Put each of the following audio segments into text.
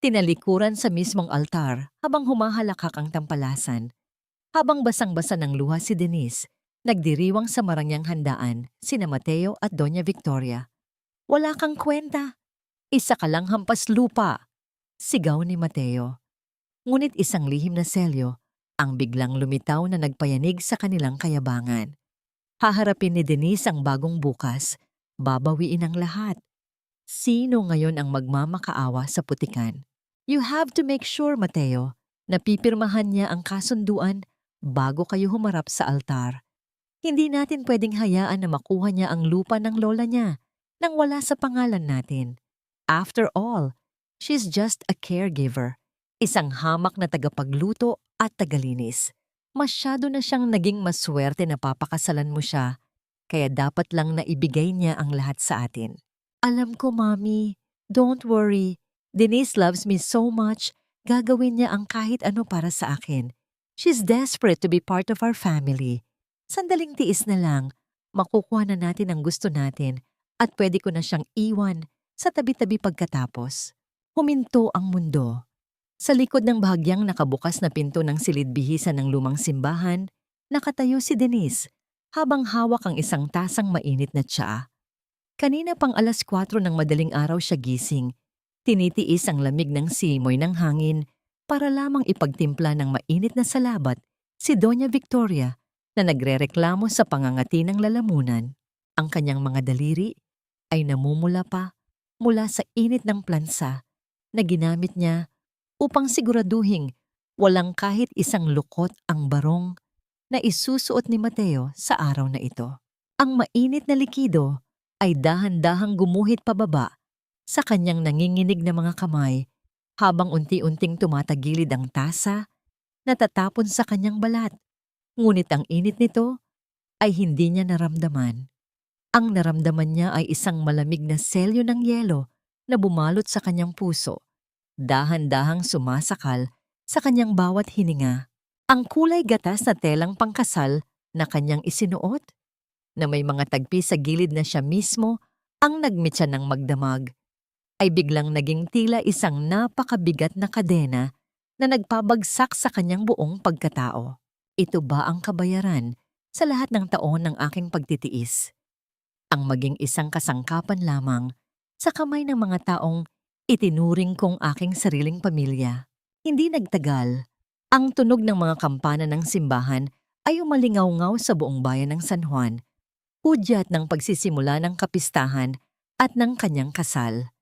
Tinalikuran sa mismong altar habang humahalakak ang tampalasan. Habang basang-basa ng luha si Denise, nagdiriwang sa marangyang handaan sina Mateo at Doña Victoria. "Wala kang kwenta! Isa ka lang hampas lupa!" Sigaw ni Mateo. Ngunit isang lihim na selyo ang biglang lumitaw na nagpayanig sa kanilang kayabangan. Haharapin ni Denise ang bagong bukas, babawiin ang lahat. Sino ngayon ang magmamakaawa sa putikan? "You have to make sure, Mateo, na pipirmahan niya ang kasunduan bago kayo humarap sa altar. Hindi natin pwedeng hayaan na makuha niya ang lupa ng lola niya nang wala sa pangalan natin. After all, she's just a caregiver, isang hamak na tagapagluto at tagalinis. Masyado na siyang naging maswerte na papakasalan mo siya, kaya dapat lang na ibigay niya ang lahat sa atin." "Alam ko, Mommy. Don't worry. Denise loves me so much, gagawin niya ang kahit ano para sa akin. She's desperate to be part of our family. Sandaling tiis na lang, makukuha na natin ang gusto natin at pwede ko na siyang iwan sa tabi-tabi pagkatapos." Huminto ang mundo. Sa likod ng bahagyang nakabukas na pinto ng silid-bihisan ng lumang simbahan, nakatayo si Denise habang hawak ang isang tasang mainit na tsaa. Kanina pang 4:00 ng madaling araw siya gising. Tinitiis ang lamig ng simoy ng hangin para lamang ipagtimpla ng mainit na salabat si Doña Victoria na nagrereklamo sa pangangati ng lalamunan. Ang kanyang mga daliri ay namumula pa mula sa init ng plansa na ginamit niya upang siguraduhing walang kahit isang lukot ang barong na isusuot ni Mateo sa araw na ito. Ang mainit na likido ay dahan-dahang gumuhit pababa sa kanyang nanginginig na mga kamay habang unti-unting tumatagilid ang tasa na tatapon sa kanyang balat. Ngunit ang init nito ay hindi niya naramdaman. Ang naramdaman niya ay isang malamig na selyo ng yelo na bumalot sa kanyang puso, dahan-dahang sumasakal sa kanyang bawat hininga. Ang kulay gatas na telang pangkasal na kanyang isinuot, na may mga tagpi sa gilid na siya mismo ang nagmitsa ng magdamag, ay biglang naging tila isang napakabigat na kadena na nagpabagsak sa kanyang buong pagkatao. Ito ba ang kabayaran sa lahat ng taon ng aking pagtitiis? Ang maging isang kasangkapan lamang sa kamay ng mga taong itinuring kong aking sariling pamilya. Hindi nagtagal, ang tunog ng mga kampana ng simbahan ay umalingaw-ngaw sa buong bayan ng San Juan, hudyat ng pagsisimula ng kapistahan at ng kanyang kasal.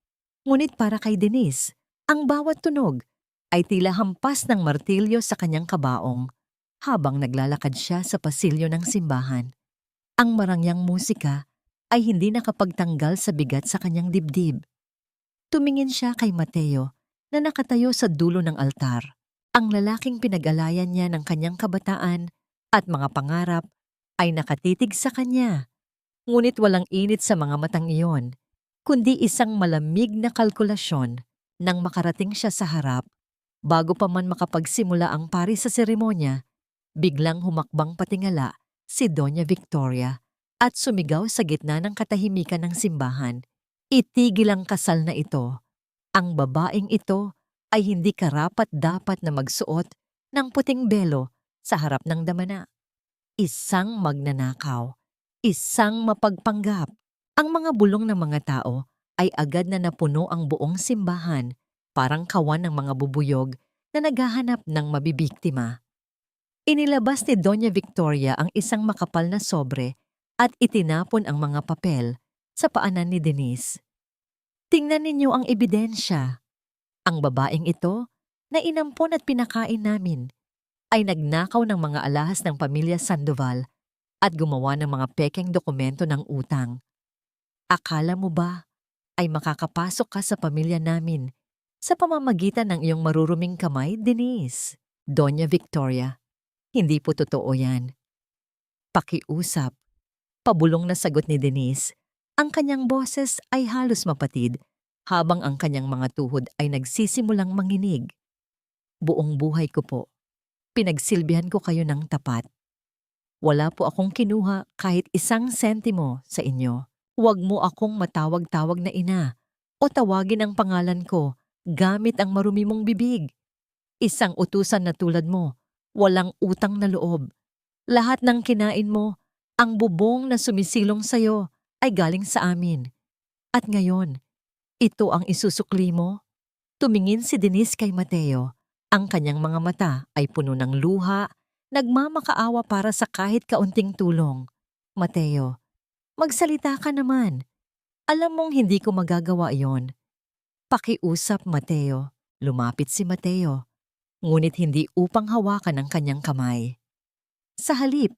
Ngunit para kay Denise, ang bawat tunog ay tila hampas ng martilyo sa kanyang kabaong habang naglalakad siya sa pasilyo ng simbahan. Ang marangyang musika ay hindi nakapagtanggal sa bigat sa kanyang dibdib. Tumingin siya kay Mateo na nakatayo sa dulo ng altar. Ang lalaking pinag-alayan niya ng kanyang kabataan at mga pangarap ay nakatitig sa kanya. Ngunit walang init sa mga matang iyon, kundi isang malamig na kalkulasyon nang makarating siya sa harap. Bago pa man makapagsimula ang pari sa seremonya, biglang humakbang patingala si Doña Victoria at sumigaw sa gitna ng katahimikan ng simbahan. "Itigil ang kasal na ito. Ang babaeng ito ay hindi karapat-dapat na magsuot ng puting belo sa harap ng damana. Isang magnanakaw. Isang mapagpanggap." Ang mga bulong ng mga tao ay agad na napuno ang buong simbahan, parang kawan ng mga bubuyog na naghahanap ng mabibiktima. Inilabas ni Doña Victoria ang isang makapal na sobre at itinapon ang mga papel sa paanan ni Denise. "Tingnan ninyo ang ebidensya. Ang babaeng ito na inampon at pinakain namin ay nagnakaw ng mga alahas ng pamilya Sandoval at gumawa ng mga pekeng dokumento ng utang. Akala mo ba ay makakapasok ka sa pamilya namin sa pamamagitan ng iyong maruruming kamay, Denise?" "Doña Victoria, hindi po totoo yan." "Pakiusap." Pabulong na sagot ni Denise. Ang kanyang boses ay halos mapatid habang ang kanyang mga tuhod ay nagsisimulang manginig. "Buong buhay ko po, pinagsilbihan ko kayo ng tapat. Wala po akong kinuha kahit isang sentimo sa inyo. Huwag mo akong matawag-tawag na ina o tawagin ang pangalan ko gamit ang marumi mong bibig. Isang utusan na tulad mo, walang utang na loob. Lahat ng kinain mo, ang bubong na sumisilong sa'yo ay galing sa amin. At ngayon, ito ang isusukli mo? Tumingin si Denise kay Mateo. Ang kanyang mga mata ay puno ng luha, nagmamakaawa para sa kahit kaunting tulong. Mateo, magsalita ka naman. Alam mong hindi ko magagawa iyon. Pakiusap, Mateo. Lumapit si Mateo, ngunit hindi upang hawakan ang kanyang kamay. Sa halip,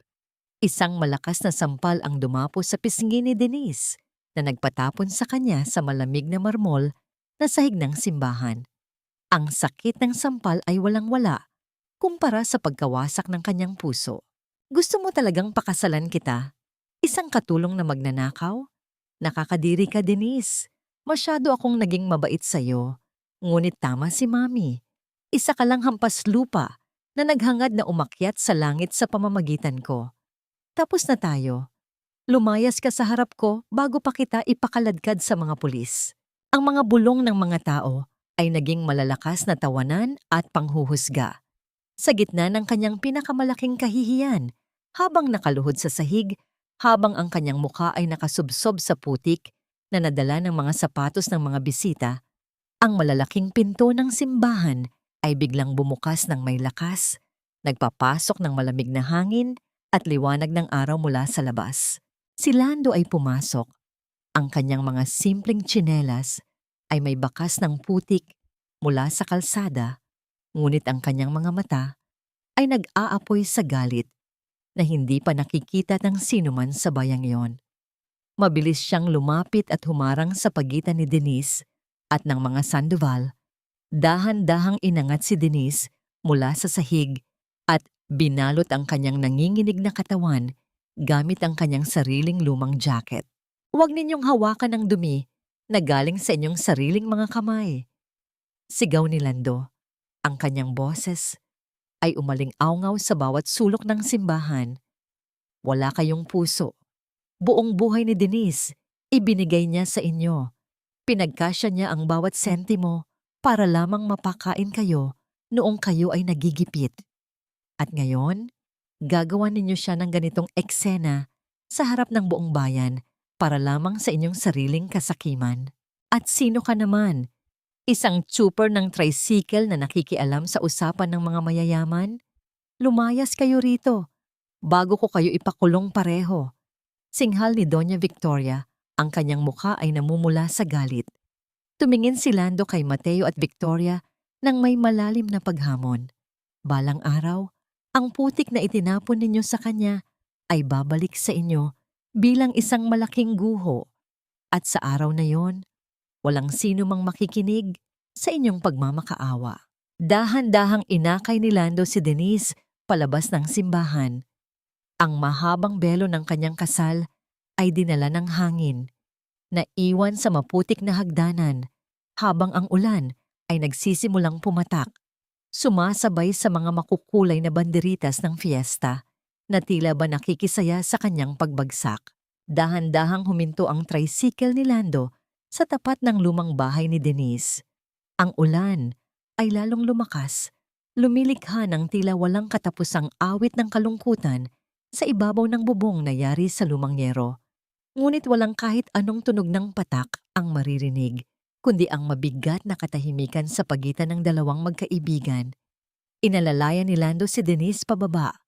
isang malakas na sampal ang dumapo sa pisngi ni Denise na nagpatapon sa kanya sa malamig na marmol na sahig ng simbahan. Ang sakit ng sampal ay walang-wala kumpara sa pagkawasak ng kanyang puso. Gusto mo talagang pakasalan kita? Isang katulong na magnanakaw? Nakakadiri ka, Denise. Masyado akong naging mabait sa'yo. Ngunit tama si Mami. Isa ka lang hampas lupa na naghangad na umakyat sa langit sa pamamagitan ko. Tapos na tayo. Lumayas ka sa harap ko bago pa kita ipakaladkad sa mga pulis. Ang mga bulong ng mga tao ay naging malalakas na tawanan at panghuhusga. Sa gitna ng kanyang pinakamalaking kahihiyan, habang nakaluhod sa sahig, habang ang kanyang muka ay nakasubsob sa putik na nadala ng mga sapatos ng mga bisita, ang malalaking pinto ng simbahan ay biglang bumukas ng may lakas, nagpapasok ng malamig na hangin at liwanag ng araw mula sa labas. Si Lando ay pumasok. Ang kanyang mga simpleng tsinelas ay may bakas ng putik mula sa kalsada, ngunit ang kanyang mga mata ay nag-aapoy sa galit na hindi pa nakikita ng sinuman sa bayang iyon. Mabilis siyang lumapit at humarang sa pagitan ni Denise at ng mga Sandoval. Dahan-dahang inangat si Denise mula sa sahig at binalot ang kanyang nanginginig na katawan gamit ang kanyang sariling lumang jacket. Huwag ninyong hawakan ang dumi na galing sa inyong sariling mga kamay. Sigaw ni Lando. Ang kanyang boses ay umaling-awngaw sa bawat sulok ng simbahan. Wala kayong puso. Buong buhay ni Denise, ibinigay niya sa inyo. Pinagkasya niya ang bawat sentimo para lamang mapakain kayo noong kayo ay nagigipit. At ngayon, gagawa ninyo siya ng ganitong eksena sa harap ng buong bayan para lamang sa inyong sariling kasakiman. At sino ka naman? Isang tsuper ng tricycle na nakikialam sa usapan ng mga mayayaman? Lumayas kayo rito, bago ko kayo ipakulong pareho. Singhal ni Doña Victoria, ang kanyang mukha ay namumula sa galit. Tumingin si Lando kay Mateo at Victoria nang may malalim na paghamon. Balang araw, ang putik na itinapon ninyo sa kanya ay babalik sa inyo bilang isang malaking guho. At sa araw na yon, walang sino mang makikinig sa inyong pagmamakaawa. Dahan-dahang inakay ni Lando si Denise palabas ng simbahan. Ang mahabang belo ng kanyang kasal ay dinala ng hangin, naiwan sa maputik na hagdanan habang ang ulan ay nagsisimulang pumatak, sumasabay sa mga makukulay na banderitas ng fiesta na tila ba nakikisaya sa kanyang pagbagsak. Dahan-dahang huminto ang tricycle ni Lando sa tapat ng lumang bahay ni Denise. Ang ulan ay lalong lumakas, lumilikha ng tila walang katapusang awit ng kalungkutan sa ibabaw ng bubong na yari sa lumang yero. Ngunit walang kahit anong tunog ng patak ang maririnig, kundi ang mabigat na katahimikan sa pagitan ng dalawang magkaibigan. Inalalayan ni Lando si Denise pababa.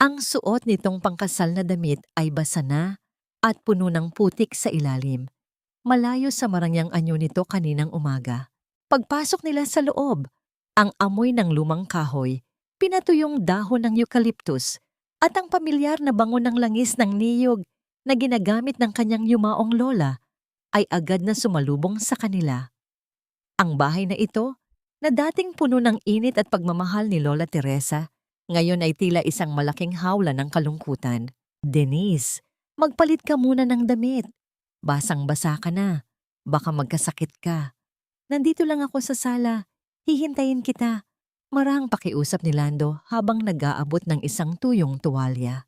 Ang suot nitong pangkasal na damit ay basa na at puno ng putik sa ilalim, malayo sa marangyang anyo nito kaninang umaga. Pagpasok nila sa loob, ang amoy ng lumang kahoy, pinatuyong dahon ng eucalyptus at ang pamilyar na bango ng langis ng niyog na ginagamit ng kanyang yumaong lola ay agad na sumalubong sa kanila. Ang bahay na ito, na dating puno ng init at pagmamahal ni Lola Teresa, ngayon ay tila isang malaking hawla ng kalungkutan. Denise, magpalit ka muna ng damit. Basang-basa ka na. Baka magkasakit ka. Nandito lang ako sa sala. Hihintayin kita. Marahang pakiusap ni Lando habang nag-aabot ng isang tuyong tuwalya.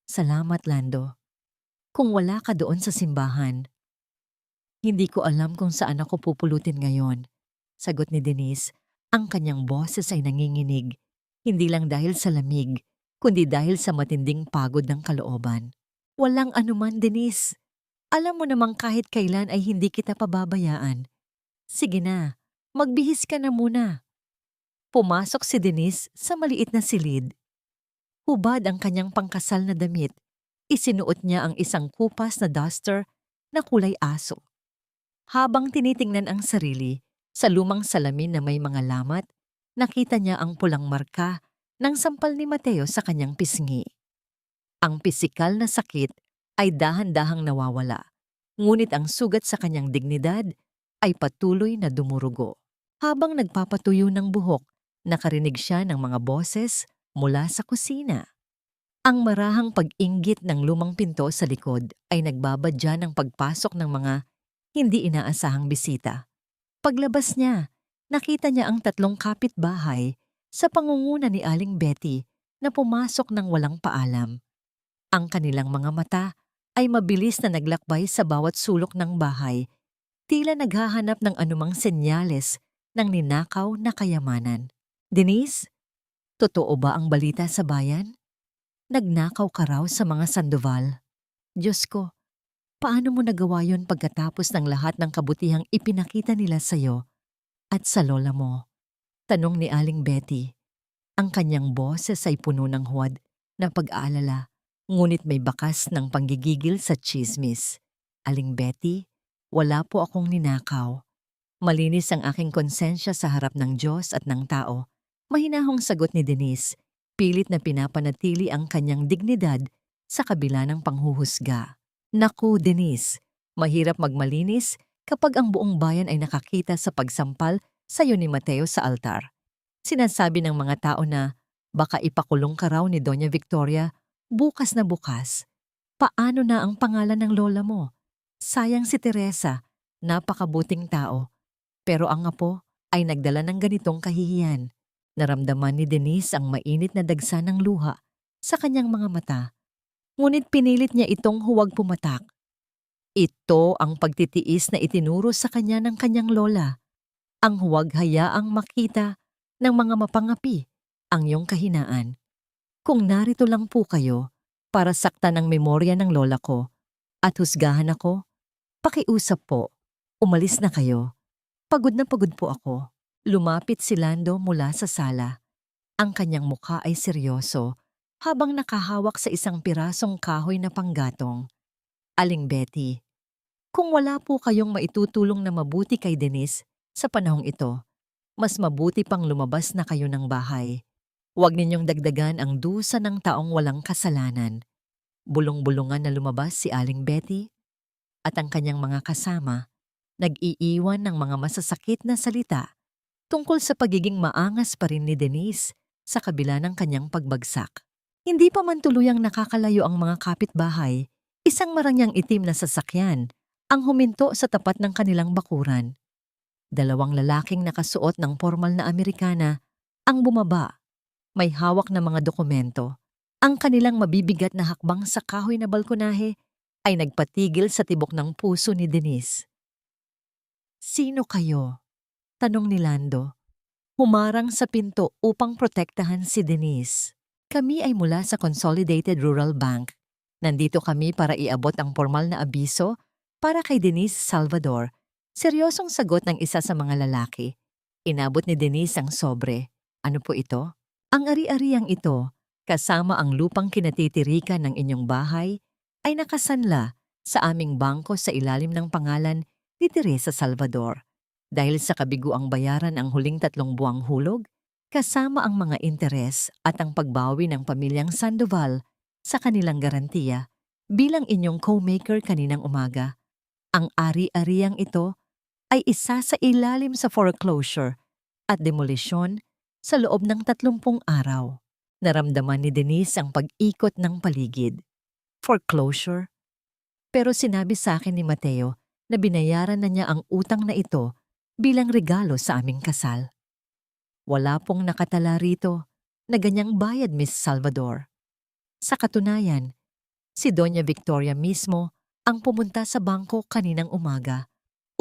Salamat, Lando. Kung wala ka doon sa simbahan, hindi ko alam kung saan ako pupulutin ngayon. Sagot ni Denise, ang kanyang boses ay nanginginig. Hindi lang dahil sa lamig, kundi dahil sa matinding pagod ng kalooban. Walang anuman, Denise. Alam mo namang kahit kailan ay hindi kita pababayaan. Sige na, magbihis ka na muna. Pumasok si Denise sa maliit na silid. Hubad ang kanyang pangkasal na damit. Isinuot niya ang isang kupas na duster na kulay aso. Habang tinitingnan ang sarili sa lumang salamin na may mga lamat, nakita niya ang pulang marka ng sampal ni Mateo sa kanyang pisngi. Ang pisikal na sakit ay dahan-dahang nawawala, ngunit ang sugat sa kanyang dignidad ay patuloy na dumurugo. Habang nagpapatuyo ng buhok, nakarinig siya ng mga boses mula sa kusina. Ang marahang pag-inggit ng lumang pinto sa likod ay nagbabadya ng pagpasok ng mga hindi inaasahang bisita. Paglabas niya, nakita niya ang tatlong kapitbahay sa pangunguna ni Aling Betty na pumasok ng walang paalam. Ang kanilang mga mata ay mabilis na naglakbay sa bawat sulok ng bahay, tila naghahanap ng anumang senyales ng ninakaw na kayamanan. Denise, totoo ba ang balita sa bayan? Nagnakaw ka raw sa mga Sandoval. Diyos ko, paano mo nagawa yon pagkatapos ng lahat ng kabutihang ipinakita nila sa'yo at sa lola mo? Tanong ni Aling Betty. Ang kanyang boses ay puno ng huwad na pag-aalala, ngunit may bakas ng panggigigil sa tsismis. Aling Betty, wala po akong ninakaw. Malinis ang aking konsensya sa harap ng Diyos at ng tao. Mahinahong sagot ni Denise, pilit na pinapanatili ang kanyang dignidad sa kabila ng panghuhusga. Naku, Denise, mahirap magmalinis kapag ang buong bayan ay nakakita sa pagsampal sa iyo ni Mateo sa altar. Sinasabi ng mga tao na baka ipakulong ka raw ni Doña Victoria bukas na bukas. Paano na ang pangalan ng lola mo? Sayang si Teresa, napakabuting tao. Pero ang apo ay nagdala ng ganitong kahihiyan. Naramdaman ni Denise ang mainit na dagsa ng luha sa kanyang mga mata. Ngunit pinilit niya itong huwag pumatak. Ito ang pagtitiis na itinuro sa kanya ng kanyang lola. Ang huwag hayaang makita ng mga mapangapi ang iyong kahinaan. Kung narito lang po kayo para saktan ang memorya ng lola ko at husgahan ako, pakiusap po, umalis na kayo. Pagod na pagod po ako. Lumapit si Lando mula sa sala. Ang kanyang mukha ay seryoso habang nakahawak sa isang pirasong kahoy na panggatong. Aling Betty, kung wala po kayong maitutulong na mabuti kay Denise sa panahong ito, mas mabuti pang lumabas na kayo ng bahay. Huwag ninyong dagdagan ang dusa ng taong walang kasalanan. Bulong-bulungan na lumabas si Aling Betty at ang kanyang mga kasama nag-iiwan ng mga masasakit na salita tungkol sa pagiging maangas pa rin ni Denise sa kabila ng kanyang pagbagsak. Hindi pa man tuluyang nakakalayo ang mga kapitbahay, isang marangyang itim na sasakyan ang huminto sa tapat ng kanilang bakuran. Dalawang lalaking nakasuot ng formal na Amerikana ang bumaba. May hawak na mga dokumento. Ang kanilang mabibigat na hakbang sa kahoy na balkonahe ay nagpatigil sa tibok ng puso ni Denise. Sino kayo? Tanong ni Lando. Humarang sa pinto upang protektahan si Denise. Kami ay mula sa Consolidated Rural Bank. Nandito kami para iabot ang formal na abiso para kay Denise Salvador. Seryosong sagot ng isa sa mga lalaki. Inabot ni Denise ang sobre. Ano po ito? Ang ari-ariang ito, kasama ang lupang kinatitirikan ng inyong bahay, ay nakasanla sa aming bangko sa ilalim ng pangalan ni Teresa Salvador. Dahil sa kabiguang bayaran ang huling 3 buwang hulog, kasama ang mga interes at ang pagbawi ng pamilyang Sandoval sa kanilang garantiya bilang inyong co-maker kaninang umaga. Ang ari-ariang ito ay isa sa ilalim sa foreclosure at demolisyon sa loob ng 30 araw. Naramdaman ni Denise ang pag-ikot ng paligid. Foreclosure? Pero sinabi sa akin ni Mateo na binayaran na niya ang utang na ito bilang regalo sa aming kasal. Wala pong nakatala rito na ganyang bayad, Miss Salvador. Sa katunayan, si Doña Victoria mismo ang pumunta sa bangko kaninang umaga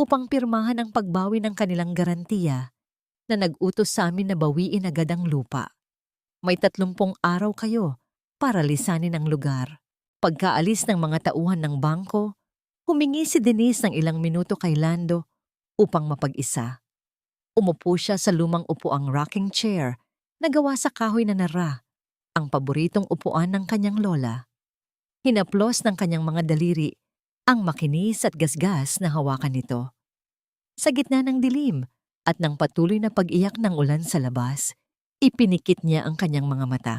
upang pirmahan ang pagbawi ng kanilang garantiya na nag-utos sa amin na bawiin agad ang lupa. May 30 araw kayo para lisanin ang lugar. Pagkaalis ng mga tauhan ng bangko, humingi si Denise ng ilang minuto kay Lando upang mapag-isa. Umupo siya sa lumang upuang rocking chair na gawa sa kahoy na nara, ang paboritong upuan ng kanyang lola. Hinaplos ng kanyang mga daliri ang makinis at gasgas na hawakan nito. Sa gitna ng dilim at ng patuloy na pag-iyak ng ulan sa labas, ipinikit niya ang kanyang mga mata.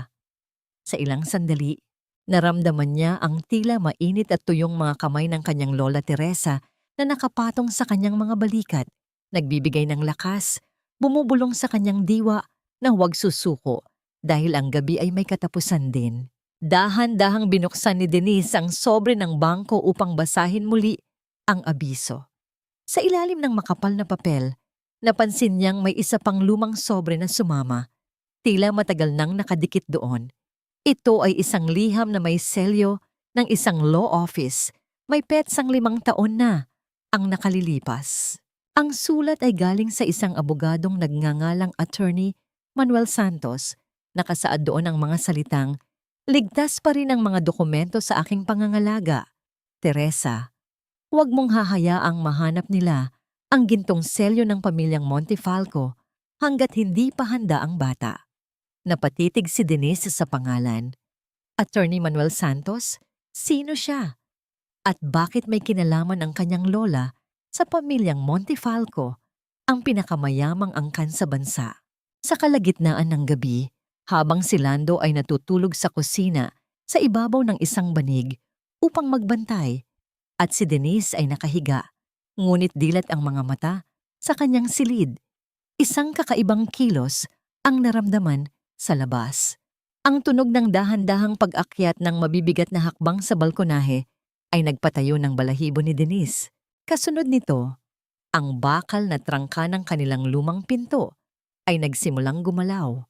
Sa ilang sandali, naramdaman niya ang tila mainit at tuyong mga kamay ng kanyang lola Teresa na nakapatong sa kanyang mga balikat, nagbibigay ng lakas, bumubulong sa kanyang diwa na huwag susuko dahil ang gabi ay may katapusan din. Dahan-dahang binuksan ni Denise ang sobre ng bangko upang basahin muli ang abiso. Sa ilalim ng makapal na papel, napansin niyang may isa pang lumang sobre na sumama, tila matagal nang nakadikit doon. Ito ay isang liham na may selyo ng isang law office, may petsang 5 taon na ang nakalilipas. Ang sulat ay galing sa isang abogadong nagngangalang Attorney Manuel Santos. Nakasaad doon ang mga salitang, "Ligtas pa rin ang mga dokumento sa aking pangangalaga. Teresa, huwag mong hahayaang mahanap nila ang gintong selyo ng pamilyang Montefalco hanggat hindi pa handa ang bata." Napatitig si Denise sa pangalan. Attorney Manuel Santos? Sino siya? At bakit may kinalaman ang kanyang lola sa pamilyang Montefalco, ang pinakamayamang angkan sa bansa? Sa kalagitnaan ng gabi, habang si Lando ay natutulog sa kusina sa ibabaw ng isang banig upang magbantay, at si Denise ay nakahiga, ngunit dilat ang mga mata sa kanyang silid. Isang kakaibang kilos ang naramdaman sa labas. Ang tunog ng dahan-dahang pag-akyat ng mabibigat na hakbang sa balkonahe ay nagpatayo ng balahibo ni Denise. Kasunod nito, ang bakal na trangka ng kanilang lumang pinto ay nagsimulang gumalaw.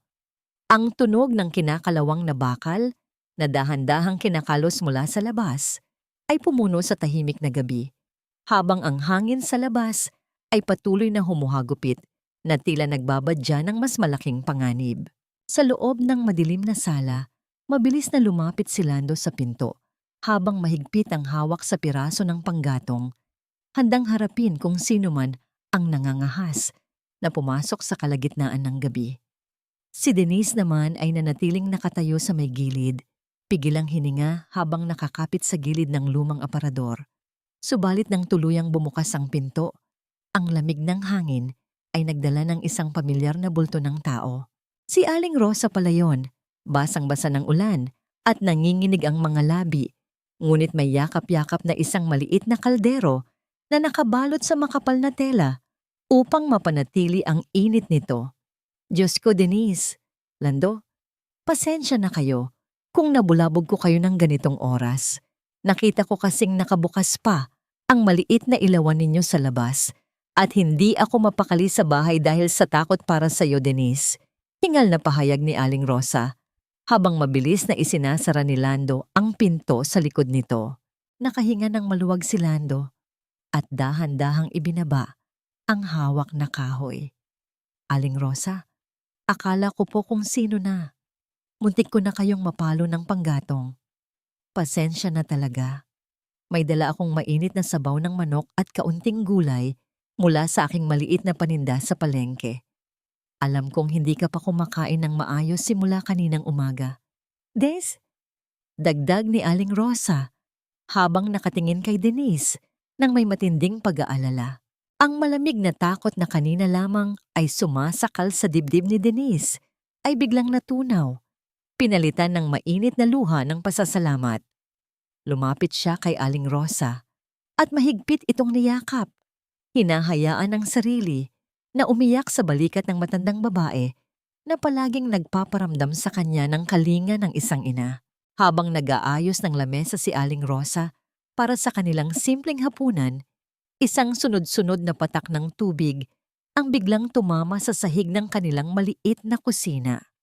Ang tunog ng kinakalawang na bakal na dahan-dahang kinakalos mula sa labas ay pumuno sa tahimik na gabi, habang ang hangin sa labas ay patuloy na humuhagupit na tila nagbabadya ng mas malaking panganib. Sa loob ng madilim na sala, mabilis na lumapit si Lando sa pinto, habang mahigpit ang hawak sa piraso ng panggatong, handang harapin kung sino man ang nangangahas na pumasok sa kalagitnaan ng gabi. Si Denise naman ay nanatiling nakatayo sa may gilid, pigilang hininga habang nakakapit sa gilid ng lumang aparador. Subalit nang tuluyang bumukas ang pinto, ang lamig ng hangin ay nagdala ng isang pamilyar na bulto ng tao. Si Aling Rosa pala yon, basang-basa ng ulan at nanginginig ang mga labi, ngunit may yakap-yakap na isang maliit na kaldero na nakabalot sa makapal na tela upang mapanatili ang init nito. Diyos ko, Denise, Lando, pasensya na kayo kung nabulabog ko kayo ng ganitong oras. Nakita ko kasing nakabukas pa ang maliit na ilawan ninyo sa labas at hindi ako mapakali sa bahay dahil sa takot para sa iyo, Denise. Hingal na pahayag ni Aling Rosa, habang mabilis na isinasara ni Lando ang pinto sa likod nito. Nakahinga ng maluwag si Lando at dahan-dahang ibinaba ang hawak na kahoy. Aling Rosa, akala ko po kung sino na. Muntik ko na kayong mapalo ng panggatong. Pasensya na talaga. May dala akong mainit na sabaw ng manok at kaunting gulay mula sa aking maliit na paninda sa palengke. Alam kong hindi ka pa kumakain ng maayos simula kaninang umaga. Des, dagdag ni Aling Rosa habang nakatingin kay Denise nang may matinding pag-aalala. Ang malamig na takot na kanina lamang ay sumasakal sa dibdib ni Denise ay biglang natunaw, pinalitan ng mainit na luha ng pasasalamat. Lumapit siya kay Aling Rosa at mahigpit itong niyakap. Hinahayaan ang sarili na umiyak sa balikat ng matandang babae na palaging nagpaparamdam sa kanya ng kalinga ng isang ina. Habang nag-aayos ng lamesa si Aling Rosa para sa kanilang simpleng hapunan, isang sunod-sunod na patak ng tubig ang biglang tumama sa sahig ng kanilang maliit na kusina.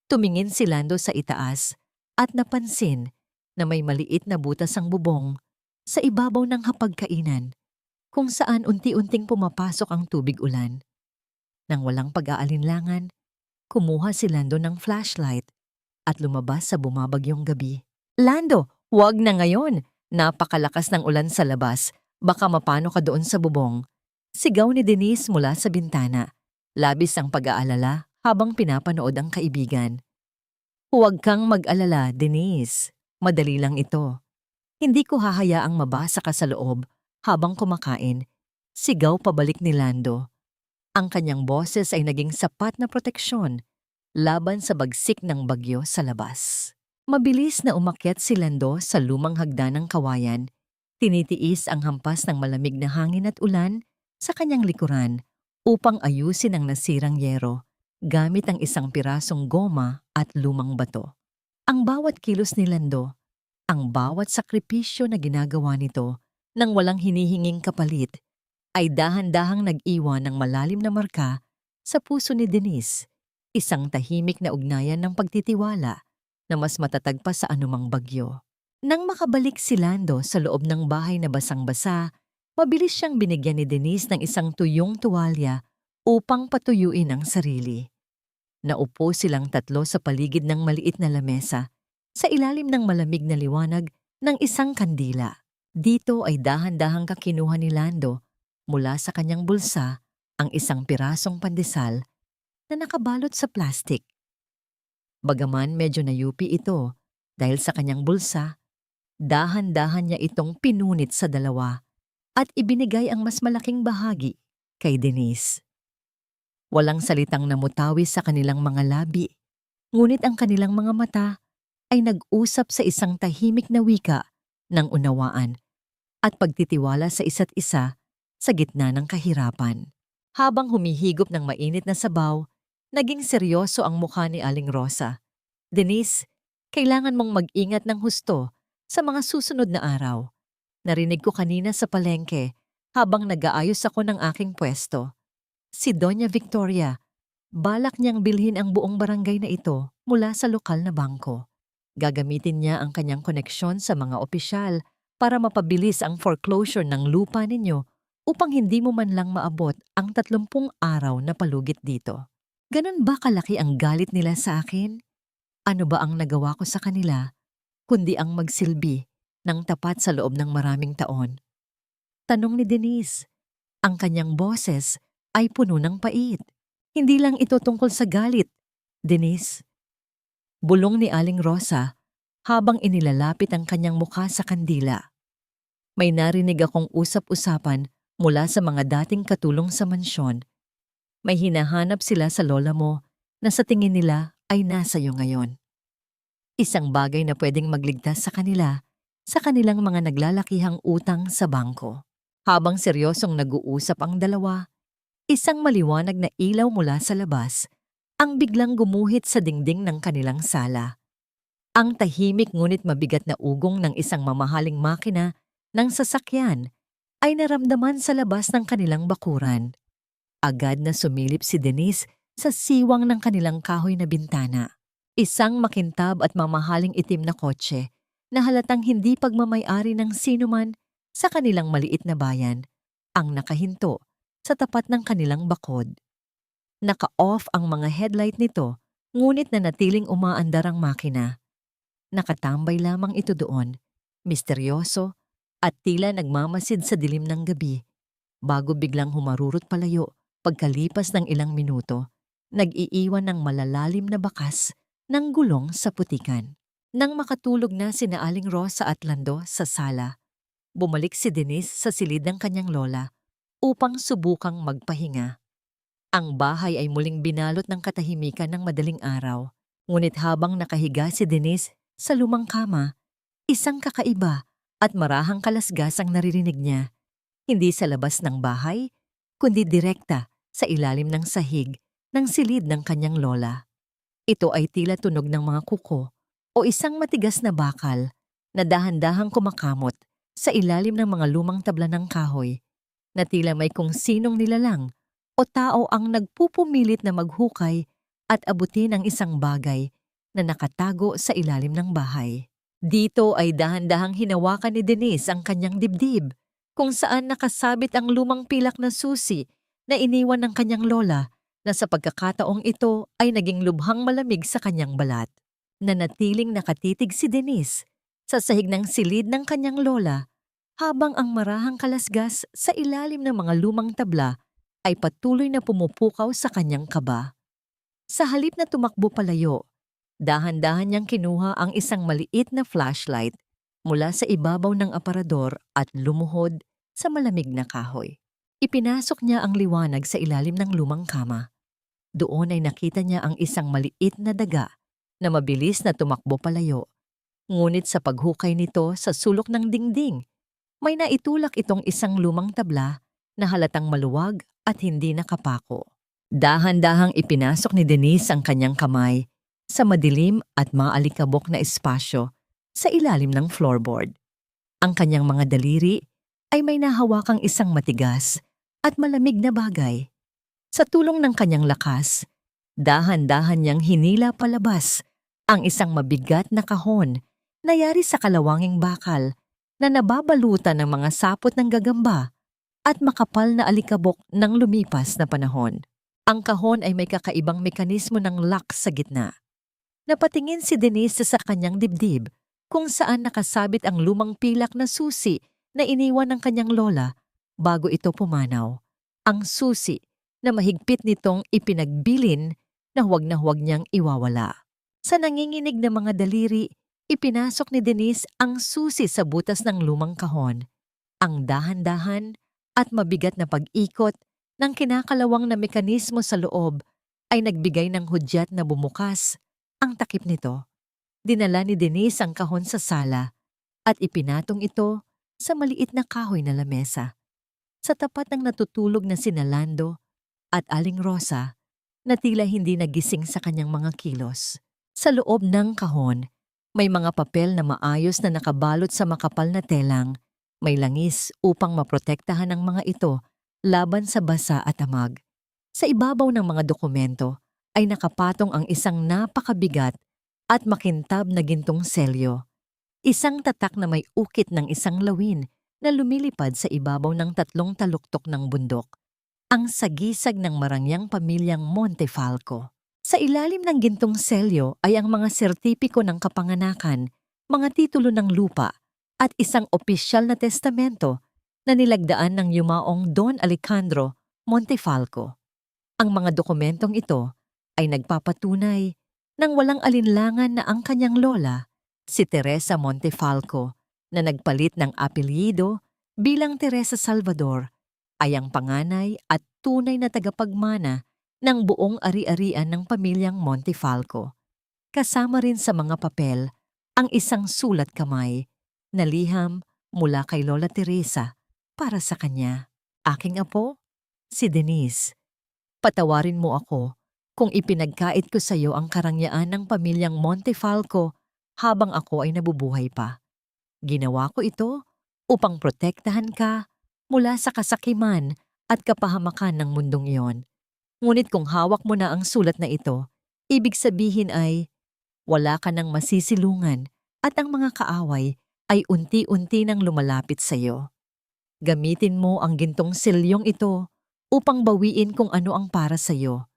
Tumingin si Lando sa itaas at napansin na may maliit na butas ang bubong sa ibabaw ng hapagkainan kung saan unti-unting pumapasok ang tubig ulan. Nang walang pag-aalinlangan, kumuha si Lando ng flashlight at lumabas sa bumabagyong gabi. Lando, huwag na ngayon! Napakalakas ng ulan sa labas. Baka mapano ka doon sa bubong. Sigaw ni Denise mula sa bintana. Labis ang pag-aalala habang pinapanood ang kaibigan. Huwag kang mag-alala, Denise. Madali lang ito. Hindi ko hahayaang mabasa ka sa loob habang kumakain. Sigaw pabalik ni Lando. Ang kanyang boses ay naging sapat na proteksyon laban sa bagsik ng bagyo sa labas. Mabilis na umakyat si Lando sa lumang hagdan ng kawayan. Tinitiis ang hampas ng malamig na hangin at ulan sa kanyang likuran upang ayusin ang nasirang yero gamit ang isang pirasong goma at lumang bato. Ang bawat kilos ni Lando, ang bawat sakripisyo na ginagawa nito nang walang hinihinging kapalit, ay dahan-dahang nag-iwan ng malalim na marka sa puso ni Denise, isang tahimik na ugnayan ng pagtitiwala na mas matatag pa sa anumang bagyo. Nang makabalik si Lando sa loob ng bahay na basang-basa, mabilis siyang binigyan ni Denise ng isang tuyong tuwalya upang patuyuin ang sarili. Naupo silang tatlo sa paligid ng maliit na lamesa, sa ilalim ng malamig na liwanag ng isang kandila. Dito ay dahan-dahang kinuha ni Lando mula sa kanyang bulsa ang isang pirasong pandesal na nakabalot sa plastik. Bagaman medyo nayupi ito dahil sa kanyang bulsa, dahan-dahan niya itong pinunit sa dalawa at ibinigay ang mas malaking bahagi kay Denise. Walang salitang namutawi sa kanilang mga labi, ngunit ang kanilang mga mata ay nag-usap sa isang tahimik na wika ng unawaan at pagtitiwala sa isa't isa sa gitna ng kahirapan. Habang humihigop ng mainit na sabaw, naging seryoso ang mukha ni Aling Rosa. Denise, kailangan mong mag-ingat ng husto sa mga susunod na araw. Narinig ko kanina sa palengke habang nag-aayos ako ng aking pwesto. Si Doña Victoria, balak niyang bilhin ang buong barangay na ito mula sa lokal na bangko. Gagamitin niya ang kanyang koneksyon sa mga opisyal para mapabilis ang foreclosure ng lupa ninyo upang hindi mo man lang maabot ang 30 araw na palugit dito. Ganun ba kalaki ang galit nila sa akin? Ano ba ang nagawa ko sa kanila, kundi ang magsilbi ng tapat sa loob ng maraming taon? Tanong ni Denise. Ang kanyang boses ay puno ng pait. Hindi lang ito tungkol sa galit, Denise. Bulong ni Aling Rosa habang inilalapit ang kanyang mukha sa kandila. May narinig akong usap-usapan mula sa mga dating katulong sa mansyon. May hinahanap sila sa lola mo na sa tingin nila ay nasa iyo ngayon. Isang bagay na pwedeng magligtas sa kanila sa kanilang mga naglalakihang utang sa bangko. Habang seryosong nag-uusap ang dalawa, isang maliwanag na ilaw mula sa labas ang biglang gumuhit sa dingding ng kanilang sala. Ang tahimik ngunit mabigat na ugong ng isang mamahaling makina ng sasakyan ay naramdaman sa labas ng kanilang bakuran. Agad na sumilip si Denise sa siwang ng kanilang kahoy na bintana. Isang makintab at mamahaling itim na kotse na halatang hindi pagmamay-ari ng sinuman sa kanilang maliit na bayan ang nakahinto sa tapat ng kanilang bakod. Naka-off ang mga headlight nito, ngunit nanatiling umaandar ang makina. Nakatambay lamang ito doon, misteryoso at tila nagmamasid sa dilim ng gabi, bago biglang humarurot palayo pagkalipas ng ilang minuto, nag-iiwan ng malalalim na bakas ng gulong sa putikan. Nang makatulog na sina Aling Rosa at Lando sa sala, bumalik si Denise sa silid ng kanyang lola upang subukang magpahinga. Ang bahay ay muling binalot ng katahimikan ng madaling araw, ngunit habang nakahiga si Denise sa lumang kama, isang kakaiba at marahang kalasgas ang naririnig niya, hindi sa labas ng bahay, kundi direkta sa ilalim ng sahig ng silid ng kanyang lola. Ito ay tila tunog ng mga kuko o isang matigas na bakal na dahan-dahang kumakamot sa ilalim ng mga lumang tabla ng kahoy na tila may kung sinong nilalang o tao ang nagpupumilit na maghukay at abutin ang isang bagay na nakatago sa ilalim ng bahay. Dito ay dahan-dahang hinawakan ni Denise ang kanyang dibdib kung saan nakasabit ang lumang pilak na susi na iniwan ng kanyang lola na sa pagkakataong ito ay naging lubhang malamig sa kanyang balat. Nanatiling nakatitig si Denise sa sahig ng silid ng kanyang lola habang ang marahang kalasgas sa ilalim ng mga lumang tabla ay patuloy na pumupukaw sa kanyang kaba. Sa halip na tumakbo palayo, dahan-dahan niyang kinuha ang isang maliit na flashlight mula sa ibabaw ng aparador at lumuhod sa malamig na kahoy. Ipinasok niya ang liwanag sa ilalim ng lumang kama. Doon ay nakita niya ang isang maliit na daga na mabilis na tumakbo palayo. Ngunit sa paghukay nito sa sulok ng dingding, may naitulak itong isang lumang tabla na halatang maluwag at hindi nakapako. Dahan-dahang ipinasok ni Denise ang kanyang kamay sa madilim at maalikabok na espasyo sa ilalim ng floorboard. Ang kanyang mga daliri ay may nahawakang isang matigas at malamig na bagay. Sa tulong ng kanyang lakas, dahan-dahan niyang hinila palabas ang isang mabigat na kahon na yari sa kalawanging bakal na nababalutan ng mga sapot ng gagamba at makapal na alikabok ng lumipas na panahon. Ang kahon ay may kakaibang mekanismo ng lock sa gitna. Napatingin si Denise sa kanyang dibdib kung saan nakasabit ang lumang pilak na susi na iniwan ng kanyang lola bago ito pumanaw. Ang susi na mahigpit nitong ipinagbilin na huwag niyang iwawala. Sa nanginginig na mga daliri, ipinasok ni Denise ang susi sa butas ng lumang kahon. Ang dahan-dahan at mabigat na pag-ikot ng kinakalawang na mekanismo sa loob ay nagbigay ng hudyat na bumukas ang takip nito. Dinala ni Denise ang kahon sa sala at ipinatong ito sa maliit na kahoy na lamesa. Sa tapat ng natutulog na sina Lando at Aling Rosa na tila hindi nagising sa kanyang mga kilos. Sa loob ng kahon, may mga papel na maayos na nakabalot sa makapal na telang. May langis upang maprotektahan ang mga ito laban sa basa at amag. Sa ibabaw ng mga dokumento ay nakapatong ang isang napakabigat at makintab na gintong selyo. Isang tatak na may ukit ng isang lawin na lumilipad sa ibabaw ng 3 taluktok ng bundok. Ang sagisag ng marangyang pamilyang Montefalco. Sa ilalim ng gintong selyo ay ang mga sertipiko ng kapanganakan, mga titulo ng lupa, at isang opisyal na testamento na nilagdaan ng yumaong Don Alejandro Montefalco. Ang mga dokumentong ito ay nagpapatunay ng walang alinlangan na ang kanyang lola, si Teresa Montefalco, na nagpalit ng apelyido bilang Teresa Salvador, ay ang panganay at tunay na tagapagmana ng buong ari-arian ng pamilyang Montefalco. Kasama rin sa mga papel ang isang sulat kamay na liham mula kay Lola Teresa para sa kanya. Aking apo, si Denise. Patawarin mo ako kung ipinagkait ko sa iyo ang karangyaan ng pamilyang Montefalco habang ako ay nabubuhay pa. Ginawa ko ito upang protektahan ka mula sa kasakiman at kapahamakan ng mundong iyon. Ngunit kung hawak mo na ang sulat na ito, ibig sabihin ay wala ka ng masisilungan at ang mga kaaway ay unti-unti nang lumalapit sa iyo. Gamitin mo ang gintong silyong ito upang bawiin kung ano ang para sa iyo.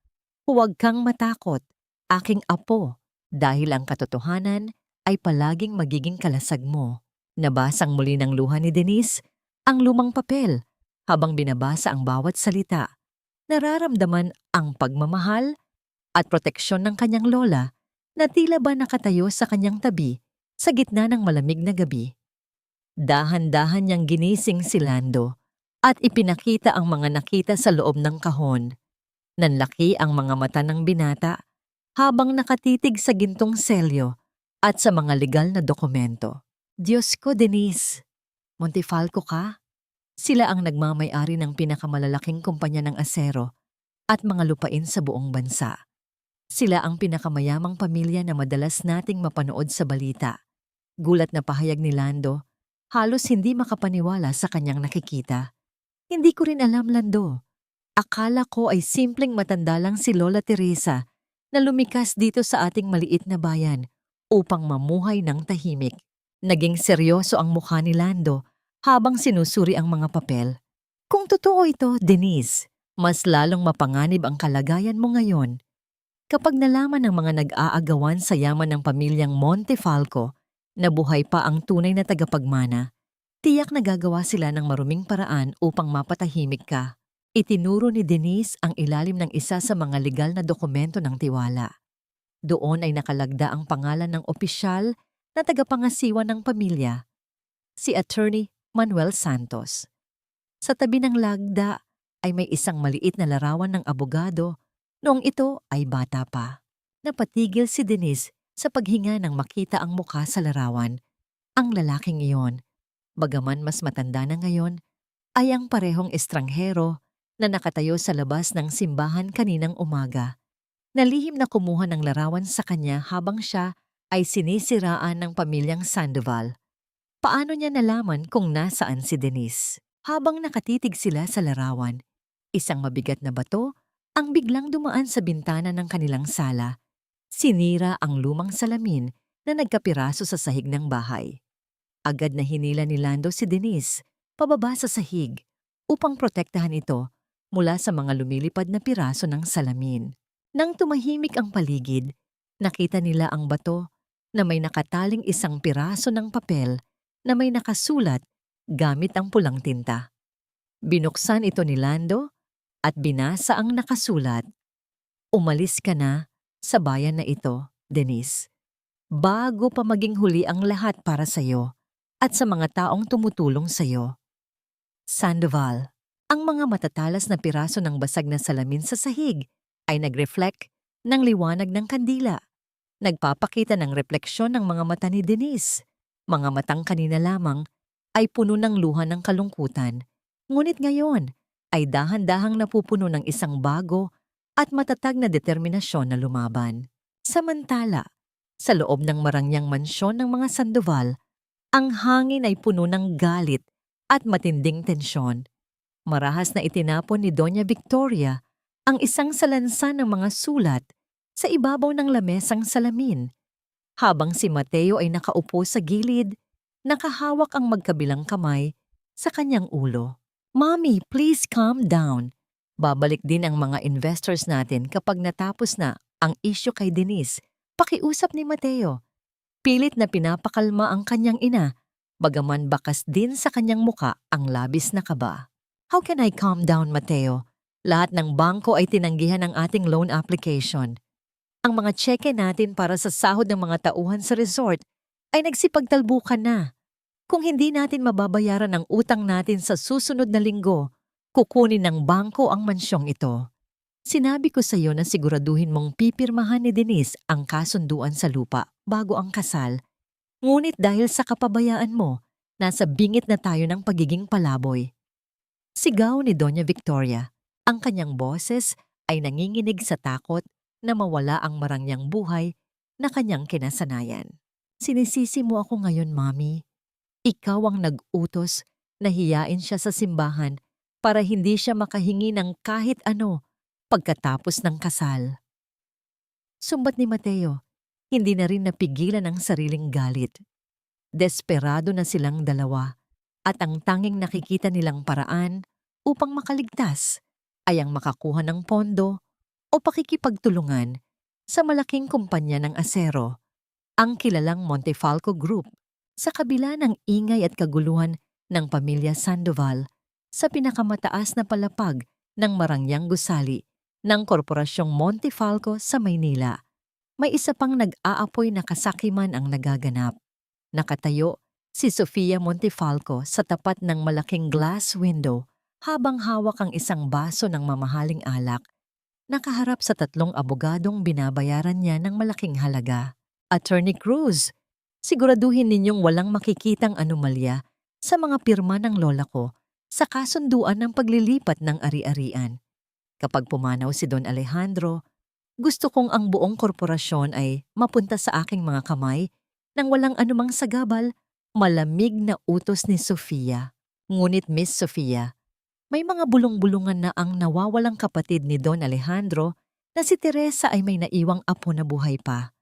Huwag kang matakot, aking apo, dahil ang katotohanan ay palaging magiging kalasag mo. Nabasang muli ng luha ni Denise ang lumang papel habang binabasa ang bawat salita. Nararamdaman ang pagmamahal at proteksyon ng kanyang lola na tila ba nakatayo sa kanyang tabi sa gitna ng malamig na gabi. Dahan-dahan niyang ginising si Lando at ipinakita ang mga nakita sa loob ng kahon. Nanlaki ang mga mata ng binata habang nakatitig sa gintong selyo at sa mga legal na dokumento. Diyos ko, Denise, Montefalco ka? Sila ang nagmamay-ari ng pinakamalalaking kumpanya ng asero at mga lupain sa buong bansa. Sila ang pinakamayamang pamilya na madalas nating mapanood sa balita. Gulat na pahayag ni Lando, halos hindi makapaniwala sa kanyang nakikita. Hindi ko rin alam, Lando. Akala ko ay simpleng matanda lang si Lola Teresa na lumikas dito sa ating maliit na bayan upang mamuhay ng tahimik. Naging seryoso ang mukha ni Lando habang sinusuri ang mga papel. Kung totoo ito, Denise, mas lalong mapanganib ang kalagayan mo ngayon. Kapag nalaman ng mga nag-aagawan sa yaman ng pamilyang Montefalco na buhay pa ang tunay na tagapagmana, tiyak na gagawa sila ng maruming paraan upang mapatahimik ka. Itinuro ni Denise ang ilalim ng isa sa mga legal na dokumento ng tiwala. Doon ay nakalagda ang pangalan ng opisyal na tagapangasiwa ng pamilya, si Attorney Manuel Santos. Sa tabi ng lagda ay may isang maliit na larawan ng abogado noong ito ay bata pa. Napatigil si Denise sa paghinga nang makita ang mukha sa larawan. Ang lalaking iyon, bagaman mas matanda na ngayon, ay ang parehong estranghero na nakatayo sa labas ng simbahan kaninang umaga. Nalihim na kumuha ng larawan sa kanya habang siya ay sinisiraan ng pamilyang Sandoval. Paano niya nalaman kung nasaan si Denise? Habang nakatitig sila sa larawan, isang mabigat na bato ang biglang dumaan sa bintana ng kanilang sala. Sinira ang lumang salamin na nagkapiraso sa sahig ng bahay. Agad na hinila ni Lando si Denise pababa sa sahig upang protektahan ito mula sa mga lumilipad na piraso ng salamin. Nang tumahimik ang paligid, nakita nila ang bato na may nakataling isang piraso ng papel na may nakasulat gamit ang pulang tinta. Binuksan ito ni Lando at binasa ang nakasulat. Umalis ka na sa bayan na ito, Denise, bago pa maging huli ang lahat para sa'yo at sa mga taong tumutulong sa'yo. Sandoval, ang mga matatalas na piraso ng basag na salamin sa sahig ay nag-reflect ng liwanag ng kandila. Nagpapakita ng refleksyon ng mga mata ni Denise. Mga matang kanina lamang ay puno ng luha ng kalungkutan. Ngunit ngayon ay dahan-dahang napupuno ng isang bago at matatag na determinasyon na lumaban. Samantala, sa loob ng marangyang mansyon ng mga Sandoval, ang hangin ay puno ng galit at matinding tensyon. Marahas na itinapon ni Doña Victoria ang isang salansan ng mga sulat sa ibabaw ng lamesang salamin, habang si Mateo ay nakaupo sa gilid, nakahawak ang magkabilang kamay sa kanyang ulo. Mommy, please calm down. Babalik din ang mga investors natin kapag natapos na ang issue kay Denise. Pakiusap ni Mateo. Pilit na pinapakalma ang kanyang ina, bagaman bakas din sa kanyang muka ang labis na kaba. How can I calm down, Mateo? Lahat ng bangko ay tinanggihan ang ating loan application. Ang mga tseke natin para sa sahod ng mga tauhan sa resort ay nagsipagtalbukan na. Kung hindi natin mababayaran ang utang natin sa susunod na linggo, kukunin ng bangko ang mansyong ito. Sinabi ko sa iyo na siguraduhin mong pipirmahan ni Denise ang kasunduan sa lupa bago ang kasal. Ngunit dahil sa kapabayaan mo, nasa bingit na tayo ng pagiging palaboy. Sigaw ni Doña Victoria. Ang kanyang boses ay nanginginig sa takot na mawala ang marangyang buhay na kanyang kinasanayan. Sinisisi mo ako ngayon, Mami. Ikaw ang nag-utos na hiyain siya sa simbahan para hindi siya makahingi ng kahit ano pagkatapos ng kasal. Sumbat ni Mateo, hindi na rin napigilan ang sariling galit. Desperado na silang dalawa at ang tanging nakikita nilang paraan upang makaligtas ay ang makakuha ng pondo o pakikipagtulungan sa malaking kumpanya ng asero, ang kilalang Montefalco Group, sa kabila ng ingay at kaguluhan ng pamilya Sandoval sa pinakamataas na palapag ng marangyang gusali ng Korporasyong Montefalco sa Maynila. May isa pang nag-aapoy na kasakiman ang nagaganap. Nakatayo si Sofia Montefalco sa tapat ng malaking glass window habang hawak ang isang baso ng mamahaling alak. Nakaharap sa 3 abogadong binabayaran niya ng malaking halaga. Attorney Cruz, siguraduhin ninyong walang makikitang anomalya sa mga pirma ng lola ko sa kasunduan ng paglilipat ng ari-arian. Kapag pumanaw si Don Alejandro, gusto kong ang buong korporasyon ay mapunta sa aking mga kamay nang walang anumang sagabal. Malamig na utos ni Sofia. Ngunit Miss Sofia, may mga bulong-bulungan na ang nawawalang kapatid ni Don Alejandro na si Teresa ay may naiwang apo na buhay pa.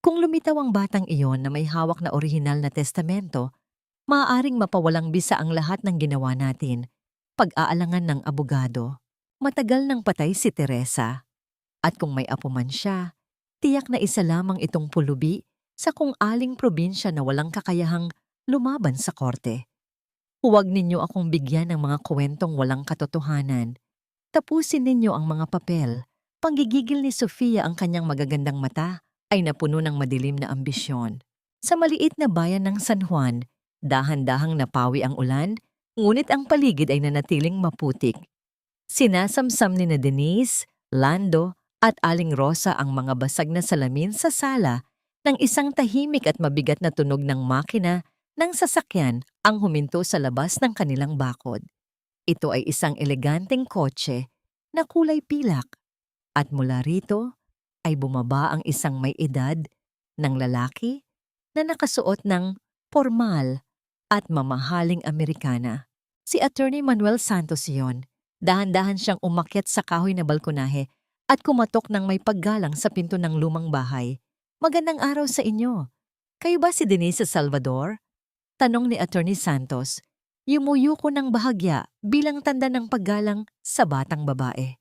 Kung lumitaw ang batang iyon na may hawak na orihinal na testamento, Maaaring mapawalang bisa ang lahat ng ginawa natin. Pag-aalangan ng abogado. Matagal nang patay si Teresa. At kung may apo man siya, tiyak na isa lamang itong pulubi sa kung aling probinsya na walang kakayahang lumaban sa korte. Huwag ninyo akong bigyan ng mga kwentong walang katotohanan. Tapusin ninyo ang mga papel. Panggigigil ni Sofia ang kanyang magagandang mata ay napuno ng madilim na ambisyon. Sa maliit na bayan ng San Juan, dahan-dahang napawi ang ulan, ngunit ang paligid ay nanatiling maputik. Sinasamsam ni na Denise, Lando at Aling Rosa ang mga basag na salamin sa sala ng isang tahimik at mabigat na tunog ng makina ng sasakyan ang huminto sa labas ng kanilang bakod. Ito ay isang eleganteng kotse na kulay pilak at mula rito ay bumaba ang isang may edad ng lalaki na nakasuot ng formal at mamahaling Amerikana. Si Attorney Manuel Santos iyon. Dahan-dahan siyang umakyat sa kahoy na balkonahe at kumatok ng may paggalang sa pinto ng lumang bahay. Magandang araw sa inyo. Kayo ba si Denise Salvador? Tanong ni Attorney Santos. Yumuyuko ng bahagya bilang tanda ng paggalang sa batang babae.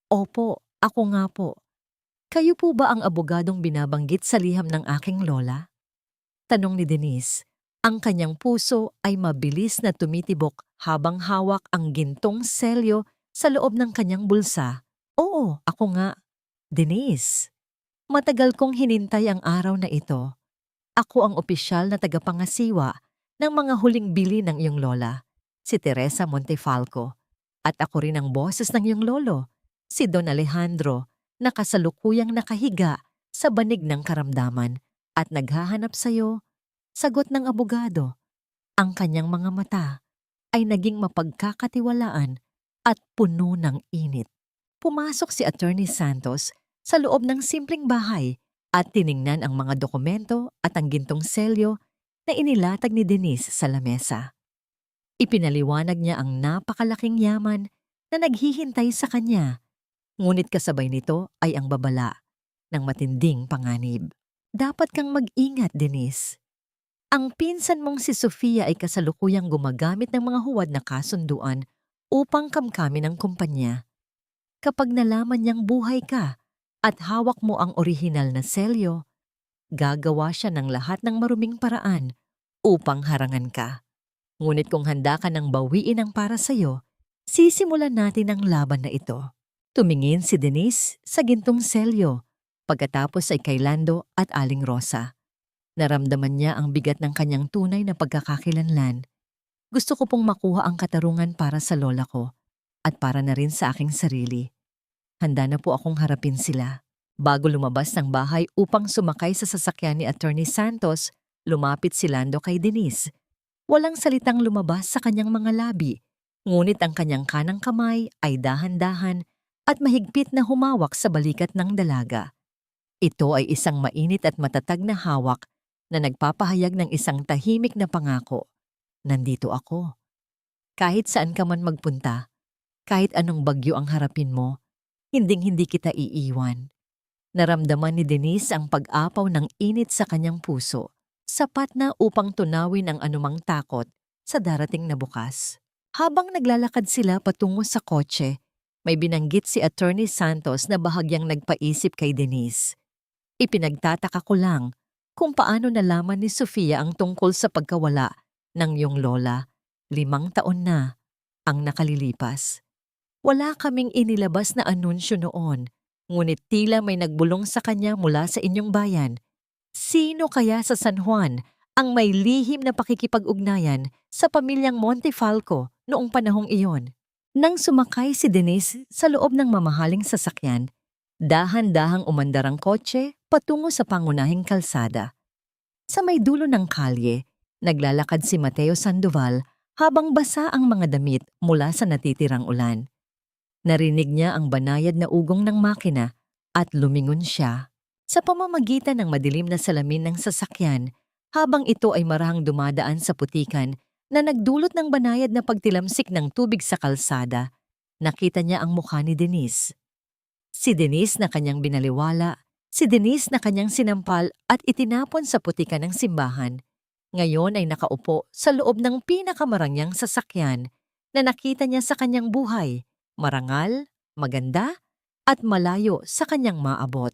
Opo, ako nga po. Kayo po ba ang abogadong binabanggit sa liham ng aking lola? Tanong ni Denise. Ang kanyang puso ay mabilis na tumitibok habang hawak ang gintong selyo sa loob ng kanyang bulsa. Oo, ako nga. Denise, matagal kong hinintay ang araw na ito. Ako ang opisyal na tagapangasiwa ng mga huling bili ng iyong lola, si Teresa Montefalco. At ako rin ang boses ng iyong lolo, si Don Alejandro, na kasalukuyang nakahiga sa banig ng karamdaman at naghahanap sa iyo. Sagot ng abogado. Ang kanyang mga mata ay naging mapagkakatiwalaan at puno ng init. Pumasok si Attorney Santos sa loob ng simpleng bahay at tiningnan ang mga dokumento at ang gintong selyo na inilatag ni Denise sa lamesa. Ipinaliwanag niya ang napakalaking yaman na naghihintay sa kanya, ngunit kasabay nito ay ang babala ng matinding panganib. Dapat kang mag-ingat, Denise. Ang pinsan mong si Sofia ay kasalukuyang gumagamit ng mga huwad na kasunduan upang kamkamin ang kumpanya. Kapag nalaman niyang buhay ka at hawak mo ang orihinal na selyo, gagawa siya ng lahat ng maruming paraan upang harangan ka. Ngunit kung handa ka ng bawiin ang para sa'yo, sisimulan natin ang laban na ito. Tumingin si Denise sa gintong selyo, pagkatapos ay kay Lando at Aling Rosa. Naramdaman niya ang bigat ng kanyang tunay na pagkakakilanlan. Gusto ko pong makuha ang katarungan para sa lola ko at para na rin sa aking sarili. Handa na po akong harapin sila. Bago lumabas ng bahay upang sumakay sa sasakyan ni Attorney Santos, lumapit si Lando kay Denise. Walang salitang lumabas sa kanyang mga labi, ngunit ang kanyang kanang kamay ay dahan-dahan at mahigpit na humawak sa balikat ng dalaga. Ito ay isang mainit at matatag na hawak na nagpapahayag ng isang tahimik na pangako. Nandito ako. Kahit saan ka man magpunta, kahit anong bagyo ang harapin mo, hinding-hindi kita iiwan. Naramdaman ni Denise ang pag-apaw ng init sa kanyang puso, sapat na upang tunawin ang anumang takot sa darating na bukas. Habang naglalakad sila patungo sa kotse, may binanggit si Attorney Santos na bahagyang nagpaisip kay Denise. Ipinagtataka ko lang kung paano nalaman ni Sofia ang tungkol sa pagkawala ng iyong lola. 5 taon na ang nakalilipas. Wala kaming inilabas na anunsyo noon, ngunit tila may nagbulong sa kanya mula sa inyong bayan. Sino kaya sa San Juan ang may lihim na pakikipag-ugnayan sa pamilyang Montefalco noong panahong iyon? Nang sumakay si Denise sa loob ng mamahaling sasakyan, dahan-dahang umandar ang kotse patungo sa pangunahing kalsada. Sa may dulo ng kalye, naglalakad si Mateo Sandoval habang basa ang mga damit mula sa natitirang ulan. Narinig niya ang banayad na ugong ng makina at lumingon siya. Sa pamamagitan ng madilim na salamin ng sasakyan, habang ito ay marahang dumadaan sa putikan na nagdulot ng banayad na pagtilamsik ng tubig sa kalsada, nakita niya ang mukha ni Denise. Si Denise na kanyang binaliwala, si Denise na kanyang sinampal at itinapon sa putikan ng simbahan. Ngayon ay nakaupo sa loob ng pinakamarangyang sasakyan na nakita niya sa kanyang buhay, marangal, maganda, at malayo sa kanyang maabot.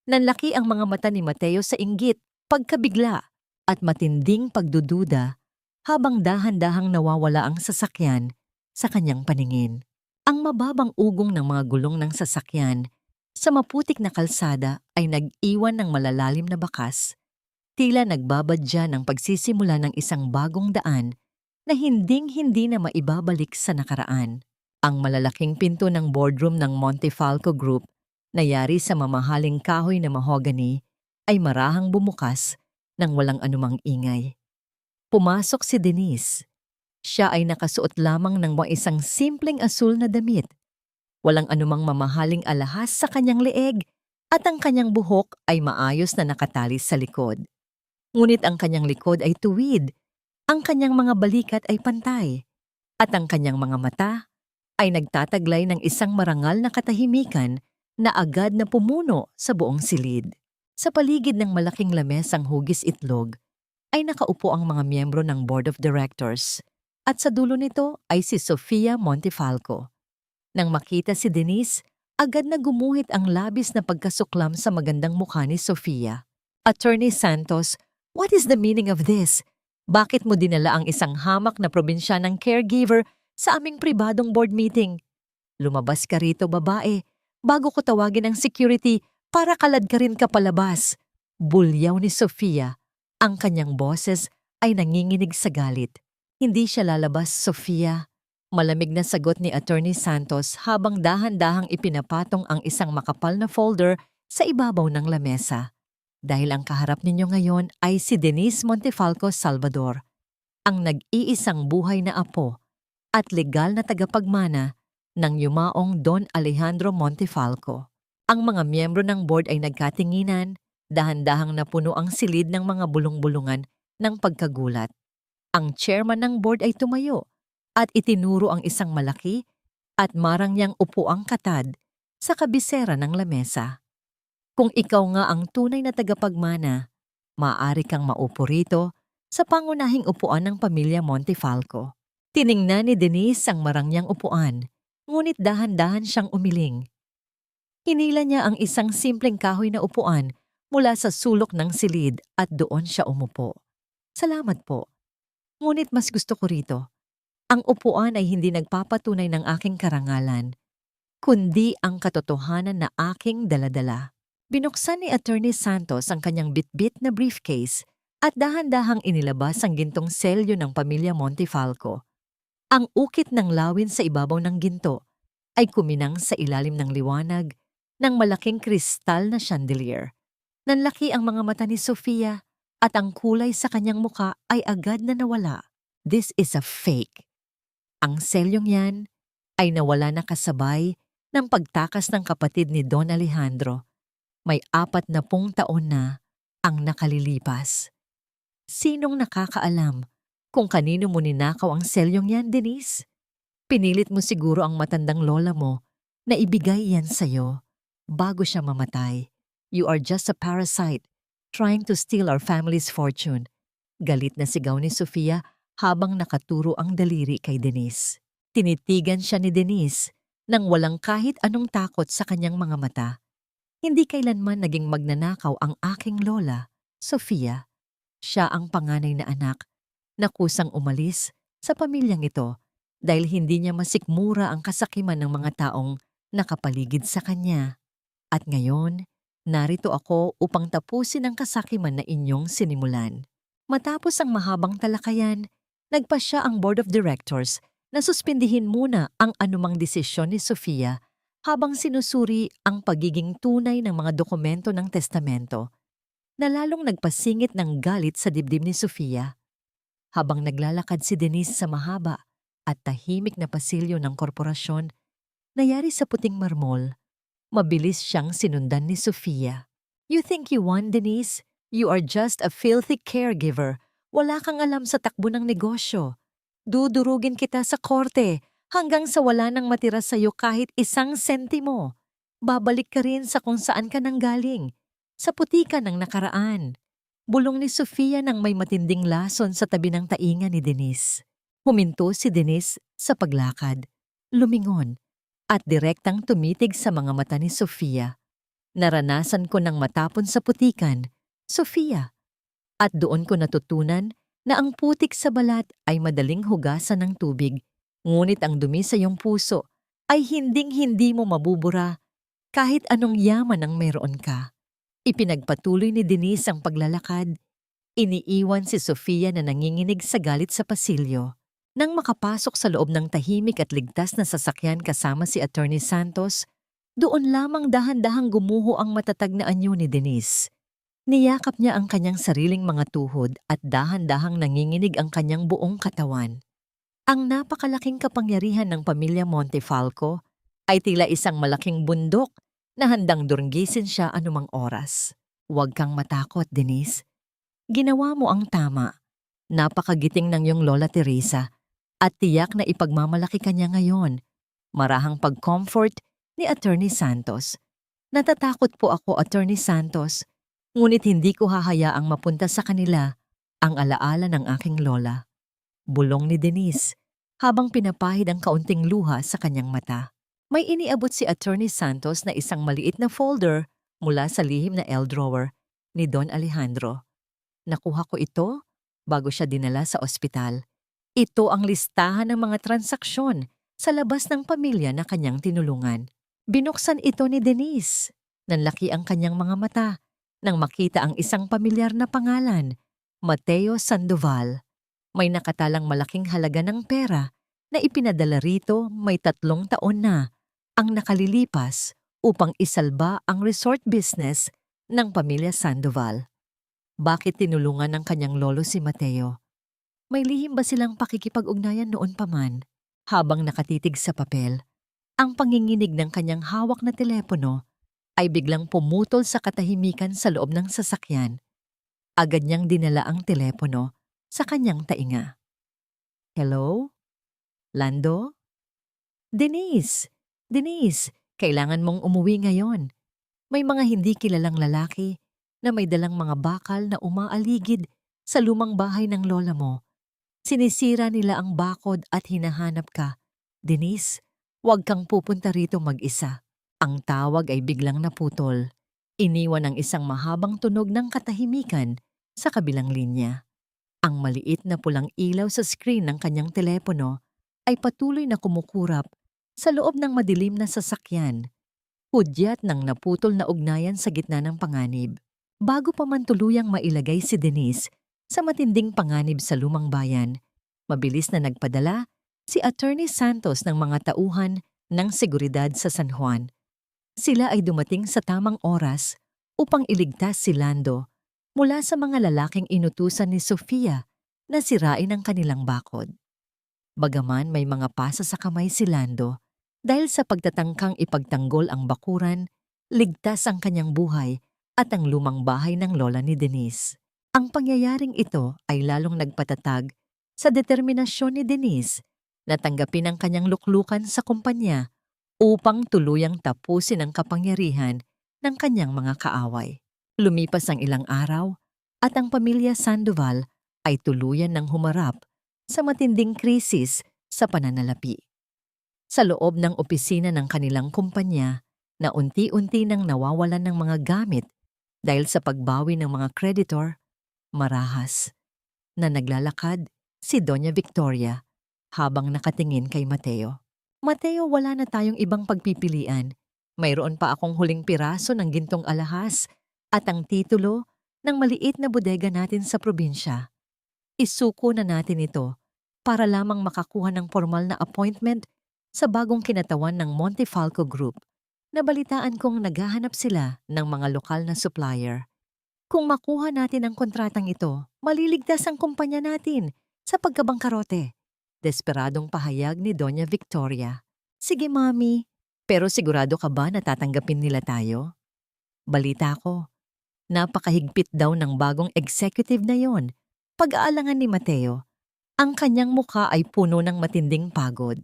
Nanlaki ang mga mata ni Mateo sa inggit, pagkabigla, at matinding pagdududa habang dahan-dahang nawawala ang sasakyan sa kanyang paningin. Ang mababang ugong ng mga gulong ng sasakyan sa maputik na kalsada ay nag-iwan ng malalalim na bakas, tila nagbabadya ng pagsisimula ng isang bagong daan na hinding-hindi na maibabalik sa nakaraan. Ang malalaking pinto ng boardroom ng Montefalco Group na yari sa mamahaling kahoy na mahogany ay marahang bumukas nang walang anumang ingay. Pumasok si Denise. Siya ay nakasuot lamang ng isang simpleng asul na damit. Walang anumang mamahaling alahas sa kanyang leeg at ang kanyang buhok ay maayos na nakatali sa likod. Ngunit ang kanyang likod ay tuwid, ang kanyang mga balikat ay pantay, at ang kanyang mga mata ay nagtataglay ng isang marangal na katahimikan na agad na pumuno sa buong silid. Sa paligid ng malaking lamesang hugis itlog ay nakaupo ang mga miyembro ng Board of Directors at sa dulo nito ay si Sofia Montefalco. Nang makita si Denise, agad na gumuhit ang labis na pagkasuklam sa magandang mukha ni Sofia. Attorney Santos, what is the meaning of this? Bakit mo dinala ang isang hamak na probinsyanang caregiver sa aming pribadong board meeting? Lumabas ka rito, babae, bago ko tawagin ang security para kalad ka rin ka palabas. Bulyaw ni Sofia. Ang kanyang boses ay nanginginig sa galit. Hindi siya lalabas, Sofia. Malamig na sagot ni Attorney Santos habang dahan-dahang ipinapatong ang isang makapal na folder sa ibabaw ng lamesa. Dahil ang kaharap ninyo ngayon ay si Denise Montefalco Salvador, ang nag-iisang buhay na apo at legal na tagapagmana ng yumaong Don Alejandro Montefalco. Ang mga miyembro ng board ay nagkatinginan, dahan-dahang napuno ang silid ng mga bulong-bulungan ng pagkagulat. Ang chairman ng board ay tumayo at itinuro ang isang malaki at marangyang upuang katad sa kabisera ng lamesa. Kung ikaw nga ang tunay na tagapagmana, maaari kang maupo rito sa pangunahing upuan ng pamilya Montefalco. Tiningnan ni Denise ang marangyang upuan, ngunit dahan-dahan siyang umiling. Hinila niya ang isang simpleng kahoy na upuan mula sa sulok ng silid at doon siya umupo. Salamat po. Ngunit mas gusto ko rito. Ang upuan ay hindi nagpapatunay ng aking karangalan, kundi ang katotohanan na aking daladala. Binuksan ni Attorney Santos ang kanyang bitbit na briefcase at dahan-dahang inilabas ang gintong selyo ng pamilya Montefalco. Ang ukit ng lawin sa ibabaw ng ginto ay kuminang sa ilalim ng liwanag ng malaking kristal na chandelier. Nanlaki ang mga mata ni Sofia at ang kulay sa kanyang muka ay agad na nawala. This is a fake. Ang selyong yan ay nawala na kasabay ng pagtakas ng kapatid ni Don Alejandro. May 40 taon na ang nakalilipas. Sinong nakakaalam kung kanino mo ninakaw ang selyong yan, Denise? Pinilit mo siguro ang matandang lola mo na ibigay yan sa'yo bago siya mamatay. You are just a parasite trying to steal our family's fortune. Galit na sigaw ni Sofia habang nakaturo ang daliri kay Denise. Tinitigan siya ni Denise nang walang kahit anong takot sa kanyang mga mata. Hindi kailanman naging magnanakaw ang aking lola, Sofia. Siya ang panganay na anak na kusang umalis sa pamilyang ito dahil hindi niya masikmura ang kasakiman ng mga taong nakapaligid sa kanya. At ngayon, narito ako upang tapusin ang kasakiman na inyong sinimulan. Matapos ang mahabang talakayan, nagpasya ang Board of Directors na suspindihin muna ang anumang desisyon ni Sofia habang sinusuri ang pagiging tunay ng mga dokumento ng testamento na lalong nagpasingit ng galit sa dibdib ni Sofia. Habang naglalakad si Denise sa mahaba at tahimik na pasilyo ng korporasyon, nayari sa puting marmol, mabilis siyang sinundan ni Sofia. You think you won, Denise? You are just a filthy caregiver. Wala kang alam sa takbo ng negosyo. Dudurugin kita sa korte hanggang sa wala nang matira sa'yo kahit 1 sentimo. Babalik ka rin sa kung saan ka nanggaling, sa putika ng nakaraan. Bulong ni Sofia nang may matinding lason sa tabi ng tainga ni Denise. Huminto si Denise sa paglakad, lumingon, at direktang tumitig sa mga mata ni Sofia. Naranasan ko ng matapon sa putikan, Sofia, at doon ko natutunan na ang putik sa balat ay madaling hugasan ng tubig, ngunit ang dumi sa iyong puso ay hinding-hindi mo mabubura kahit anong yaman ang meron ka. Ipinagpatuloy ni Denise ang paglalakad. Iniiwan si Sofia na nanginginig sa galit sa pasilyo. Nang makapasok sa loob ng tahimik at ligtas na sasakyan kasama si Attorney Santos, doon lamang dahan-dahang gumuho ang matatag na anyo ni Denise. Niyakap niya ang kanyang sariling mga tuhod at dahan-dahang nanginginig ang kanyang buong katawan. Ang napakalaking kapangyarihan ng pamilya Montefalco ay tila isang malaking bundok na handang durunggisin siya anumang oras. Huwag kang matakot, Denise. Ginawa mo ang tama. Napakagiting ng iyong Lola Teresa at tiyak na ipagmamalaki ka niya ngayon. Marahang pag-comfort ni Attorney Santos. Natatakot po ako, Attorney Santos, ngunit hindi ko hahayaang mapunta sa kanila ang alaala ng aking lola. Bulong ni Denise habang pinapahid ang kaunting luha sa kanyang mata. May iniabot si Attorney Santos na isang maliit na folder mula sa lihim na L-drawer ni Don Alejandro. Nakuha ko ito bago siya dinala sa ospital. Ito ang listahan ng mga transaksyon sa labas ng pamilya na kanyang tinulungan. Binuksan ito ni Denise. Nanlaki ang kanyang mga mata nang makita ang isang pamilyar na pangalan, Mateo Sandoval. May nakatalang malaking halaga ng pera na ipinadala rito may 3 taon na ang nakalilipas upang isalba ang resort business ng pamilya Sandoval. Bakit tinulungan ng kanyang lolo si Mateo? May lihim ba silang pakikipag-ugnayan noon pa man? Habang nakatitig sa papel, ang panginginig ng kanyang hawak na telepono ay biglang pumutol sa katahimikan sa loob ng sasakyan. Agad niyang dinala ang telepono sa kanyang tainga. Hello? Lando? Denise! Denise, kailangan mong umuwi ngayon. May mga hindi kilalang lalaki na may dalang mga bakal na umaaligid sa lumang bahay ng lola mo. Sinisira nila ang bakod at hinahanap ka. Denise, huwag kang pupunta rito mag-isa. Ang tawag ay biglang naputol. Iniwan ang isang mahabang tunog ng katahimikan sa kabilang linya. Ang maliit na pulang ilaw sa screen ng kanyang telepono ay patuloy na kumukurap sa loob ng madilim na sasakyan. Hudyat ng naputol na ugnayan sa gitna ng panganib. Bago pa man tuluyang mailagay si Denise sa matinding panganib sa lumang bayan, mabilis na nagpadala si Attorney Santos ng mga tauhan ng seguridad sa San Juan. Sila ay dumating sa tamang oras upang iligtas si Lando mula sa mga lalaking inutusan ni Sofia na sirain ang kanilang bakod. Bagaman may mga pasa sa kamay si Lando dahil sa pagtatangkang ipagtanggol ang bakuran, ligtas ang kanyang buhay at ang lumang bahay ng lola ni Denise. Ang pangyayaring ito ay lalong nagpatatag sa determinasyon ni Denise na tanggapin ang kanyang luklukan sa kumpanya upang tuluyang tapusin ang kapangyarihan ng kanyang mga kaaway. Lumipas ang ilang araw at ang pamilya Sandoval ay tuluyan ng humarap sa matinding krisis sa pananalapi. Sa loob ng opisina ng kanilang kumpanya na unti-unti nang nawawalan ng mga gamit dahil sa pagbawi ng mga creditor, marahas na naglalakad si Doña Victoria habang nakatingin kay Mateo. Mateo, wala na tayong ibang pagpipilian. Mayroon pa akong huling piraso ng gintong alahas at ang titulo ng maliit na bodega natin sa probinsya. Isuko na natin ito para lamang makakuha ng formal na appointment sa bagong kinatawan ng Montefalco Group. Nabalitaan kong naghahanap sila ng mga lokal na supplier. Kung makuha natin ang kontratang ito, maliligtas ang kumpanya natin sa pagkabangkarote. Desperadong pahayag ni Doña Victoria. Sige, Mami, pero sigurado ka ba na tatanggapin nila tayo? Balita ko, napakahigpit daw ng bagong executive na yon. Pag-aalangan ni Mateo, ang kanyang muka ay puno ng matinding pagod.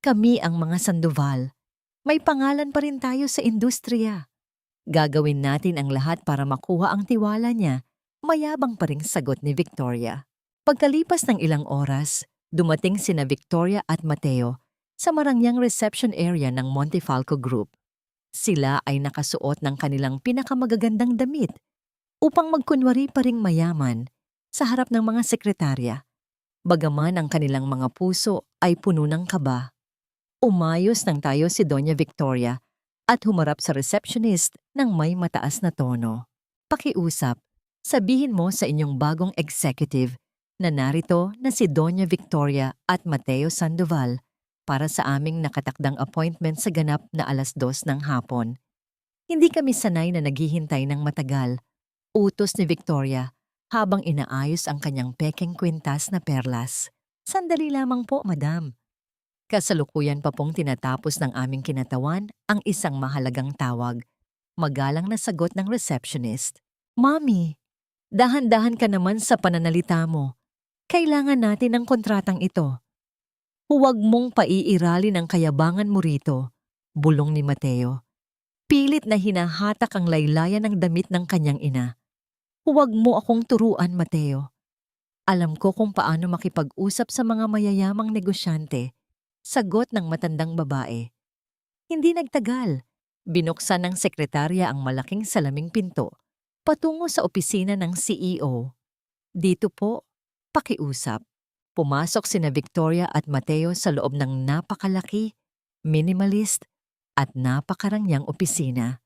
Kami ang mga Sandoval. May pangalan pa rin tayo sa industriya. Gagawin natin ang lahat para makuha ang tiwala niya Mayabang pa ring sagot ni Victoria. Pagkalipas ng ilang oras, dumating sina Victoria at Mateo sa marangyang reception area ng Montefalco Group. Sila ay nakasuot ng kanilang pinakamagagandang damit upang magkunwari pa ring mayaman sa harap ng mga sekretarya. Bagaman ang kanilang mga puso ay puno ng kaba. Umayos ng tayo si Doña Victoria at humarap sa receptionist ng may mataas na tono. Pakiusap, sabihin mo sa inyong bagong executive na narito na si Doña Victoria at Mateo Sandoval para sa aming nakatakdang appointment sa ganap na 2:00 ng hapon. Hindi kami sanay na naghihintay ng matagal. Utos ni Victoria habang inaayos ang kanyang pekeng kwintas na perlas. Sandali lamang po, madam. Kasalukuyan pa pong tinatapos ng aming kinatawan ang isang mahalagang tawag. Magalang na sagot ng receptionist. Mami, dahan-dahan ka naman sa pananalita mo. Kailangan natin ng kontratang ito. Huwag mong paiiralin ang kayabangan mo rito, bulong ni Mateo. Pilit na hinahatak ang laylayan ng damit ng kanyang ina. Huwag mo akong turuan, Mateo. Alam ko kung paano makipag-usap sa mga mayayamang negosyante, sagot ng matandang babae. Hindi nagtagal. Binuksan ng sekretarya ang malaking salaming pinto patungo sa opisina ng CEO. Dito po, pakiusap. Pumasok sina Victoria at Mateo sa loob ng napakalaki, minimalist, at napakarangyang opisina.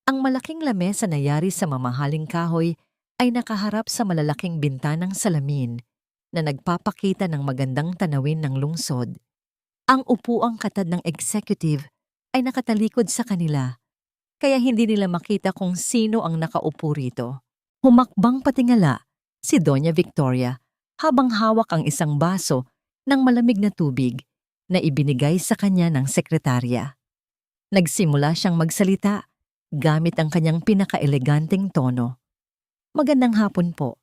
Ang malaking lamesa na yari sa mamahaling kahoy ay nakaharap sa malalaking bintanang salamin na nagpapakita ng magandang tanawin ng lungsod. Ang upuang katad ng executive ay nakatalikod sa kanila, kaya hindi nila makita kung sino ang nakaupo rito. Humakbang patingala si Doña Victoria habang hawak ang isang baso ng malamig na tubig na ibinigay sa kanya ng sekretarya. Nagsimula siyang magsalita gamit ang kanyang pinakaeleganteng tono. Magandang hapon po.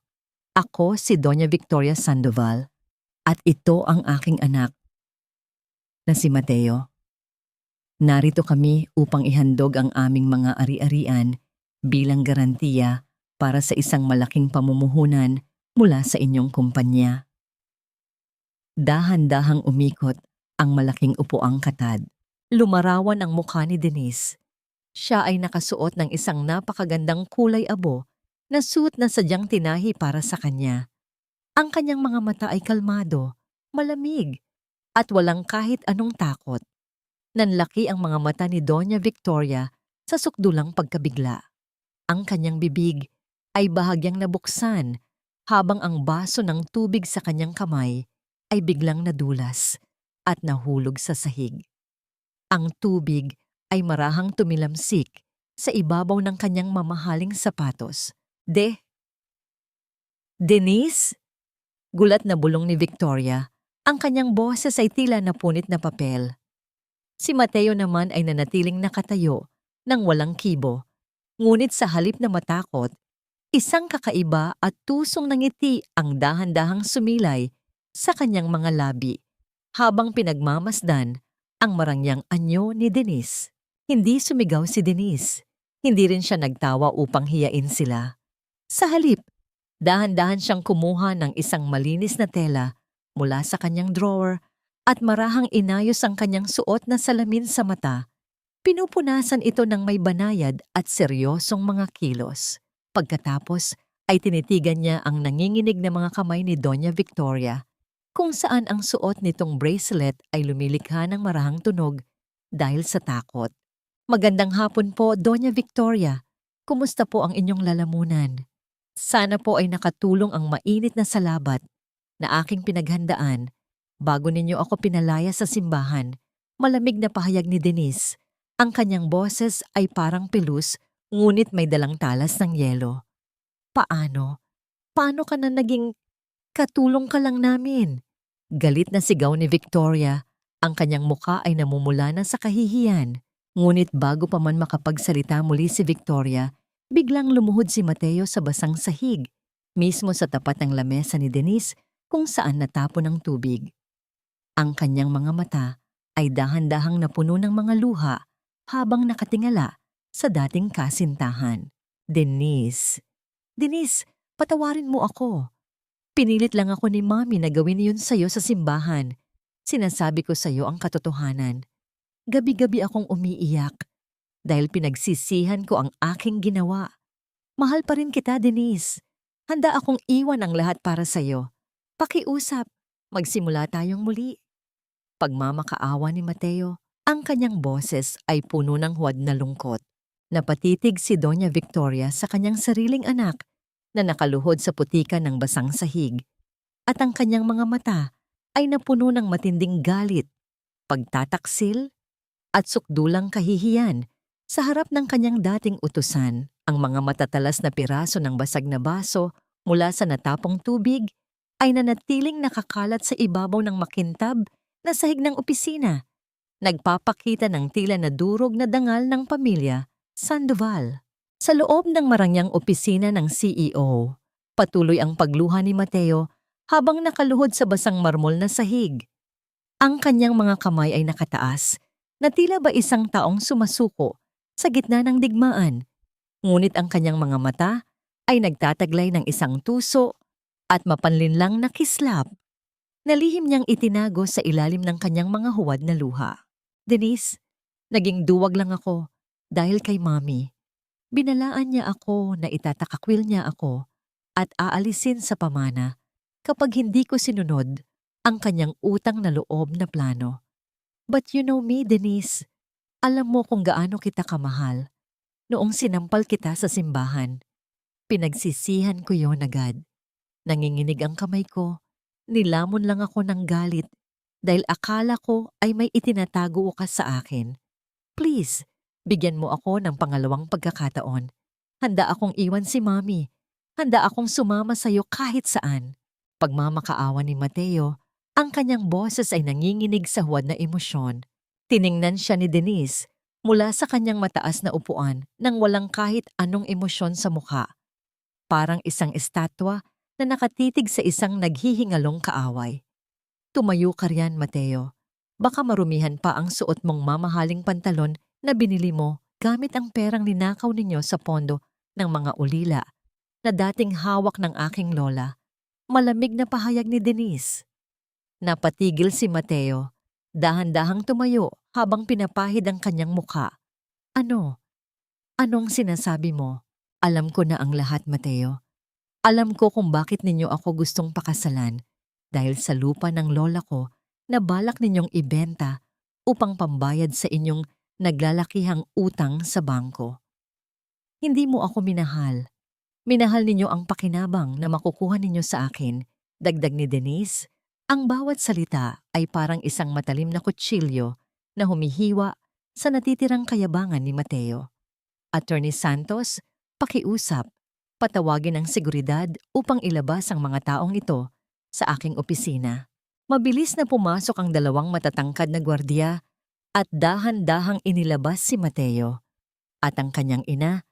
Ako si Doña Victoria Sandoval at ito ang aking anak na si Mateo. Narito kami upang ihandog ang aming mga ari-arian bilang garantiya para sa isang malaking pamumuhunan mula sa inyong kumpanya. Dahan-dahang umikot ang malaking upuang katad. Lumarawan ang mukha ni Denise. Siya ay nakasuot ng isang napakagandang kulay abo na suit na sadyang tinahi para sa kanya. Ang kanyang mga mata ay kalmado, malamig, at walang kahit anong takot. Nanlaki ang mga mata ni Doña Victoria sa sukdulang pagkabigla. Ang kanyang bibig ay bahagyang nabuksan habang ang baso ng tubig sa kanyang kamay ay biglang nadulas at nahulog sa sahig. Ang tubig ay marahang tumilamsik sa ibabaw ng kanyang mamahaling sapatos. Denise? Gulat na bulong ni Victoria. Ang kanyang boses ay tila napunit na papel. Si Mateo naman ay nanatiling nakatayo nang walang kibo. Ngunit sa halip na matakot, isang kakaiba at tusong ng ngiti ang dahan-dahang sumilay sa kanyang mga labi habang pinagmamasdan ang marangyang anyo ni Denise. Hindi sumigaw si Denise. Hindi rin siya nagtawa upang hiyain sila. Sa halip, dahan-dahan siyang kumuha ng isang malinis na tela mula sa kanyang drawer at marahang inayos ang kanyang suot na salamin sa mata. Pinupunasan ito ng may banayad at seryosong mga kilos. Pagkatapos ay tinitigan niya ang nanginginig na mga kamay ni Doña Victoria, kung saan ang suot nitong bracelet ay lumilikha ng marahang tunog dahil sa takot. Magandang hapon po, Doña Victoria. Kumusta po ang inyong lalamunan? Sana po ay nakatulong ang mainit na salabat na aking pinaghandaan bago ninyo ako pinalaya sa simbahan. Malamig na pahayag ni Denise. Ang kanyang boses ay parang pilus, ngunit may dalang talas ng yelo. Paano? Paano ka na naging katulong ka lang namin? Galit na sigaw ni Victoria. Ang kanyang muka ay namumula na sa kahihiyan. Ngunit bago pa man makapagsalita muli si Victoria, biglang lumuhod si Mateo sa basang sahig, mismo sa tapat ng lamesa ni Denise kung saan natapon ang tubig. Ang kanyang mga mata ay dahan-dahang napuno ng mga luha habang nakatingala sa dating kasintahan. Denise, Patawarin mo ako. Pinilit lang ako ni Mami na gawin yun sa'yo sa simbahan. Sinasabi ko sa'yo ang katotohanan. Gabi-gabi akong umiiyak dahil pinagsisihan ko ang aking ginawa. Mahal pa rin kita, Denise. Handa akong iwan ang lahat para sa'yo. Pakiusap, magsimula tayong muli. Pagmamakaawa ni Mateo, ang kanyang boses ay puno ng huwad na lungkot. Napatitig si Doña Victoria sa kanyang sariling anak na nakaluhod sa putika ng basang sahig, at ang kanyang mga mata ay napuno ng matinding galit, pagtataksil, at sukdulang kahihiyan sa harap ng kanyang dating utusan. Ang mga matatalas na piraso ng basag na baso mula sa natapong tubig ay nanatiling nakakalat sa ibabaw ng makintab na sahig ng opisina, nagpapakita ng tila na durog na dangal ng pamilya Sandoval. Sa loob ng marangyang opisina ng CEO, patuloy ang pagluha ni Mateo habang nakaluhod sa basang marmol na sahig. Ang kanyang mga kamay ay nakataas, na tila ba isang taong sumasuko sa gitna ng digmaan. Ngunit ang kanyang mga mata ay nagtataglay ng isang tuso at mapanlinlang na kislap na lihim niyang itinago sa ilalim ng kanyang mga huwad na luha. Denise, naging duwag lang ako dahil kay Mami. Binalaan niya ako na itatakakwil niya ako at aalisin sa pamana kapag hindi ko sinunod ang kanyang utang na loob na plano. But you know me, Denise. Alam mo kung gaano kita kamahal. Noong sinampal kita sa simbahan, pinagsisihan ko yon agad. Nanginginig ang kamay ko. Nilamon lang ako ng galit dahil akala ko ay may itinatago ka sa akin. Please, bigyan mo ako ng pangalawang pagkakataon. Handa akong iwan si Mami. Handa akong sumama sa iyo kahit saan. Pagmamakaawa ni Mateo, ang kanyang boses ay nanginginig sa huwad na emosyon. Tiningnan siya ni Denise mula sa kanyang mataas na upuan nang walang kahit anong emosyon sa mukha. Parang isang estatwa na nakatitig sa isang naghihingalong kaaway. Tumayo ka riyan, Mateo. Baka marumihan pa ang suot mong mamahaling pantalon na binili mo gamit ang perang ninakaw ninyo sa pondo ng mga ulila na dating hawak ng aking lola. Malamig na pahayag ni Denise. Napatigil si Mateo, dahan-dahang tumayo habang pinapahid ang kanyang mukha. Ano? Anong sinasabi mo? Alam ko na ang lahat, Mateo. Alam ko kung bakit ninyo ako gustong pakasalan dahil sa lupa ng lola ko na balak ninyong ibenta upang pambayad sa inyong naglalakihang utang sa bangko. Hindi mo ako minahal. Minahal ninyo ang pakinabang na makukuha ninyo sa akin. Dagdag ni Denise, ang bawat salita ay parang isang matalim na kutsilyo na humihiwa sa natitirang kayabangan ni Mateo. Attorney Santos, pakiusap, patawagin ang seguridad upang ilabas ang mga taong ito sa aking opisina. Mabilis na pumasok ang dalawang matatangkad na gwardiya at dahan-dahang inilabas si Mateo at ang kanyang ina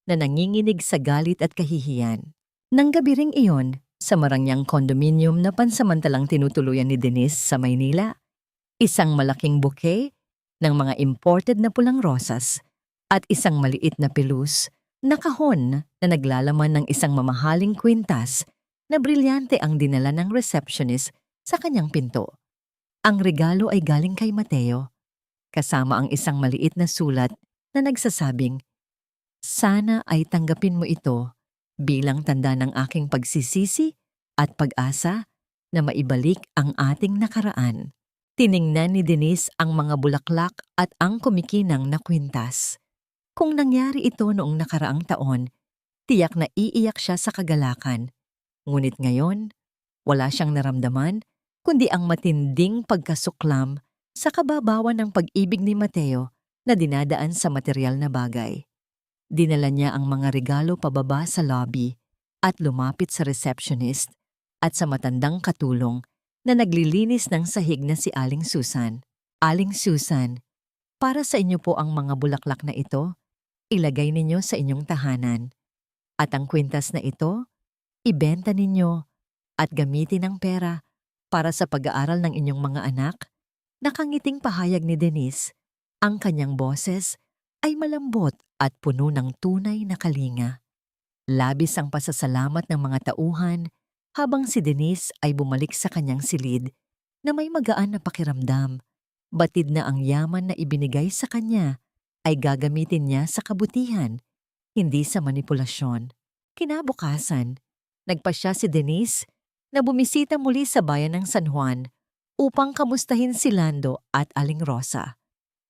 na nanginginig sa galit at kahihiyan. Nang gabi ring iyon, sa marangyang kondominium na pansamantalang tinutuluyan ni Denise sa Maynila, isang malaking bouquet ng mga imported na pulang rosas at isang maliit na pelus na kahon na naglalaman ng isang mamahaling kwintas na brilyante ang dinala ng receptionist sa kanyang pinto. Ang regalo ay galing kay Mateo, kasama ang isang maliit na sulat na nagsasabing, "Sana ay tanggapin mo ito bilang tanda ng aking pagsisisi at pag-asa na maibalik ang ating nakaraan." Tiningnan ni Denise ang mga bulaklak at ang kumikinang na kwintas. Kung nangyari ito noong nakaraang taon, tiyak na iiyak siya sa kagalakan. Ngunit ngayon, wala siyang naramdaman kundi ang matinding pagkasuklam sa kababawan ng pag-ibig ni Mateo na dinadaan sa material na bagay. Dinala niya ang mga regalo pababa sa lobby at lumapit sa receptionist at sa matandang katulong na naglilinis ng sahig na si Aling Susan. Aling Susan, para sa inyo po ang mga bulaklak na ito. Ilagay ninyo sa inyong tahanan. At ang kwintas na ito, ibenta ninyo at gamitin ang pera para sa pag-aaral ng inyong mga anak. Nakangiting pahayag ni Denise, ang kanyang boses ay malambot at puno ng tunay na kalinga. Labis ang pasasalamat ng mga tauhan habang si Denise ay bumalik sa kanyang silid na may magaan na pakiramdam. Batid na ang yaman na ibinigay sa kanya ay gagamitin niya sa kabutihan, hindi sa manipulasyon. Kinabukasan, nagpasya si Denise na bumisita muli sa bayan ng San Juan upang kamustahin si Lando at Aling Rosa.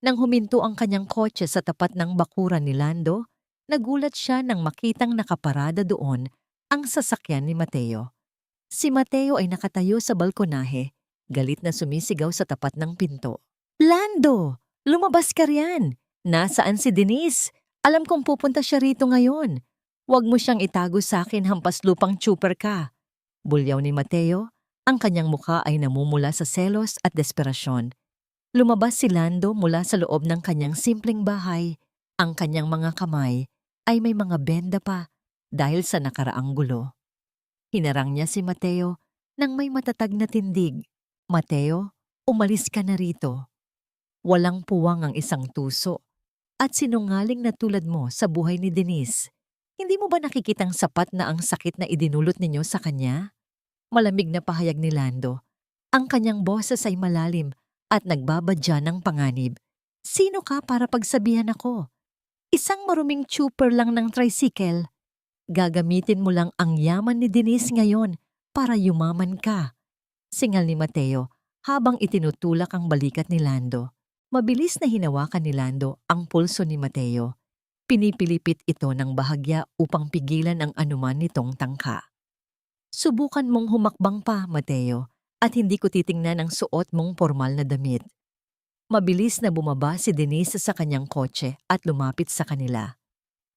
Nang huminto ang kanyang kotse sa tapat ng bakuran ni Lando, nagulat siya nang makitang nakaparada doon ang sasakyan ni Mateo. Si Mateo ay nakatayo sa balkonahe, galit na sumisigaw sa tapat ng pinto. Lando! Lumabas ka riyan! Nasaan si Denise? Alam kong pupunta siya rito ngayon. Huwag mo siyang itago sa akin, hampas lupang tsuper ka. Bulyaw ni Mateo, ang kanyang mukha ay namumula sa selos at desperasyon. Lumabas si Lando mula sa loob ng kanyang simpleng bahay. Ang kanyang mga kamay ay may mga benda pa dahil sa nakaraang gulo. Hinarang niya si Mateo nang may matatag na tindig. Mateo, umalis ka na rito. Walang puwang ang isang tuso at sinungaling na tulad mo sa buhay ni Denise. Hindi mo ba nakikitang sapat na ang sakit na idinulot ninyo sa kanya? Malamig na pahayag ni Lando. Ang kanyang boses ay malalim at nagbabadya ng panganib. Sino ka para pagsabihan ako? Isang maruming tsuper lang ng tricycle. Gagamitin mo lang ang yaman ni Denise ngayon para yumaman ka. Singal ni Mateo habang itinutulak ang balikat ni Lando. Mabilis na hinawakan ni Lando ang pulso ni Mateo. Pinipilipit ito ng bahagya upang pigilan ang anuman nitong tangka. Subukan mong humakbang pa, Mateo, at hindi ko titingnan ang suot mong formal na damit. Mabilis na bumaba si Denise sa kanyang kotse at lumapit sa kanila.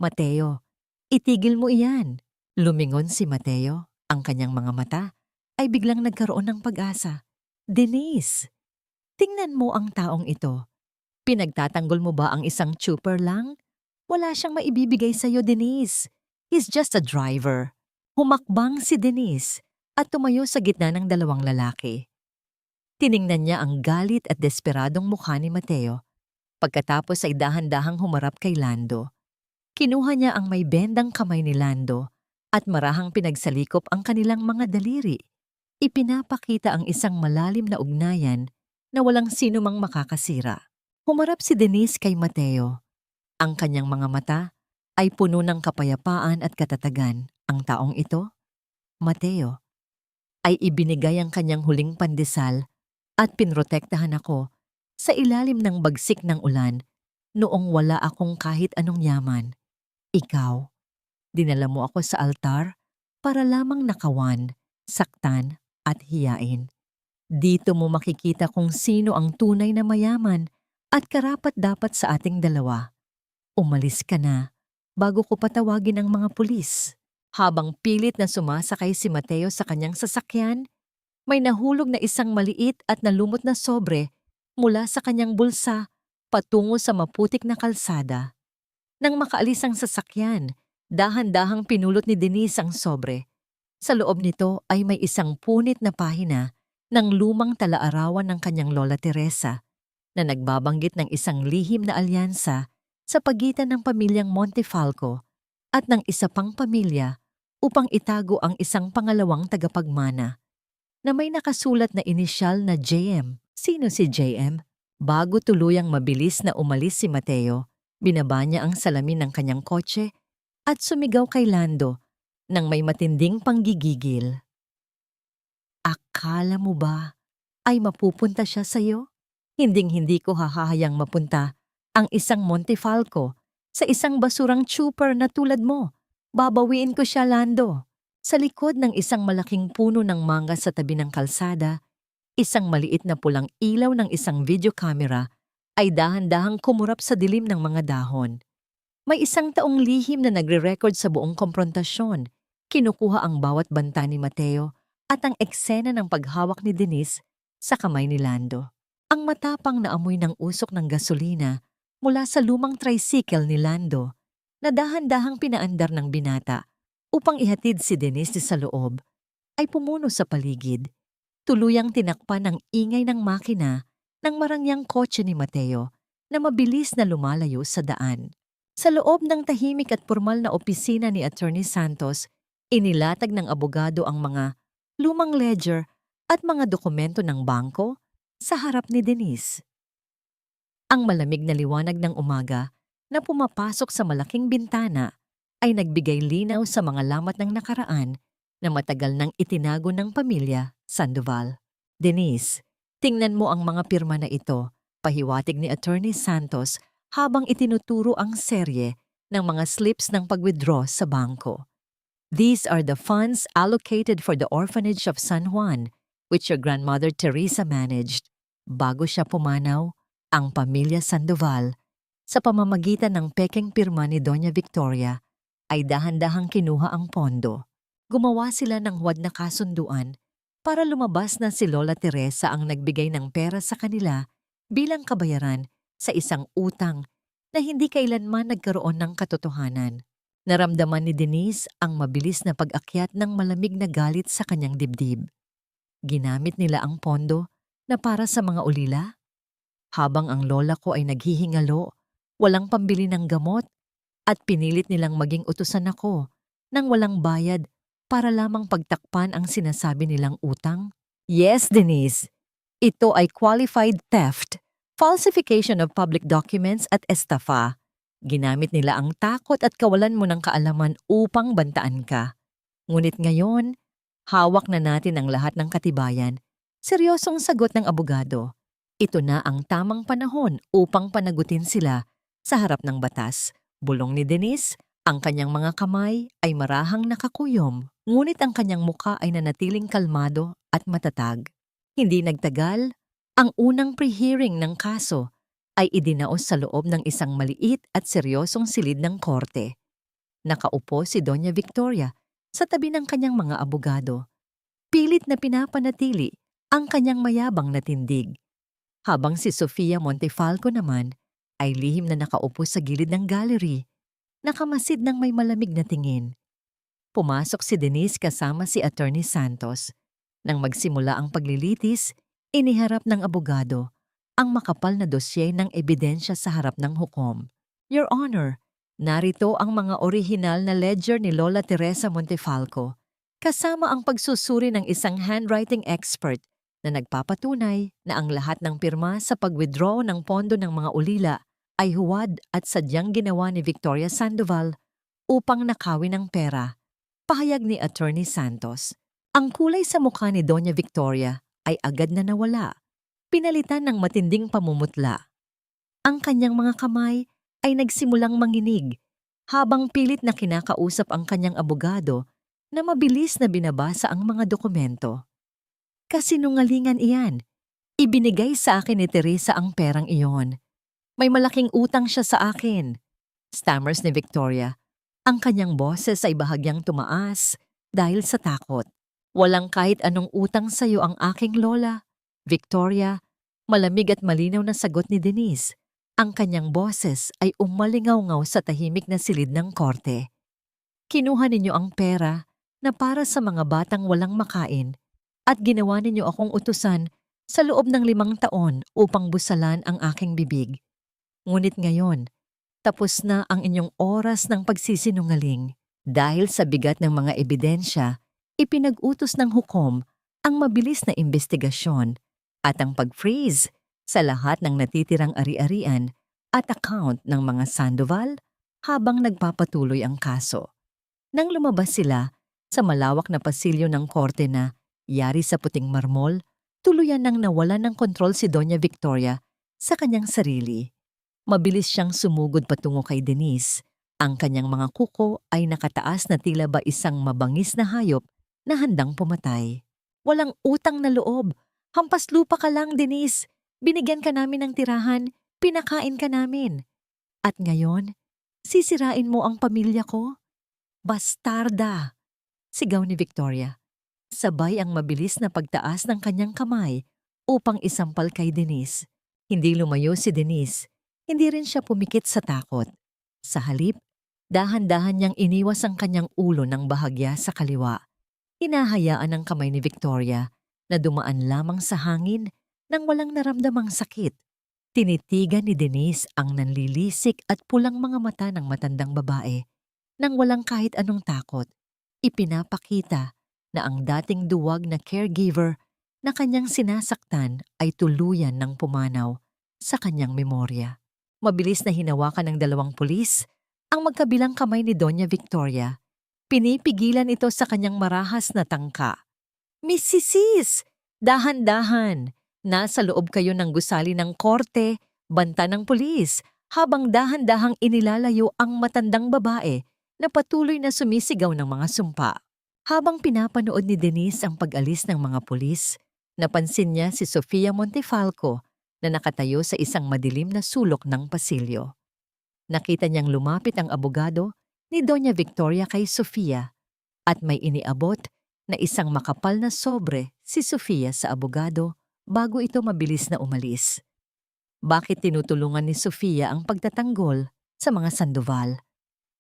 Mateo, itigil mo iyan. Lumingon si Mateo, ang kanyang mga mata ay biglang nagkaroon ng pag-asa. Denise, tingnan mo ang taong ito. Pinagtatanggol mo ba ang isang tsuper lang? Wala siyang maibibigay sa'yo, Denise. He's just a driver. Humakbang si Denise at tumayo sa gitna ng dalawang lalaki. Tiningnan niya ang galit at desperadong mukha ni Mateo. Pagkatapos ay dahan-dahang humarap kay Lando. Kinuha niya ang may bendang kamay ni Lando at marahang pinagsalikop ang kanilang mga daliri. Ipinapakita ang isang malalim na ugnayan na walang sino mang makakasira. Humarap si Denise kay Mateo. Ang kanyang mga mata ay puno ng kapayapaan at katatagan. Ang taong ito, Mateo, ay ibinigay ang kanyang huling pandesal at pinrotektahan ako sa ilalim ng bagsik ng ulan noong wala akong kahit anong yaman. Ikaw, dinala mo ako sa altar para lamang nakawan, saktan at hiyain. Dito mo makikita kung sino ang tunay na mayaman at karapat-dapat sa ating dalawa. Umalis ka na bago ko patawagin ang mga pulis. Habang pilit na sumasakay si Mateo sa kanyang sasakyan, may nahulog na isang maliit at nalumot na sobre mula sa kanyang bulsa patungo sa maputik na kalsada. Nang makaalis ang sasakyan, dahan-dahang pinulot ni Denise ang sobre. Sa loob nito ay may isang punit na pahina ng lumang talaarawan ng kanyang Lola Teresa na nagbabanggit ng isang lihim na alyansa sa pagitan ng pamilyang Montefalco at ng isa pang pamilya upang itago ang isang pangalawang tagapagmana na may nakasulat na inisyal na JM. Sino si JM? Bago tuluyang mabilis na umalis si Mateo, binaba niya ang salamin ng kanyang kotse at sumigaw kay Lando nang may matinding panggigigil. Akala mo ba ay mapupunta siya sa'yo? Hinding-hindi ko hahayang mapunta ang isang Montefalco sa isang basurang tsuper na tulad mo. Babawiin ko siya, Lando. Sa likod ng isang malaking puno ng mangga sa tabi ng kalsada, isang maliit na pulang ilaw ng isang video camera ay dahan-dahang kumurap sa dilim ng mga dahon. May isang taong lihim na nagre-record sa buong komprontasyon. Kinukuha ang bawat banta ni Mateo at ang eksena ng paghawak ni Denise sa kamay ni Lando. Ang matapang na amoy ng usok ng gasolina mula sa lumang tricycle ni Lando na dahan-dahang pinaandar ng binata upang ihatid si Denise sa loob, ay pumuno sa paligid. Tuluyang tinakpan ng ingay ng makina ng marangyang kotse ni Mateo na mabilis na lumalayo sa daan. Sa loob ng tahimik at formal na opisina ni Attorney Santos, inilatag ng abogado ang mga lumang ledger at mga dokumento ng bangko sa harap ni Denise. Ang malamig na liwanag ng umaga na pumapasok sa malaking bintana ay nagbigay linaw sa mga lamat ng nakaraan na matagal nang itinago ng pamilya Sandoval. Denise, tingnan mo ang mga pirma na ito, pahiwatig ni Attorney Santos habang itinuturo ang serye ng mga slips ng pag-withdraw sa bangko. These are the funds allocated for the orphanage of San Juan, which your grandmother Teresa managed. Bago siya pumanaw, ang pamilya Sandoval, sa pamamagitan ng pekeng pirma ni Doña Victoria, ay dahan-dahang kinuha ang pondo. Gumawa sila ng huwad na kasunduan para lumabas na si Lola Teresa ang nagbigay ng pera sa kanila bilang kabayaran sa isang utang na hindi kailanman nagkaroon ng katotohanan. Naramdaman ni Denise ang mabilis na pag-akyat ng malamig na galit sa kanyang dibdib. Ginamit nila ang pondo na para sa mga ulila? Habang ang lola ko ay naghihingalo, walang pambili ng gamot, at pinilit nilang maging utusan ako nang walang bayad para lamang pagtakpan ang sinasabi nilang utang? Yes, Denise. Ito ay qualified theft, falsification of public documents at estafa. Ginamit nila ang takot at kawalan mo ng kaalaman upang bantaan ka. Ngunit ngayon, hawak na natin ang lahat ng katibayan. Seryosong sagot ng abogado. Ito na ang tamang panahon upang panagutin sila sa harap ng batas. Bulong ni Denise, ang kanyang mga kamay ay marahang nakakuyom, ngunit ang kanyang muka ay nanatiling kalmado at matatag. Hindi nagtagal, ang unang pre-hearing ng kaso ay idinaos sa loob ng isang maliit at seryosong silid ng korte. Nakaupo si Doña Victoria sa tabi ng kanyang mga abogado. Pilit na pinapanatili ang kanyang mayabang na tindig. Habang si Sofia Montefalco naman ay lihim na nakaupo sa gilid ng gallery, nakamasid ng may malamig na tingin. Pumasok si Denise kasama si Attorney Santos. Nang magsimula ang paglilitis, iniharap ng abogado ang makapal na dosye ng ebidensya sa harap ng hukom. Your Honor, narito ang mga orihinal na ledger ni Lola Teresa Montefalco, kasama ang pagsusuri ng isang handwriting expert na nagpapatunay na ang lahat ng pirma sa pag-withdraw ng pondo ng mga ulila ay huwad at sadyang ginawa ni Victoria Sandoval upang nakawin ng pera. Pahayag ni Attorney Santos. Ang kulay sa mukha ni Doña Victoria ay agad na nawala, pinalitan ng matinding pamumutla. Ang kanyang mga kamay ay nagsimulang manginig habang pilit na kinakausap ang kanyang abogado na mabilis na binabasa ang mga dokumento. Kasinungalingan iyan. Ibinigay sa akin ni Teresa ang perang iyon. May malaking utang siya sa akin. Stammers ni Victoria. Ang kanyang boses ay bahagyang tumaas dahil sa takot. Walang kahit anong utang sa iyo ang aking lola. Victoria, malamig at malinaw na sagot ni Denise. Ang kanyang boses ay umalingaw-ngaw sa tahimik na silid ng korte. Kinuha ninyo ang pera na para sa mga batang walang makain at ginawa ninyo akong utusan sa loob ng 5 taon upang busalan ang aking bibig. Ngunit ngayon, tapos na ang inyong oras ng pagsisinungaling. Dahil sa bigat ng mga ebidensya, ipinag-utos ng hukom ang mabilis na investigasyon at ang pag-freeze sa lahat ng natitirang ari-arian at account ng mga Sandoval habang nagpapatuloy ang kaso. Nang lumabas sila sa malawak na pasilyo ng korte na yari sa puting marmol, tuluyan nang nawalan ng kontrol si Doña Victoria sa kanyang sarili. Mabilis siyang sumugod patungo kay Denise. Ang kanyang mga kuko ay nakataas na tila ba isang mabangis na hayop na handang pumatay. Walang utang na loob. Hampas lupa ka lang, Denise. Binigyan ka namin ng tirahan, pinakain ka namin. At ngayon, sisirain mo ang pamilya ko? Bastarda! Sigaw ni Victoria. Sabay ang mabilis na pagtaas ng kanyang kamay upang isampal kay Denise. Hindi lumayo si Denise. Hindi rin siya pumikit sa takot. Sa halip, dahan-dahan niyang iniwas ang kanyang ulo ng bahagya sa kaliwa. Hinahayaan ang kamay ni Victoria na dumaan lamang sa hangin nang walang naramdamang sakit. Tinitigan ni Denise ang nanlilisik at pulang mga mata ng matandang babae nang walang kahit anong takot. Ipinapakita na ang dating duwag na caregiver na kanyang sinasaktan ay tuluyan ng pumanaw sa kanyang memorya. Mabilis na hinawakan ng dalawang pulis ang magkabilang kamay ni Doña Victoria. Pinipigilan ito sa kanyang marahas na tangka. Miss Sisis, dahan-dahan. Nasa loob kayo ng gusali ng korte, banta ng pulis, habang dahan-dahang inilalayo ang matandang babae na patuloy na sumisigaw ng mga sumpa. Habang pinapanood ni Denise ang pag-alis ng mga pulis, napansin niya si Sofia Montefalco na nakatayo sa isang madilim na sulok ng pasilyo. Nakita niyang lumapit ang abogado ni Doña Victoria kay Sofia at may iniabot na isang makapal na sobre si Sofia sa abogado bago ito mabilis na umalis. Bakit tinutulungan ni Sofia ang pagtatanggol sa mga Sandoval?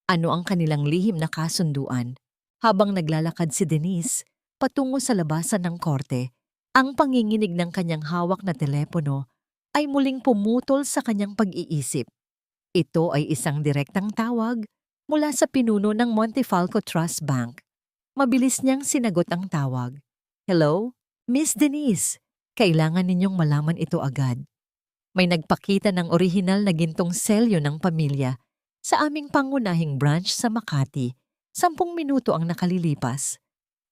Ano ang kanilang lihim na kasunduan? Habang naglalakad si Denise patungo sa labasan ng korte, ang panginginig ng kanyang hawak na telepono ay muling pumutol sa kanyang pag-iisip. Ito ay isang direktang tawag mula sa pinuno ng Montefalco Trust Bank. Mabilis niyang sinagot ang tawag. Hello? Miss Denise, kailangan ninyong malaman ito agad. May nagpakita ng orihinal na gintong selyo ng pamilya sa aming pangunahing branch sa Makati. 10 minuto ang nakalilipas.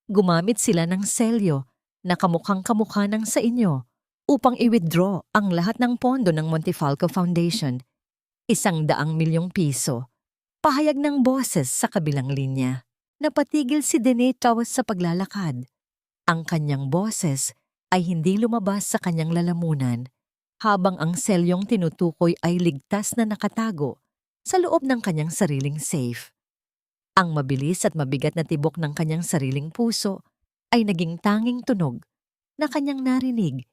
Gumamit sila ng selyo na kamukhang-kamukha ng sa inyo upang i-withdraw ang lahat ng pondo ng Montefalco Foundation. 100 milyong piso. Pahayag ng boses sa kabilang linya. Napatigil si Dene Tawas sa paglalakad. Ang kanyang boses ay hindi lumabas sa kanyang lalamunan habang ang selyong tinutukoy ay ligtas na nakatago sa loob ng kanyang sariling safe. Ang mabilis at mabigat na tibok ng kanyang sariling puso ay naging tanging tunog na kanyang narinig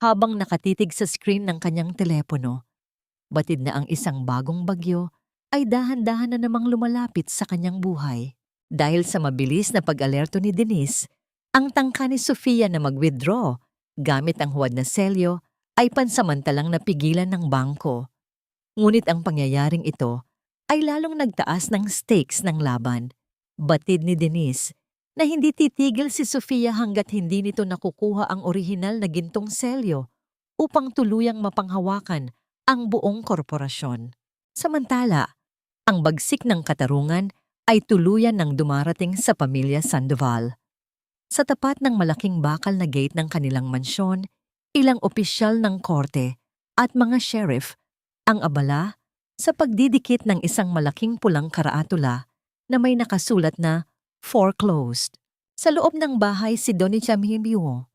habang nakatitig sa screen ng kanyang telepono. Batid na ang isang bagong bagyo ay dahan-dahan na namang lumalapit sa kanyang buhay. Dahil sa mabilis na pag-alerto ni Denise, ang tangka ni Sofia na mag-withdraw gamit ang huwad na selyo ay pansamantalang napigilan ng bangko. Ngunit ang pangyayaring ito ay lalong nagtaas ng stakes ng laban. Batid ni Denise na hindi titigil si Sofia hanggat hindi nito nakukuha ang orihinal na gintong selyo upang tuluyang mapanghawakan ang buong korporasyon. Samantala, ang bagsik ng katarungan ay tuluyan ng dumarating sa pamilya Sandoval. Sa tapat ng malaking bakal na gate ng kanilang mansyon, ilang opisyal ng korte at mga sheriff ang abala sa pagdidikit ng isang malaking pulang karaatula na may nakasulat na foreclosed. Sa loob ng bahay si Donny Chamhimio.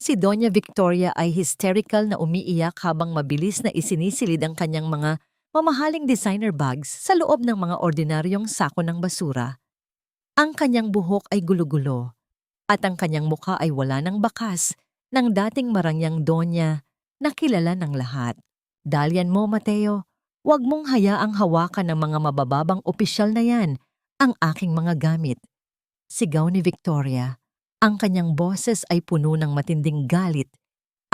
Si Doña Victoria ay hysterical na umiiyak habang mabilis na isinisilid ang kanyang mga mamahaling designer bags sa loob ng mga ordinaryong sako ng basura. Ang kanyang buhok ay gulo-gulo at ang kanyang mukha ay wala ng bakas ng dating marangyang donya na kilala ng lahat. Dalian mo, Mateo. Huwag mong hayaang hawakan ng mga mabababang opisyal na yan ang aking mga gamit. Sigaw ni Victoria. Ang kanyang boses ay puno ng matinding galit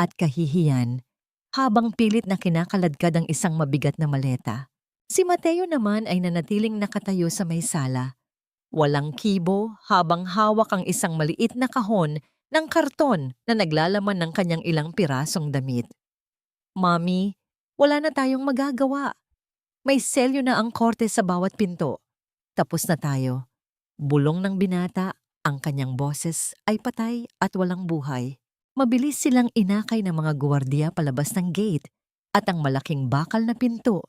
at kahihiyan habang pilit na kinakaladkad ang isang mabigat na maleta. Si Mateo naman ay nanatiling nakatayo sa may sala. Walang kibo habang hawak ang isang maliit na kahon ng karton na naglalaman ng kanyang ilang pirasong damit. Mami, wala na tayong magagawa. May selyo na ang korte sa bawat pinto. Tapos na tayo. Bulong ng binata, ang kanyang boses ay patay at walang buhay. Mabilis silang inakay ng mga guwardiya palabas ng gate at ang malaking bakal na pinto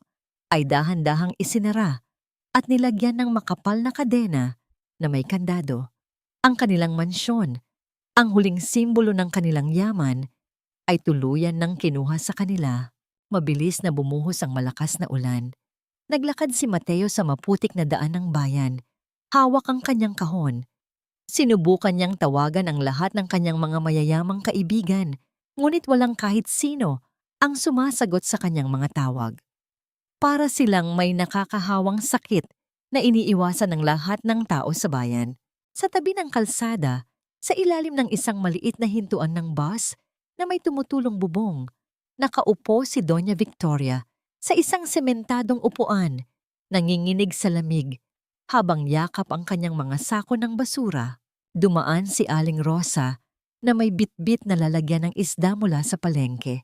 ay dahan-dahang isinara at nilagyan ng makapal na kadena na may kandado. Ang kanilang mansyon, ang huling simbolo ng kanilang yaman, ay tuluyan ng kinuha sa kanila. Mabilis na bumuhos ang malakas na ulan. Naglakad si Mateo sa maputik na daan ng bayan. Hawak ang kanyang kahon. Sinubukan niyang tawagan ang lahat ng kanyang mga mayayamang kaibigan, ngunit walang kahit sino ang sumasagot sa kanyang mga tawag. Para silang may nakakahawang sakit na iniiwasan ng lahat ng tao sa bayan. Sa tabi ng kalsada, sa ilalim ng isang maliit na hintuan ng bus na may tumutulong bubong, nakaupo si Doña Victoria sa isang sementadong upuan, nanginginig sa lamig, habang yakap ang kanyang mga sako ng basura. Dumaan si Aling Rosa na may bitbit na lalagyan ng isda mula sa palengke.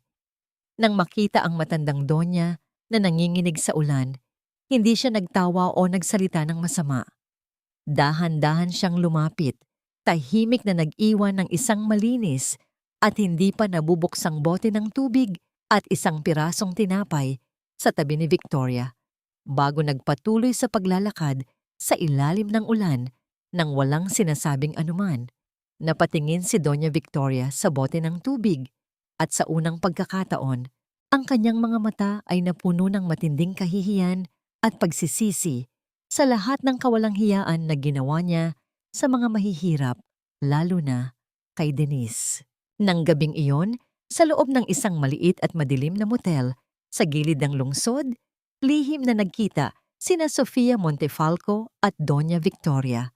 Nang makita ang matandang donya na nanginginig sa ulan, hindi siya nagtawa o nagsalita ng masama. Dahan-dahan siyang lumapit, tahimik na nag-iwan ng isang malinis at hindi pa nabubuksang bote ng tubig at isang pirasong tinapay sa tabi ni Victoria, bago nagpatuloy sa paglalakad sa ilalim ng ulan nang walang sinasabing anuman. Napatingin si Doña Victoria sa bote ng tubig at sa unang pagkakataon, ang kanyang mga mata ay napuno ng matinding kahihiyan at pagsisisi sa lahat ng kawalang hiyaan na ginawa niya sa mga mahihirap, lalo na kay Denise. Nang gabing iyon, sa loob ng isang maliit at madilim na motel sa gilid ng lungsod, lihim na nagkita sina Sofia Montefalco at Doña Victoria.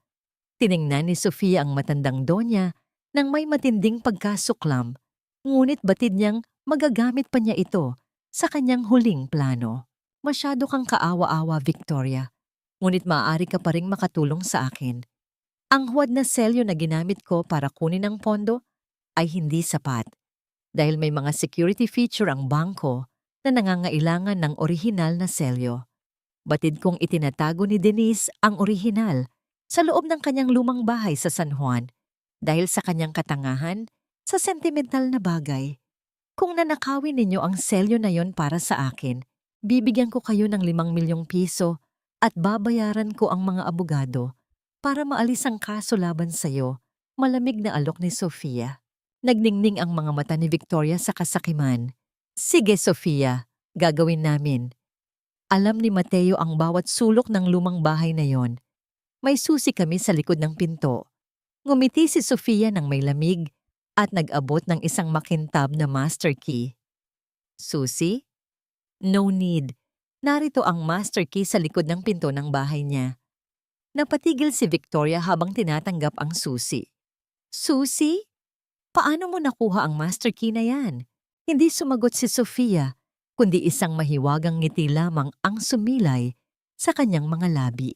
Tiningnan ni Sofia ang matandang donya nang may matinding pagkasuklam, ngunit batid niyang magagamit pa niya ito sa kanyang huling plano. Masyado kang kaawa-awa, Victoria, ngunit maaari ka pa ring makatulong sa akin. Ang huwad na selyo na ginamit ko para kunin ang pondo ay hindi sapat dahil may mga security feature ang bangko na nangangailangan ng orihinal na selyo. Batid kong itinatago ni Denise ang orihinal sa loob ng kanyang lumang bahay sa San Juan dahil sa kanyang katangahan sa sentimental na bagay. Kung nanakawin ninyo ang selyo na yon para sa akin, bibigyan ko kayo ng 5 milyong piso at babayaran ko ang mga abogado para maalis ang kaso laban sa'yo, malamig na alok ni Sofia. Nagningning ang mga mata ni Victoria sa kasakiman. Sige, Sofia, gagawin namin. Alam ni Mateo ang bawat sulok ng lumang bahay na yon. May susi kami sa likod ng pinto. Ngumiti si Sofia ng may lamig at nag-abot ng isang makintab na master key. Susi? No need. Narito ang master key sa likod ng pinto ng bahay niya. Napatigil si Victoria habang tinatanggap ang susi. Susi? Paano mo nakuha ang master key na yan? Hindi sumagot si Sofia, kundi isang mahiwagang ngiti lamang ang sumilay sa kanyang mga labi.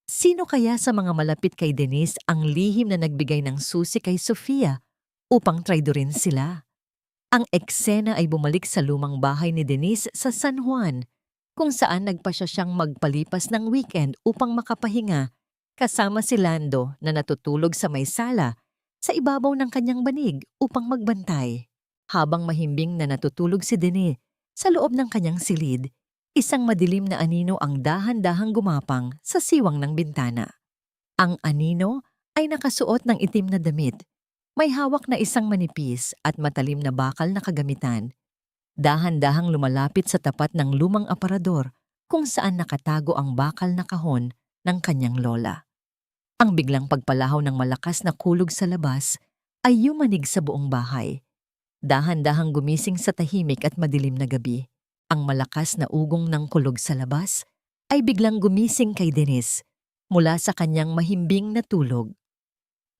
Sino kaya sa mga malapit kay Denise ang lihim na nagbigay ng susi kay Sofia upang traidorin sila? Ang eksena ay bumalik sa lumang bahay ni Denise sa San Juan, kung saan nagpasya siyang magpalipas ng weekend upang makapahinga kasama si Lando na natutulog sa may sala sa ibabaw ng kanyang banig upang magbantay. Habang mahimbing na natutulog si Denise sa loob ng kanyang silid, isang madilim na anino ang dahan-dahang gumapang sa siwang ng bintana. Ang anino ay nakasuot ng itim na damit. May hawak na isang manipis at matalim na bakal na kagamitan. Dahan-dahang lumalapit sa tapat ng lumang aparador kung saan nakatago ang bakal na kahon ng kanyang lola. Ang biglang pagpalahaw ng malakas na kulog sa labas ay yumanig sa buong bahay. Dahan-dahang gumising sa tahimik at madilim na gabi. Ang malakas na ugong ng kulog sa labas ay biglang gumising kay Denise mula sa kanyang mahimbing na tulog.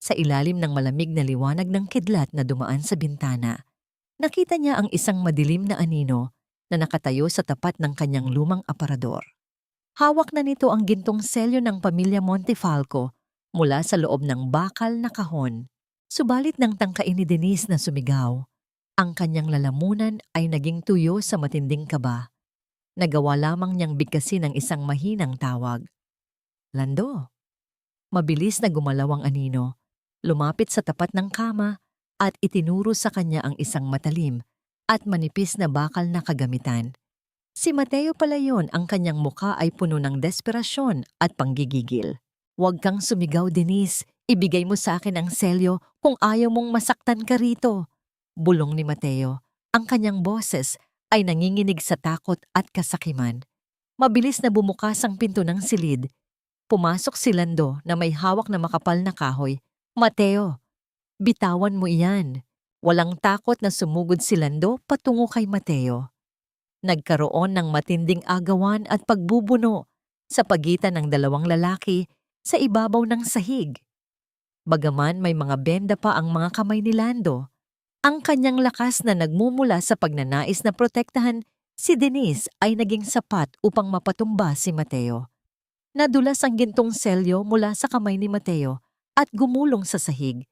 Sa ilalim ng malamig na liwanag ng kidlat na dumaan sa bintana, nakita niya ang isang madilim na anino na nakatayo sa tapat ng kanyang lumang aparador. Hawak na nito ang gintong selyo ng pamilya Montefalco mula sa loob ng bakal na kahon. Subalit nang tangkain ni Denise na sumigaw, ang kanyang lalamunan ay naging tuyo sa matinding kaba. Nagawa lamang niyang bigkasin ang isang mahinang tawag. Lando. Mabilis na gumalaw ang anino, lumapit sa tapat ng kama at itinuro sa kanya ang isang matalim at manipis na bakal na kagamitan. Si Mateo pala yun, ang kanyang muka ay puno ng desperasyon at panggigigil. Huwag kang sumigaw, Denise. Ibigay mo sa akin ang selyo kung ayaw mong masaktan ka rito. Bulong ni Mateo. Ang kanyang boses ay nanginginig sa takot at kasakiman. Mabilis na bumukas ang pinto ng silid. Pumasok si Lando na may hawak na makapal na kahoy. Mateo, bitawan mo iyan. Walang takot na sumugod si Lando patungo kay Mateo. Nagkaroon ng matinding agawan at pagbubuno sa pagitan ng dalawang lalaki sa ibabaw ng sahig. Bagaman may mga benda pa ang mga kamay ni Lando, Ang kanyang lakas na nagmumula sa pagnanais na protektahan si Denise ay naging sapat upang mapatumba si Mateo. Nadulas ang gintong selyo mula sa kamay ni Mateo at gumulong sa sahig,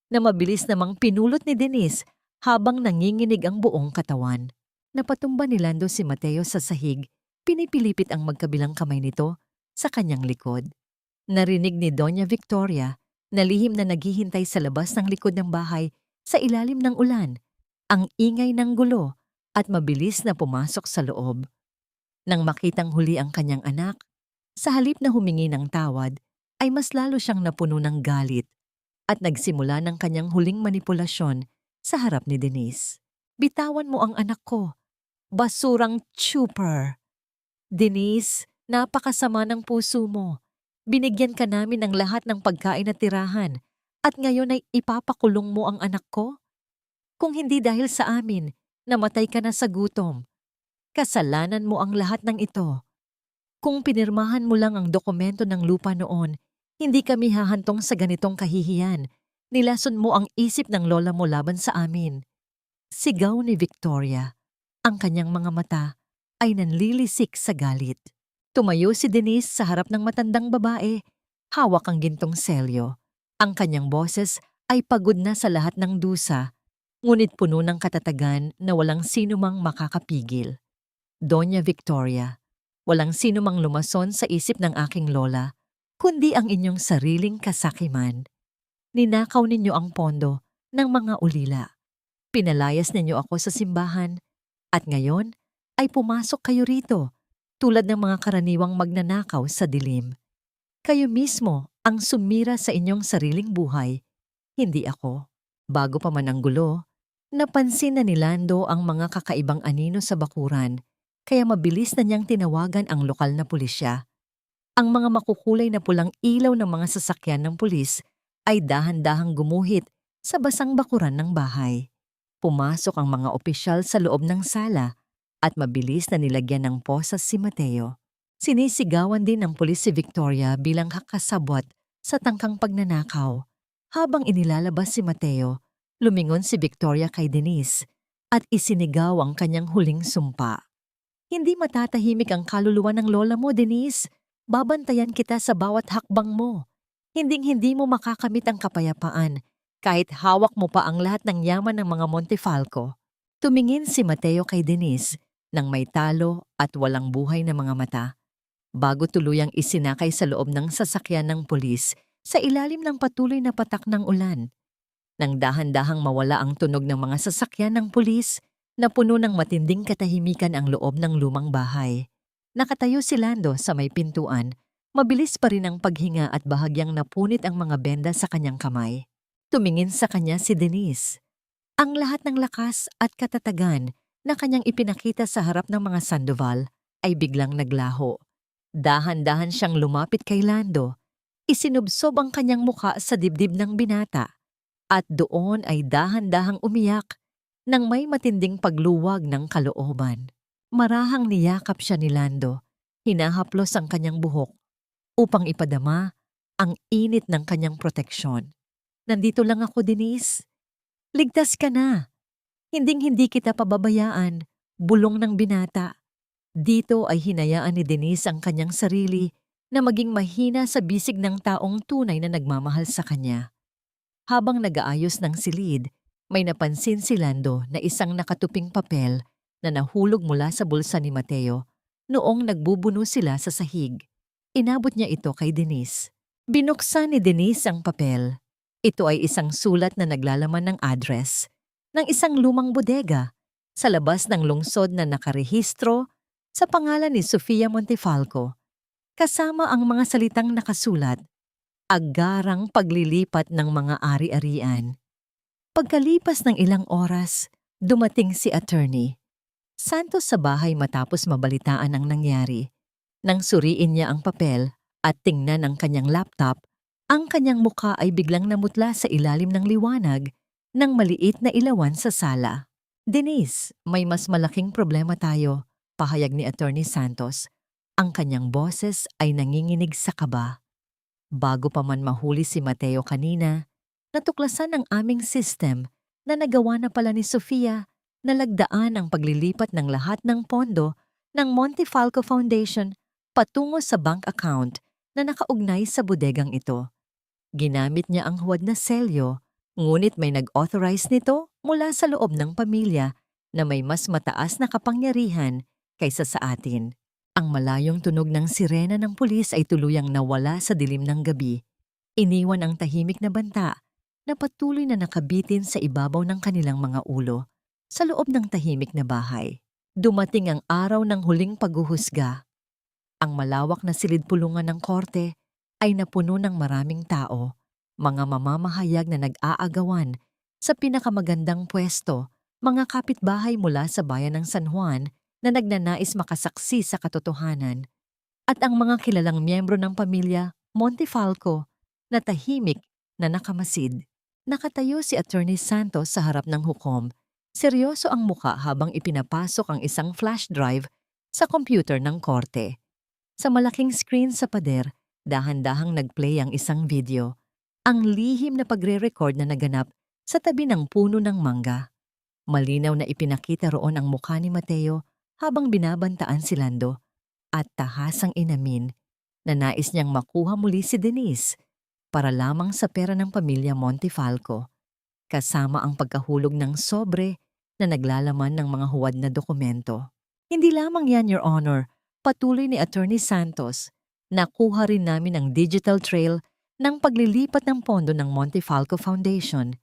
na mabilis namang pinulot ni Denise habang nanginginig ang buong katawan. Napatumba ni Lando si Mateo sa sahig, pinipilipit ang magkabilang kamay nito sa kanyang likod. Narinig ni Doña Victoria na lihim na naghihintay sa labas ng likod ng bahay sa ilalim ng ulan, ang ingay ng gulo at mabilis na pumasok sa loob. Nang makitang huli ang kanyang anak, sa halip na humingi ng tawad, ay mas lalo siyang napuno ng galit at nagsimula ng kanyang huling manipulasyon sa harap ni Denise. "Bitawan mo ang anak ko, basurang chuper! Denise, napakasama ng puso mo. Binigyan ka namin ng lahat ng pagkain at tirahan, at ngayon ay ipapakulong mo ang anak ko? Kung hindi dahil sa amin, namatay ka na sa gutom. Kasalanan mo ang lahat ng ito. Kung pinirmahan mo lang ang dokumento ng lupa noon, hindi kami hahantong sa ganitong kahihiyan. Nilason mo ang isip ng lola mo laban sa amin." Sigaw ni Victoria. Ang kanyang mga mata ay nanlilisik sa galit. Tumayo si Denise sa harap ng matandang babae, hawak ang gintong selyo. Ang kanyang boses ay pagod na sa lahat ng dusa, ngunit puno ng katatagan na walang sino mang makakapigil. "Doña Victoria, walang sino mang lumason sa isip ng aking lola, kundi ang inyong sariling kasakiman. Ninakaw ninyo ang pondo ng mga ulila. Pinalayas ninyo ako sa simbahan, at ngayon ay pumasok kayo rito tulad ng mga karaniwang magnanakaw sa dilim. Kayo mismo ang sumira sa inyong sariling buhay, hindi ako." Bago pa man ang gulo, napansin na ni Lando ang mga kakaibang anino sa bakuran, kaya mabilis na niyang tinawagan ang lokal na pulisya. Ang mga makukulay na pulang ilaw ng mga sasakyan ng pulis ay dahan-dahang gumuhit sa basang bakuran ng bahay. Pumasok ang mga opisyal sa loob ng sala at mabilis na nilagyan ng posas si Mateo. Sinisigawan din ng pulis si Victoria bilang kakasabwat sa tangkang pagnanakaw. Habang inilalabas si Mateo, lumingon si Victoria kay Denise at isinigaw ang kanyang huling sumpa. "Hindi matatahimik ang kaluluwa ng lola mo, Denise. Babantayan kita sa bawat hakbang mo. Hinding-hindi mo makakamit ang kapayapaan kahit hawak mo pa ang lahat ng yaman ng mga Montefalco." Tumingin si Mateo kay Denise nang may talo at walang buhay na mga mata, bago tuluyang isinakay sa loob ng sasakyan ng pulis sa ilalim ng patuloy na patak ng ulan. Nang dahan-dahang mawala ang tunog ng mga sasakyan ng pulis, napuno ng matinding katahimikan ang loob ng lumang bahay. Nakatayo si Lando sa may pintuan, mabilis pa rin ang paghinga at bahagyang napunit ang mga benda sa kanyang kamay. Tumingin sa kanya si Denise. Ang lahat ng lakas at katatagan na kanyang ipinakita sa harap ng mga Sandoval ay biglang naglaho. Dahan-dahan siyang lumapit kay Lando, isinubsob ang kanyang muka sa dibdib ng binata, at doon ay dahan-dahang umiyak nang may matinding pagluwag ng kalooban. Marahang niyakap siya ni Lando, hinahaplos ang kanyang buhok upang ipadama ang init ng kanyang proteksyon. "Nandito lang ako, Denise. Ligtas ka na. Hinding-hindi kita pababayaan," bulong ng binata. Dito ay hinayaan ni Denise ang kanyang sarili na maging mahina sa bisig ng taong tunay na nagmamahal sa kanya. Habang nag-aayos ng silid, may napansin si Lando na isang nakatuping papel na nahulog mula sa bulsa ni Mateo noong nagbubuno sila sa sahig. Inabot niya ito kay Denise. Binuksan ni Denise ang papel. Ito ay isang sulat na naglalaman ng address ng isang lumang bodega sa labas ng lungsod na nakarehistro sa pangalan ni Sofia Montefalco, kasama ang mga salitang nakasulat, "Agarang paglilipat ng mga ari-arian." Pagkalipas ng ilang oras, dumating si attorney Santos sa bahay matapos mabalitaan ang nangyari. Nang suriin niya ang papel at tingnan ang kanyang laptop, ang kanyang muka ay biglang namutla sa ilalim ng liwanag ng maliit na ilawan sa sala. "Denise, may mas malaking problema tayo," pahayag ni Attorney Santos. Ang kanyang boses ay nanginginig sa kaba. "Bago pa man mahuli si Mateo kanina, natuklasan ng aming system na nagawa na pala ni Sofia na lagdaan ang paglilipat ng lahat ng pondo ng Montefalco Foundation patungo sa bank account na nakaugnay sa bodegang ito. Ginamit niya ang huwad na selyo, ngunit may nag-authorize nito mula sa loob ng pamilya na may mas mataas na kapangyarihan kaysa sa atin. Ang malayong tunog ng sirena ng pulis ay tuluyang nawala sa dilim ng gabi. Iniwan ang tahimik na banta na patuloy na nakabitin sa ibabaw ng kanilang mga ulo sa loob ng tahimik na bahay. Dumating ang araw ng huling paghuhusga. Ang malawak na silid-pulungan ng korte ay napuno ng maraming tao, mga mamamahayag na nag-aagawan sa pinakamagandang pwesto, mga kapitbahay mula sa bayan ng San Juan na nagnanais makasaksi sa katotohanan, at ang mga kilalang miyembro ng pamilya Montefalco na tahimik na nakamasid. Nakatayo si Attorney Santos sa harap ng hukom. Seryoso ang muka habang ipinapasok ang isang flash drive sa computer ng korte. Sa malaking screen sa pader, dahan-dahang nag-play ang isang video. Ang lihim na pagre-record na naganap sa tabi ng puno ng mangga. Malinaw na ipinakita roon ang mukha ni Mateo habang binabantaan si Lando at tahasang inamin na nais niyang makuha muli si Denise para lamang sa pera ng pamilya Montefalco, kasama ang pagkahulog ng sobre na naglalaman ng mga huwad na dokumento. Hindi lamang yan, Your Honor, patuloy ni Attorney Santos, nakuha rin namin ang digital trail ng paglilipat ng pondo ng Montefalco Foundation.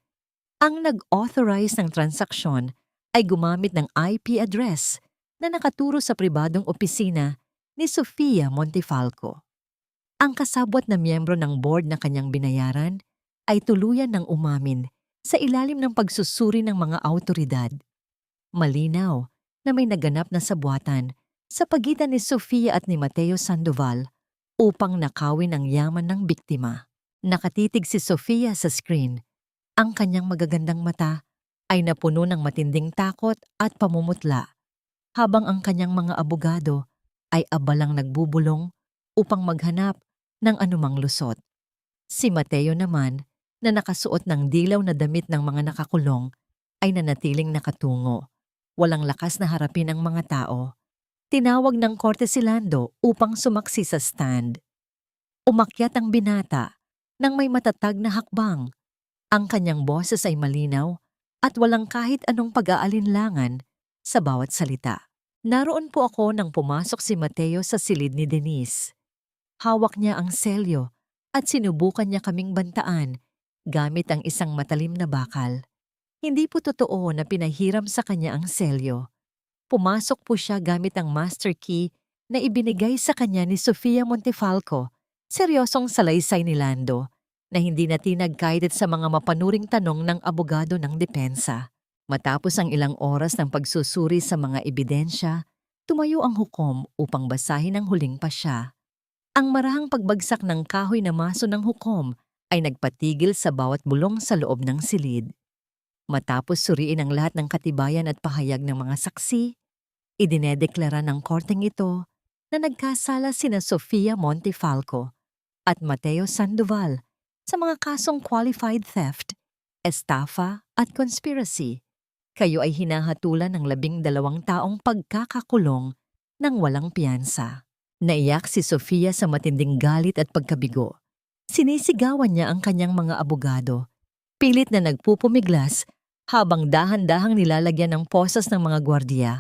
Ang nag-authorize ng transaksyon ay gumamit ng IP address na nakaturo sa pribadong opisina ni Sofia Montefalco. Ang kasabwat na miyembro ng board na kanyang binayaran ay tuluyan ng umamin sa ilalim ng pagsusuri ng mga awtoridad. Malinaw na may naganap na sabwatan sa pagitan ni Sofia at ni Mateo Sandoval upang nakawin ang yaman ng biktima. Nakatitig si Sofia sa screen. Ang kanyang magagandang mata ay napuno ng matinding takot at pamumutla, habang ang kanyang mga abogado ay abalang nagbubulong upang maghanap ng anumang lusot. Si Mateo naman, na nakasuot ng dilaw na damit ng mga nakakulong, ay nanatiling nakatungo. Walang lakas na harapin ang mga tao. Tinawag ng korte si Lando upang sumaksi sa stand. Umakyat ang binata nang may matatag na hakbang. Ang kanyang boses ay malinaw at walang kahit anong pag-aalinlangan sa bawat salita. Naroon po ako nang pumasok si Mateo sa silid ni Denise. Hawak niya ang selyo at sinubukan niya kaming bantaan gamit ang isang matalim na bakal. Hindi po totoo na pinahiram sa kanya ang selyo. Pumasok po siya gamit ang master key na ibinigay sa kanya ni Sofia Montefalco. Seryosong salaysay ni Lando na hindi natinag kahit sa mga mapanuring tanong ng abogado ng depensa. Matapos ang ilang oras ng pagsusuri sa mga ebidensya, tumayo ang hukom upang basahin ang huling pasya. Ang marahang pagbagsak ng kahoy na maso ng hukom ay nagpatigil sa bawat bulong sa loob ng silid. Matapos suriin ang lahat ng katibayan at pahayag ng mga saksi, idinedeklara ng korteng ito na nagkasala sina Sofia Montefalco at Mateo Sandoval sa mga kasong qualified theft, estafa at conspiracy. Kayo ay hinahatulan ng 12 taong pagkakakulong ng walang piyansa. Naiyak si Sofia sa matinding galit at pagkabigo. Sinisigawan niya ang kanyang mga abogado. Pilit na nagpupumiglas habang dahan-dahang nilalagyan ng posas ng mga gwardiya.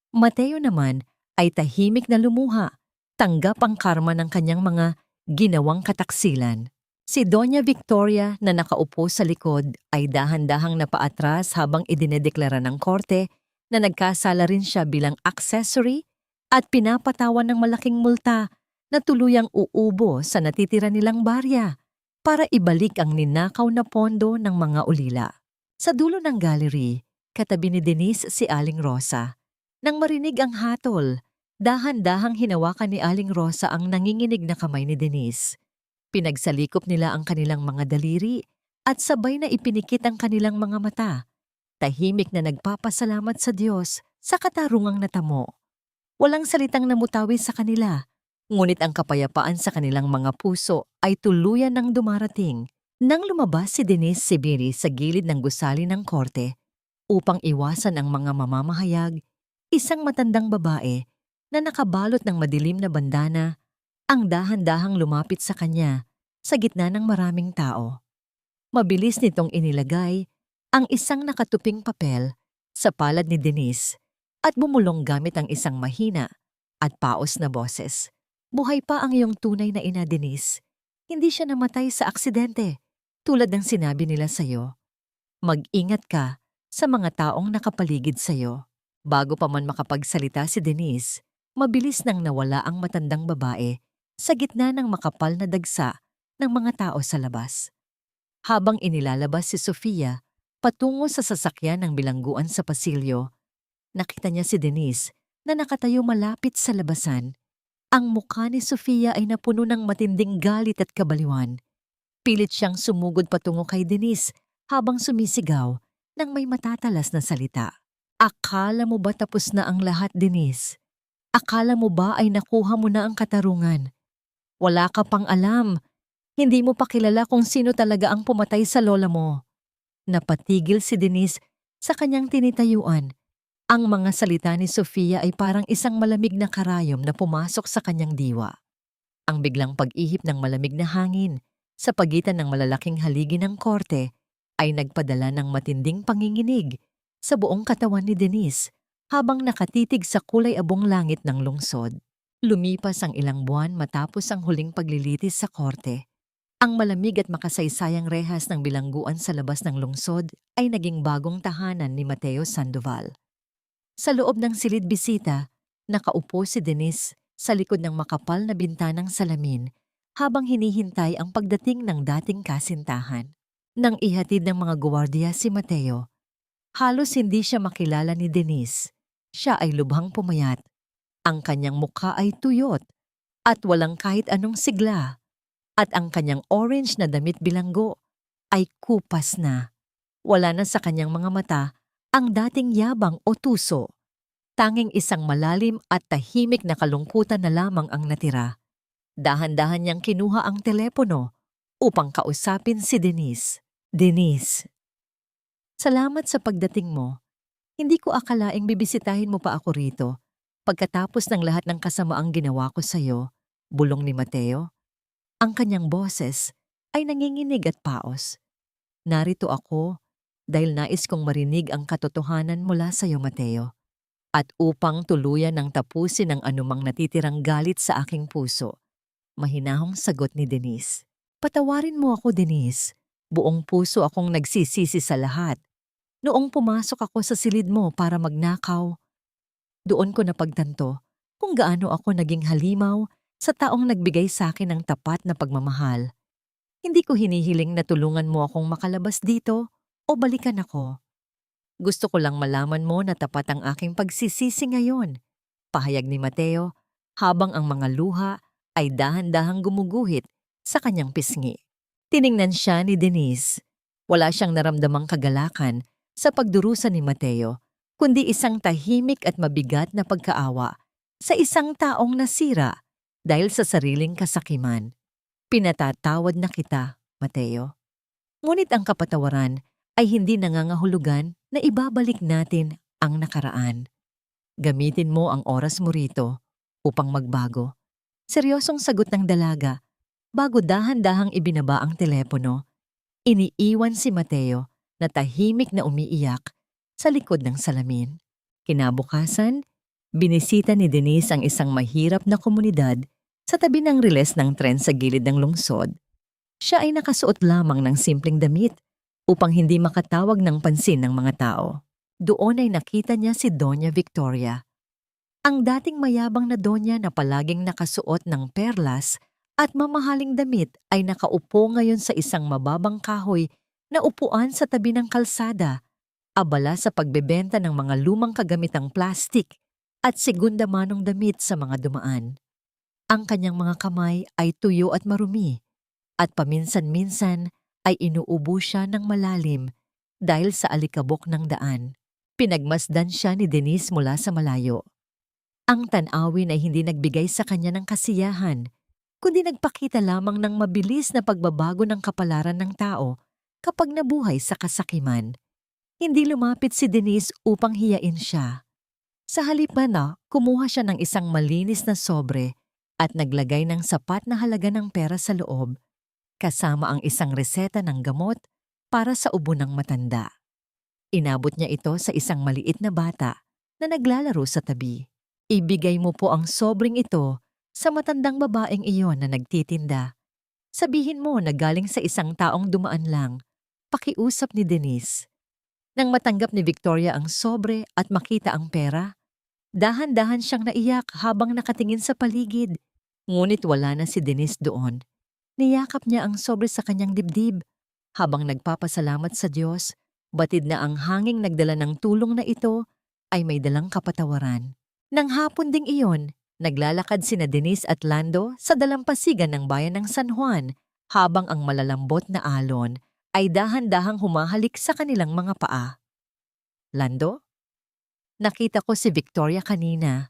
Mateo naman ay tahimik na lumuha, tanggap ang karma ng kanyang mga ginawang kataksilan. Si Doña Victoria na nakaupo sa likod ay dahan-dahang napaatras habang idinedeklara ng korte na nagkasala rin siya bilang accessory at pinapatawan ng malaking multa na tuluyang uubo sa natitira nilang barya para ibalik ang ninakaw na pondo ng mga ulila. Sa dulo ng gallery, katabi ni Denise si Aling Rosa. Nang marinig ang hatol, dahan-dahang hinawakan ni Aling Rosa ang nanginginig na kamay ni Denise. Pinagsalikop nila ang kanilang mga daliri at sabay na ipinikit ang kanilang mga mata. Tahimik na nagpapasalamat sa Diyos sa katarungang natamo. Walang salitang namutawi sa kanila, ngunit ang kapayapaan sa kanilang mga puso ay tuluyan ng dumarating. Nang lumabas si Denise Sibiri sa gilid ng gusali ng korte upang iwasan ang mga mamamahayag, isang matandang babae na nakabalot ng madilim na bandana ang dahan-dahang lumapit sa kanya sa gitna ng maraming tao. Mabilis nitong inilagay ang isang nakatuping papel sa palad ni Denise at bumulong gamit ang isang mahina at paos na boses. Buhay pa ang iyong tunay na ina, Denise. Hindi siya namatay sa aksidente, tulad ng sinabi nila sa'yo. Mag-ingat ka sa mga taong nakapaligid sa'yo. Bago pa man makapagsalita si Denise, mabilis nang nawala ang matandang babae sa gitna ng makapal na dagsa ng mga tao sa labas. Habang inilalabas si Sofia patungo sa sasakyan ng bilangguan sa pasilyo, nakita niya si Denise na nakatayo malapit sa labasan. Ang mukha ni Sofia ay napuno ng matinding galit at kabaliwan. Pilit siyang sumugod patungo kay Denise habang sumisigaw ng may matatalas na salita. Akala mo ba tapos na ang lahat, Denise? Akala mo ba ay nakuha mo na ang katarungan? Wala ka pang alam. Hindi mo pa kilala kung sino talaga ang pumatay sa lola mo. Napatigil si Denise sa kanyang tinitayuan. Ang mga salita ni Sofia ay parang isang malamig na karayom na pumasok sa kanyang diwa. Ang biglang pag-ihip ng malamig na hangin sa pagitan ng malalaking haligi ng korte ay nagpadala ng matinding panginginig sa buong katawan ni Denise habang nakatitig sa kulay abong langit ng lungsod. Lumipas ang ilang buwan matapos ang huling paglilitis sa korte. Ang malamig at makasaysayang rehas ng bilangguan sa labas ng lungsod ay naging bagong tahanan ni Mateo Sandoval. Sa loob ng silid-bisita, nakaupo si Denise sa likod ng makapal na bintanang salamin habang hinihintay ang pagdating ng dating kasintahan. Nang ihatid ng mga guwardiya si Mateo, halos hindi siya makilala ni Denise. Siya ay lubhang pumayat. Ang kanyang mukha ay tuyot at walang kahit anong sigla. At ang kanyang orange na damit bilanggo ay kupas na. Wala na sa kanyang mga mata ang dating yabang o tuso. Tanging isang malalim at tahimik na kalungkutan na lamang ang natira. Dahan-dahan niyang kinuha ang telepono upang kausapin si Denise. Denise, salamat sa pagdating mo. Hindi ko akalaing bibisitahin mo pa ako rito. Pagkatapos ng lahat ng kasamaang ginawa ko sa'yo, bulong ni Mateo. Ang kanyang boses ay nanginginig at paos. Narito ako dahil nais kong marinig ang katotohanan mula sa'yo, Mateo. At upang tuluyan ng tapusin ang anumang natitirang galit sa aking puso. Mahinahong sagot ni Denise. Patawarin mo ako, Denise. Buong puso akong nagsisisi sa lahat. Noong pumasok ako sa silid mo para magnakaw, doon ko napagtanto kung gaano ako naging halimaw sa taong nagbigay sa akin ng tapat na pagmamahal. Hindi ko hinihiling na tulungan mo akong makalabas dito o balikan ako. Gusto ko lang malaman mo na tapat ang aking pagsisisi ngayon, pahayag ni Mateo habang ang mga luha ay dahan-dahang gumuguhit sa kanyang pisngi. Tiningnan siya ni Denise. Wala siyang naramdamang kagalakan sa pagdurusa ni Mateo, kundi isang tahimik at mabigat na pagkaawa sa isang taong nasira dahil sa sariling kasakiman. Pinatatawad na kita, Mateo. Ngunit ang kapatawaran ay hindi nangangahulugan na ibabalik natin ang nakaraan. Gamitin mo ang oras mo rito upang magbago. Seryosong sagot ng dalaga. Bago dahan-dahang ibinaba ang telepono, iniiwan si Mateo na tahimik na umiiyak sa likod ng salamin. Kinabukasan, binisita ni Denise ang isang mahirap na komunidad sa tabi ng riles ng tren sa gilid ng lungsod. Siya ay nakasuot lamang ng simpleng damit upang hindi makatawag ng pansin ng mga tao. Doon ay nakita niya si Doña Victoria. Ang dating mayabang na donya na palaging nakasuot ng perlas at mamahaling damit ay nakaupo ngayon sa isang mababang kahoy na upuan sa tabi ng kalsada, abala sa pagbebenta ng mga lumang kagamitang plastik at segunda manong damit sa mga dumaan. Ang kanyang mga kamay ay tuyo at marumi, at paminsan-minsan ay inuubo siya ng malalim dahil sa alikabok ng daan. Pinagmasdan siya ni Denise mula sa malayo. Ang tanawin ay hindi nagbigay sa kanya ng kasiyahan, kundi nagpakita lamang ng mabilis na pagbabago ng kapalaran ng tao kapag nabuhay sa kasakiman. Hindi lumapit si Denise upang hiyain siya. Sa halip na, kumuha siya ng isang malinis na sobre at naglagay ng sapat na halaga ng pera sa loob, kasama ang isang reseta ng gamot para sa ubo ng matanda. Inabot niya ito sa isang maliit na bata na naglalaro sa tabi. Ibigay mo po ang sobreng ito sa matandang babaeng iyon na nagtitinda. Sabihin mo na galing sa isang taong dumaan lang, pakiusap ni Denise. Nang matanggap ni Victoria ang sobre at makita ang pera, dahan-dahan siyang naiyak habang nakatingin sa paligid. Ngunit wala na si Denise doon. Niyakap niya ang sobre sa kanyang dibdib. Habang nagpapasalamat sa Diyos, batid na ang hanging nagdala ng tulong na ito ay may dalang kapatawaran. Nang hapon ding iyon, naglalakad sina Denise at Lando sa dalampasigan ng bayan ng San Juan habang ang malalambot na alon ay dahan-dahang humahalik sa kanilang mga paa. Lando? Nakita ko si Victoria kanina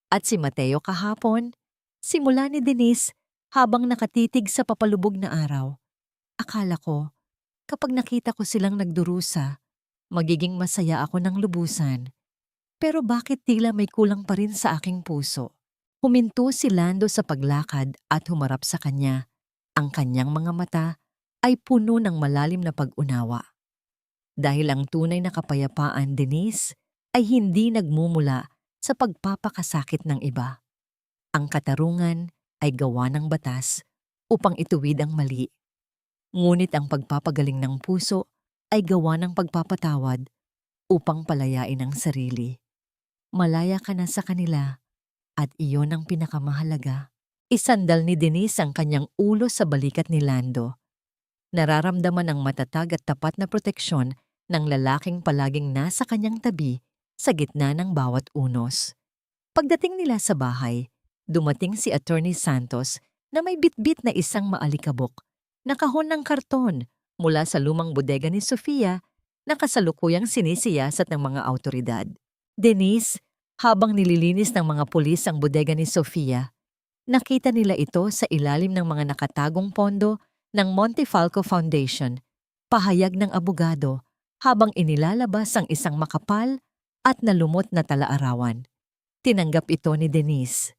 at si Mateo kahapon. Simula ni Denise habang nakatitig sa papalubog na araw. Akala ko, kapag nakita ko silang nagdurusa, magiging masaya ako ng lubusan. Pero bakit tila may kulang pa rin sa aking puso? Huminto si Lando sa paglakad at humarap sa kanya. Ang kanyang mga mata ay puno ng malalim na pag-unawa. Dahil ang tunay na kapayapaan, Denise, ay hindi nagmumula sa pagpapakasakit ng iba. Ang katarungan ay gawa ng batas upang ituwid ang mali. Ngunit ang pagpapagaling ng puso ay gawa ng pagpapatawad upang palayain ang sarili. Malaya ka na sa kanila at iyon ang pinakamahalaga. Isandal ni Denise ang kanyang ulo sa balikat ni Lando. Nararamdaman ang matatag at tapat na proteksyon ng lalaking palaging nasa kanyang tabi sa gitna ng bawat unos. Pagdating nila sa bahay, dumating si Attorney Santos na may bitbit na isang maalikabok na kahon ng karton mula sa lumang bodega ni Sofia na kasalukuyang sinisiyasat ng mga autoridad. Denise, habang nililinis ng mga pulis ang bodega ni Sofia, nakita nila ito sa ilalim ng mga nakatagong pondo ng Montefalco Foundation, pahayag ng abogado habang inilalabas ang isang makapal at nalumot na talaarawan. Tinanggap ito ni Denise.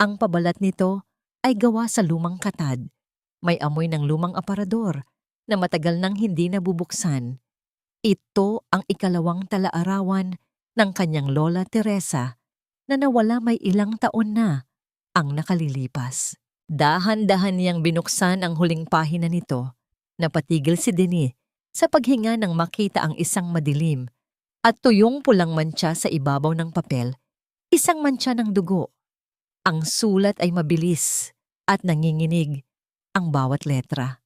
Ang pabalat nito ay gawa sa lumang katad. May amoy ng lumang aparador na matagal nang hindi nabubuksan. Ito ang ikalawang talaarawan ng kanyang lola Teresa na nawala may ilang taon na ang nakalilipas. Dahan-dahan niyang binuksan ang huling pahina nito. Napatigil si Denis sa paghinga nang makita ang isang madilim at tuyong pulang mantsa sa ibabaw ng papel, isang mantsa ng dugo. Ang sulat ay mabilis at nanginginig ang bawat letra.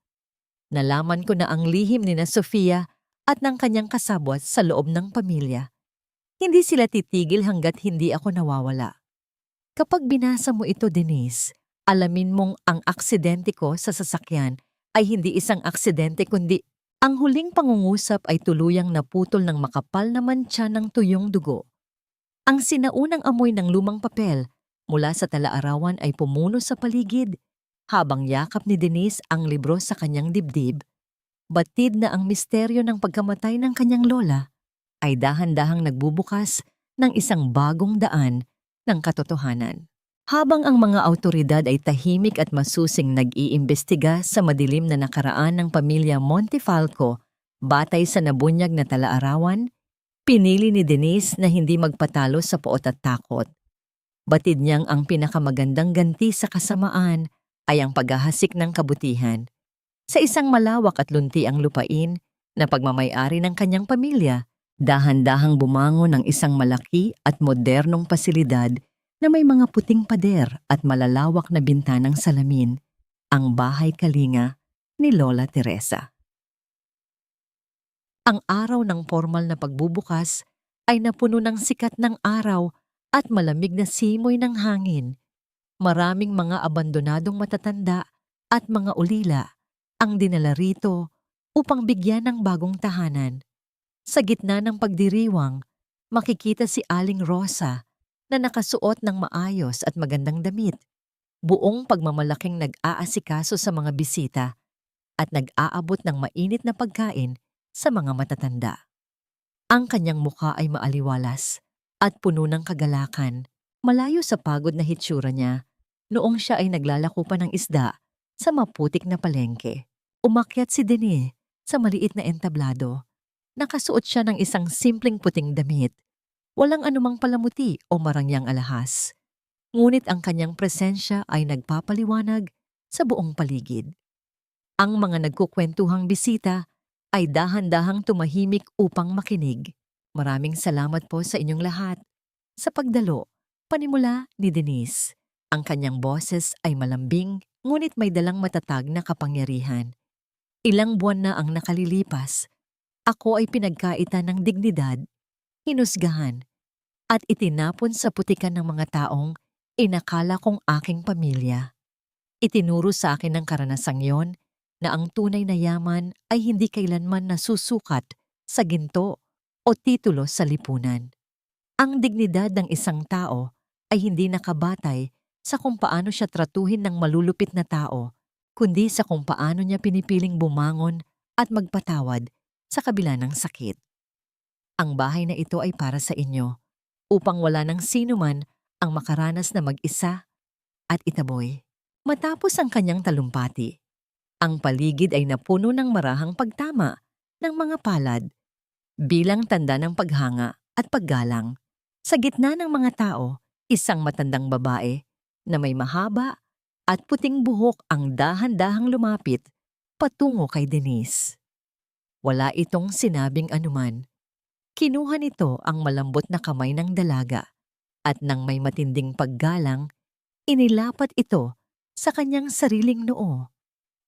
Nalaman ko na ang lihim ni na Sofia at ng kanyang kasabwat sa loob ng pamilya. Hindi sila titigil hanggat hindi ako nawawala. Kapag binasa mo ito, Denise, alamin mong ang aksidente ko sa sasakyan ay hindi isang aksidente kundi ang huling pangungusap ay tuluyang naputol ng makapal na mantsa ng tuyong dugo. Ang sinaunang amoy ng lumang papel mula sa talaarawan ay pumuno sa paligid habang yakap ni Denise ang libro sa kanyang dibdib. Batid na ang misteryo ng pagkamatay ng kanyang lola ay dahan-dahang nagbubukas ng isang bagong daan ng katotohanan. Habang ang mga autoridad ay tahimik at masusing nag-iimbestiga sa madilim na nakaraan ng pamilya Montefalco batay sa nabunyag na talaarawan, pinili ni Denise na hindi magpatalo sa poot at takot. Batid niyang ang pinakamagandang ganti sa kasamaan ay ang paghahasik ng kabutihan. Sa isang malawak at lunti ang lupain na pagmamay-ari ng kanyang pamilya, dahan-dahang bumangon ng isang malaki at modernong pasilidad na may mga puting pader at malalawak na bintanang salamin, ang bahay kalinga ni Lola Teresa. Ang araw ng formal na pagbubukas ay napuno ng sikat ng araw at malamig na simoy ng hangin. Maraming mga abandonadong matatanda at mga ulila ang dinala rito upang bigyan ng bagong tahanan. Sa gitna ng pagdiriwang, makikita si Aling Rosa na nakasuot ng maayos at magandang damit. buong pagmamalaking nag-aasikaso sa mga bisita at nag-aabot ng mainit na pagkain sa mga matatanda. Ang kanyang mukha ay maaliwalas at puno ng kagalakan, malayo sa pagod na hitsura niya noong siya ay naglalako pa ng isda sa maputik na palengke. Umakyat si Denise sa maliit na entablado. Nakasuot siya ng isang simpleng puting damit, walang anumang palamuti o marangyang alahas. Ngunit ang kanyang presensya ay nagpapaliwanag sa buong paligid. Ang mga nagkukwentuhang bisita ay dahan-dahang tumahimik upang makinig. Maraming salamat po sa inyong lahat. Sa pagdalo, panimula ni Denise. Ang kanyang boses ay malambing, ngunit may dalang matatag na kapangyarihan. Ilang buwan na ang nakalilipas. Ako ay pinagkaitan ng dignidad, hinusgahan, at itinapon sa putikan ng mga taong inakala kong aking pamilya. Itinuro sa akin ng karanasang yon na ang tunay na yaman ay hindi kailanman nasusukat sa ginto o titulo sa lipunan. Ang dignidad ng isang tao ay hindi nakabatay sa kung paano siya tratuhin ng malulupit na tao, kundi sa kung paano niya pinipiling bumangon at magpatawad sa kabila ng sakit. Ang bahay na ito ay para sa inyo, upang wala ng sino man ang makaranas na mag-isa at itaboy. Matapos ang kanyang talumpati, ang paligid ay napuno ng marahang pagtama ng mga palad bilang tanda ng paghanga at paggalang. Sa gitna ng mga tao, isang matandang babae na may mahaba at puting buhok ang dahan-dahang lumapit patungo kay Denise. Wala itong sinabing anuman. Kinuha nito ang malambot na kamay ng dalaga at nang may matinding paggalang, inilapat ito sa kanyang sariling noo.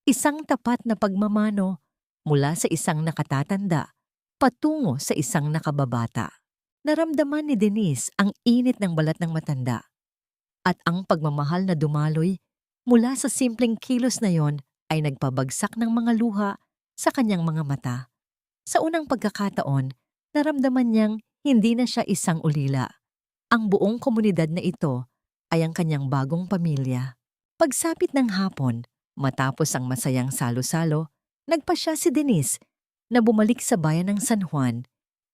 Isang tapat na pagmamano mula sa isang nakatatanda patungo sa isang nakababata. Naramdaman ni Denise ang init ng balat ng matanda at ang pagmamahal na dumaloy mula sa simpleng kilos na yon ay nagpabagsak ng mga luha sa kanyang mga mata. Sa unang pagkakataon, naramdaman niyang hindi na siya isang ulila. Ang buong komunidad na ito ay ang kanyang bagong pamilya. Pagsapit ng hapon, matapos ang masayang salo-salo, nagpasya si Denise na bumalik sa bayan ng San Juan.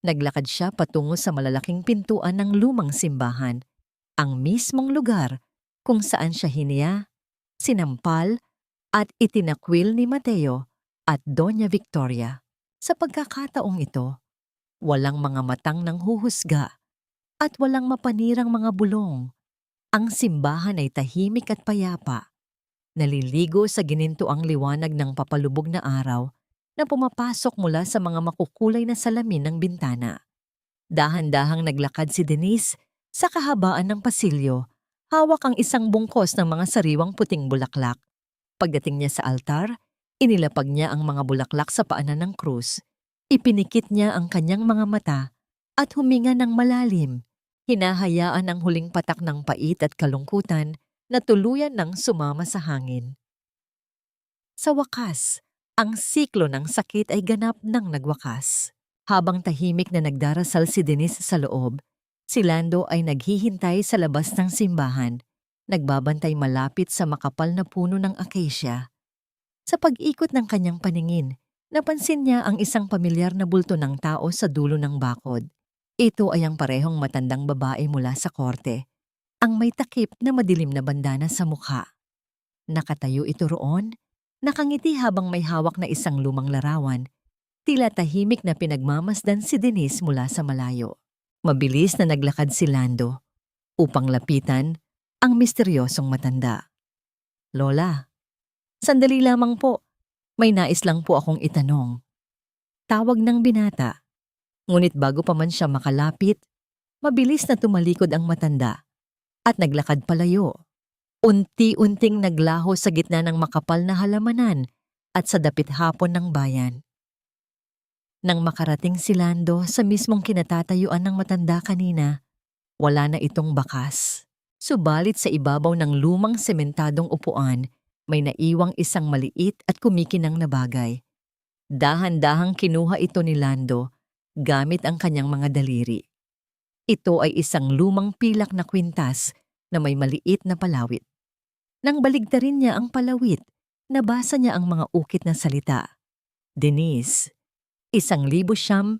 Naglakad siya patungo sa malalaking pintuan ng lumang simbahan, ang mismong lugar kung saan siya hiniya, sinampal at itinakwil ni Mateo at Doña Victoria. Sa pagkakataong ito, walang mga matang nanghuhusga at walang mapanirang mga bulong. Ang simbahan ay tahimik at payapa, naliligo sa ginintuang liwanag ng papalubog na araw na pumapasok mula sa mga makukulay na salamin ng bintana. Dahan-dahang naglakad si Denise sa kahabaan ng pasilyo, hawak ang isang bungkos ng mga sariwang puting bulaklak. Pagdating niya sa altar, inilapag niya ang mga bulaklak sa paanan ng krus. Ipinikit niya ang kanyang mga mata at huminga ng malalim, hinahayaan ang huling patak ng pait at kalungkutan na tuluyan ng sumama sa hangin. Sa wakas, ang siklo ng sakit ay ganap nang nagwakas. Habang tahimik na nagdarasal si Denise sa loob, si Lando ay naghihintay sa labas ng simbahan, nagbabantay malapit sa makapal na puno ng acacia. Sa pag-ikot ng kanyang paningin, napansin niya ang isang pamilyar na bulto ng tao sa dulo ng bakod. Ito ay ang parehong matandang babae mula sa korte, ang may takip na madilim na bandana sa mukha. Nakatayo ito roon, nakangiti habang may hawak na isang lumang larawan. Tila tahimik na pinagmamasdan si Denise mula sa malayo. Mabilis na naglakad si Lando upang lapitan ang misteryosong matanda. "Lola, sandali lamang po. May nais lang po akong itanong." Tawag ng binata. Ngunit bago pa man siya makalapit, mabilis na tumalikod ang matanda at naglakad palayo. Unti-unting naglaho sa gitna ng makapal na halamanan at sa dapit hapon ng bayan. Nang makarating si Lando sa mismong kinatatayuan ng matanda kanina, wala na itong bakas. Subalit sa ibabaw ng lumang sementadong upuan, may naiwang isang maliit at kumikinang na bagay. Dahan-dahang kinuha ito ni Lando gamit ang kanyang mga daliri. Ito ay isang lumang pilak na kwintas na may maliit na palawit. Nang baligtarin niya ang palawit, nabasa niya ang mga ukit na salita. Denise, 1,996.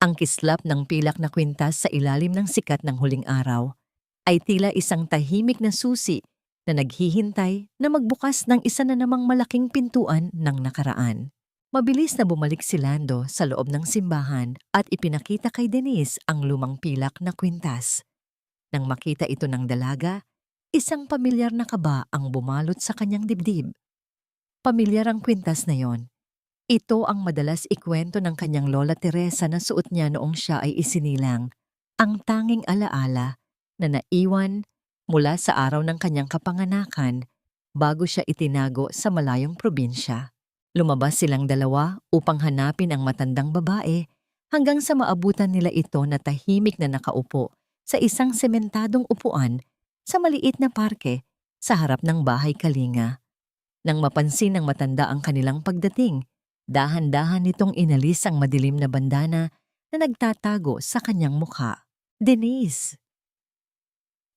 Ang kislap ng pilak na kwintas sa ilalim ng sikat ng huling araw ay tila isang tahimik na susi na naghihintay na magbukas ng isa na namang malaking pintuan ng nakaraan. Mabilis na bumalik si Lando sa loob ng simbahan at ipinakita kay Denise ang lumang pilak na kwintas. Nang makita ito ng dalaga, isang pamilyar na kaba ang bumalot sa kanyang dibdib. Pamilyar ang kwintas na yon. Ito ang madalas ikwento ng kanyang Lola Teresa na suot niya noong siya ay isinilang, ang tanging alaala na naiwan mula sa araw ng kanyang kapanganakan bago siya itinago sa malayong probinsya. Lumabas silang dalawa upang hanapin ang matandang babae hanggang sa maabutan nila ito na tahimik na nakaupo sa isang sementadong upuan sa maliit na parke sa harap ng bahay kalinga. Nang mapansin ng matanda ang kanilang pagdating, dahan-dahan nitong inalis ang madilim na bandana na nagtatago sa kanyang mukha. Denise!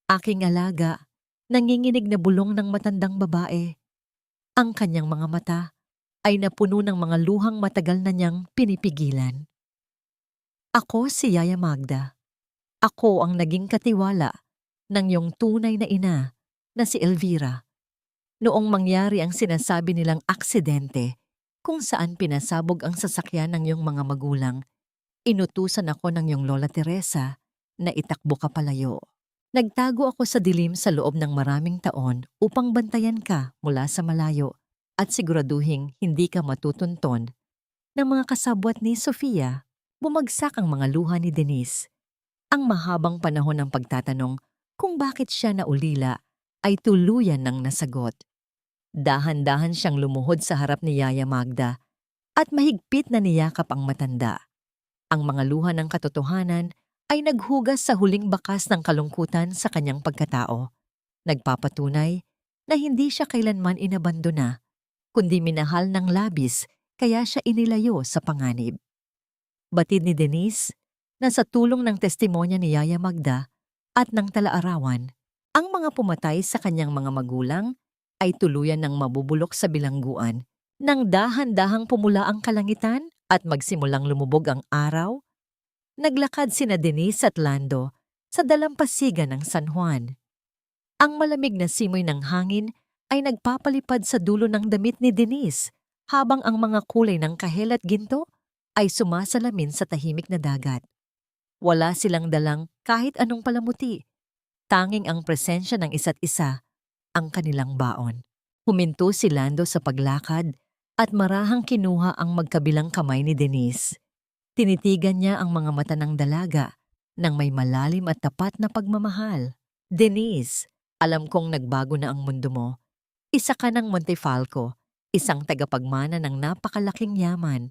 Aking alaga, nanginginig na bulong ng matandang babae. Ang kanyang mga mata ay napuno ng mga luhang matagal na niyang pinipigilan. Ako si Yaya Magda. Ako ang naging katiwala ng iyong tunay na ina na si Elvira. Noong mangyari ang sinasabi nilang aksidente, kung saan pinasabog ang sasakyan ng iyong mga magulang, inutusan ako ng iyong Lola Teresa na itakbo ka palayo. Nagtago ako sa dilim sa loob ng maraming taon upang bantayan ka mula sa malayo at siguraduhing hindi ka matutunton. Ng mga kasabwat ni Sofia, bumagsak ang mga luha ni Denise. Ang mahabang panahon ng pagtatanong kung bakit siya naulila ay tuluyan ng nasagot. Dahan-dahan siyang lumuhod sa harap ni Yaya Magda at mahigpit na niyakap ang matanda. Ang mga luha ng katotohanan ay naghugas sa huling bakas ng kalungkutan sa kanyang pagkatao. Nagpapatunay na hindi siya kailanman inabandona, kundi minahal ng labis kaya siya inilayo sa panganib. Batid ni Denise na sa tulong ng testimonya ni Yaya Magda at ng talaarawan, ang mga pumatay sa kanyang mga magulang ay tuluyan ng mabubulok sa bilangguan. Nang dahan-dahang pumula ang kalangitan at magsimulang lumubog ang araw, naglakad sina Denise at Lando sa dalampasigan ng San Juan. Ang malamig na simoy ng hangin ay nagpapalipad sa dulo ng damit ni Denise habang ang mga kulay ng kahel at ginto ay sumasalamin sa tahimik na dagat. Wala silang dalang kahit anong palamuti. Tanging ang presensya ng isa't isa ang kanilang baon. Huminto si Lando sa paglakad at marahang kinuha ang magkabilang kamay ni Denise. Tinitigan niya ang mga mata ng dalaga ng may malalim at tapat na pagmamahal. Denise, alam kong nagbago na ang mundo mo. Isa ka ng Montefalco, isang tagapagmana ng napakalaking yaman.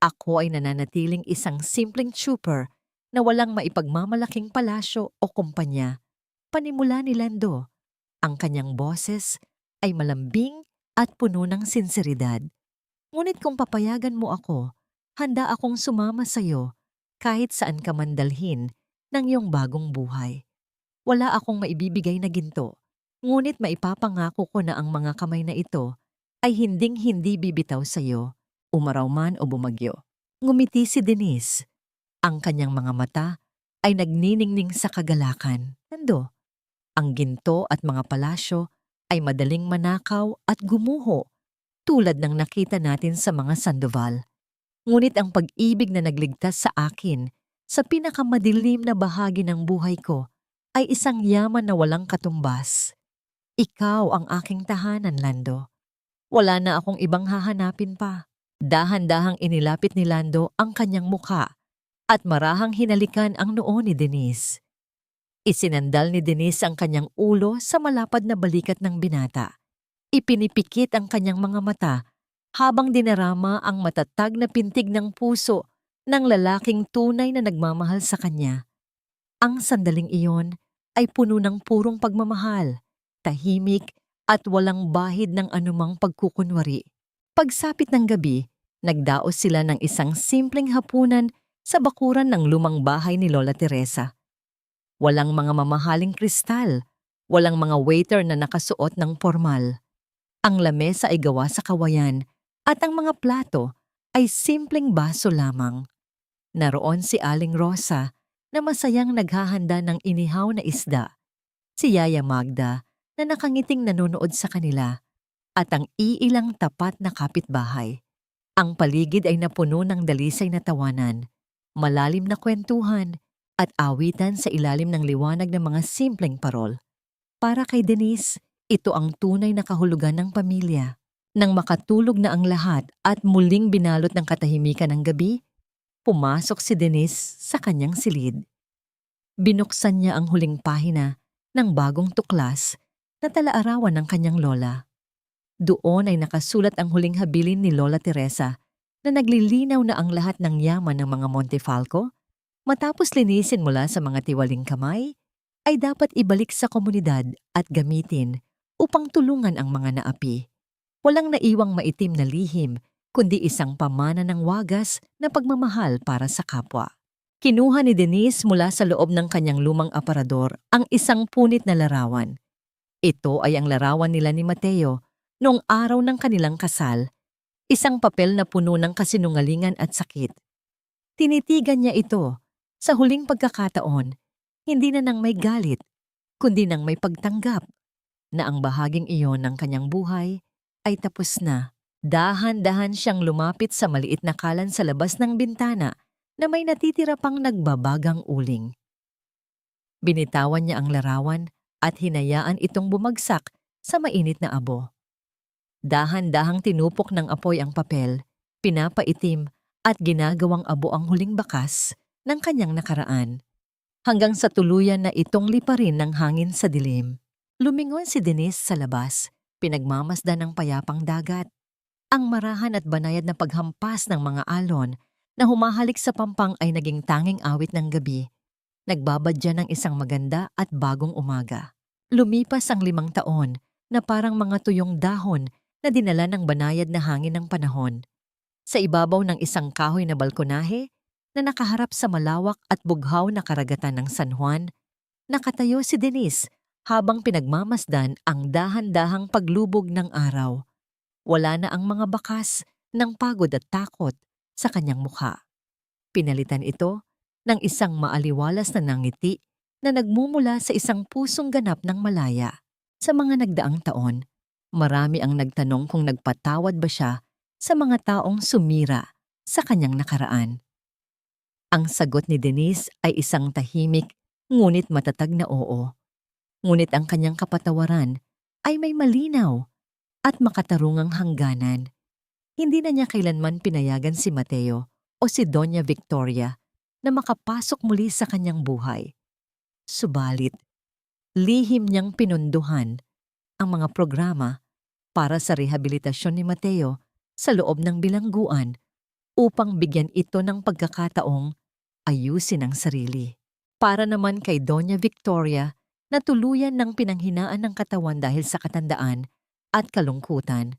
Ako ay nananatiling isang simpleng trooper na walang maipagmamalaking palasyo o kumpanya. Panimula ni Lando. Ang kanyang boses ay malambing at puno ng sinseridad. Ngunit kung papayagan mo ako, handa akong sumama sa iyo kahit saan ka man dalhin ng iyong bagong buhay. Wala akong maibibigay na ginto, ngunit maipapangako ko na ang mga kamay na ito ay hinding-hindi bibitaw sa iyo, umaraw man o bumagyo. Ngumiti si Denise. Ang kanyang mga mata ay nagniningning sa kagalakan. Lando, ang ginto at mga palasyo ay madaling manakaw at gumuho tulad ng nakita natin sa mga Sandoval. Ngunit ang pag-ibig na nagligtas sa akin sa pinakamadilim na bahagi ng buhay ko ay isang yaman na walang katumbas. Ikaw ang aking tahanan, Lando. Wala na akong ibang hahanapin pa. Dahan-dahang inilapit ni Lando ang kanyang mukha at marahang hinalikan ang noo ni Denise. Isinandal ni Denise ang kanyang ulo sa malapad na balikat ng binata. Ipinipikit ang kanyang mga mata habang dinarama ang matatag na pintig ng puso ng lalaking tunay na nagmamahal sa kanya. Ang sandaling iyon ay puno ng purong pagmamahal, tahimik at walang bahid ng anumang pagkukunwari. Pagsapit ng gabi, nagdaos sila ng isang simpleng hapunan sa bakuran ng lumang bahay ni Lola Teresa. Walang mga mamahaling kristal Walang mga waiter na nakasuot ng formal. Ang lamesa ay gawa sa kawayan at ang mga plato ay simpleng baso lamang. Naroon si Aling Rosa na masayang naghahanda ng inihaw na isda, si Yaya Magda na nakangiting nanonood sa kanila, at ang iilang tapat na kapitbahay. Ang paligid ay napuno ng dalisay na tawanan, malalim na kwentuhan, at awitan sa ilalim ng liwanag ng mga simpleng parol. Para kay Denise, ito ang tunay na kahulugan ng pamilya. Nang makatulog na ang lahat at muling binalot ng katahimikan ng gabi, pumasok si Denise sa kanyang silid. Binuksan niya ang huling pahina ng bagong tuklas na tala-arawan ng kanyang lola. Doon ay nakasulat ang huling habilin ni Lola Teresa na naglilinaw na ang lahat ng yaman ng mga Montefalco, matapos linisin mula sa mga tiwaling kamay, ay dapat ibalik sa komunidad at gamitin upang tulungan ang mga naapi. Walang naiwang maitim na lihim, kundi isang pamana ng wagas na pagmamahal para sa kapwa. Kinuha ni Denise mula sa loob ng kanyang lumang aparador ang isang punit na larawan. Ito ay ang larawan nila ni Mateo noong araw ng kanilang kasal, isang papel na puno ng kasinungalingan at sakit. Tinitigan niya ito sa huling pagkakataon, hindi na nang may galit, kundi nang may pagtanggap na ang bahaging iyon ng kanyang buhay ay tapos na. Dahan-dahan siyang lumapit sa maliit na kalan sa labas ng bintana na may natitira pang nagbabagang uling. Binitawan niya ang larawan at hinayaan itong bumagsak sa mainit na abo. Dahan-dahang tinupok ng apoy ang papel, pinapaitim at ginagawang abo ang huling bakas ng kanyang nakaraan, hanggang sa tuluyan na itong liparin ng hangin sa dilim. Lumingon si Denise sa labas, pinagmamasdan ng payapang dagat. Ang marahan at banayad na paghampas ng mga alon na humahalik sa pampang ay naging tanging awit ng gabi. Nagbabadya ng isang maganda at bagong umaga. Lumipas ang 5 taon na parang mga tuyong dahon na dinala ng banayad na hangin ng panahon. Sa ibabaw ng isang kahoy na balkonahe na nakaharap sa malawak at bughaw na karagatan ng San Juan, nakatayo si Denise habang pinagmamasdan ang dahan-dahang paglubog ng araw. Wala na ang mga bakas ng pagod at takot sa kanyang mukha. Pinalitan ito ng isang maaliwalas na nangiti na nagmumula sa isang pusong ganap ng malaya. Sa mga nagdaang taon, marami ang nagtanong kung nagpatawad ba siya sa mga taong sumira sa kanyang nakaraan. Ang sagot ni Denise ay isang tahimik ngunit matatag na oo. Ngunit ang kanyang kapatawaran ay may malinaw at makatarungang hangganan. Hindi na niya kailanman pinayagan si Mateo o si Doña Victoria na makapasok muli sa kanyang buhay. Subalit, lihim niyang pinunduhan ang mga programa para sa rehabilitasyon ni Mateo sa loob ng bilangguan upang bigyan ito ng pagkakataong ayusin ang sarili. Para naman kay Doña Victoria na tuluyan ng pinanghinaan ng katawan dahil sa katandaan at kalungkutan,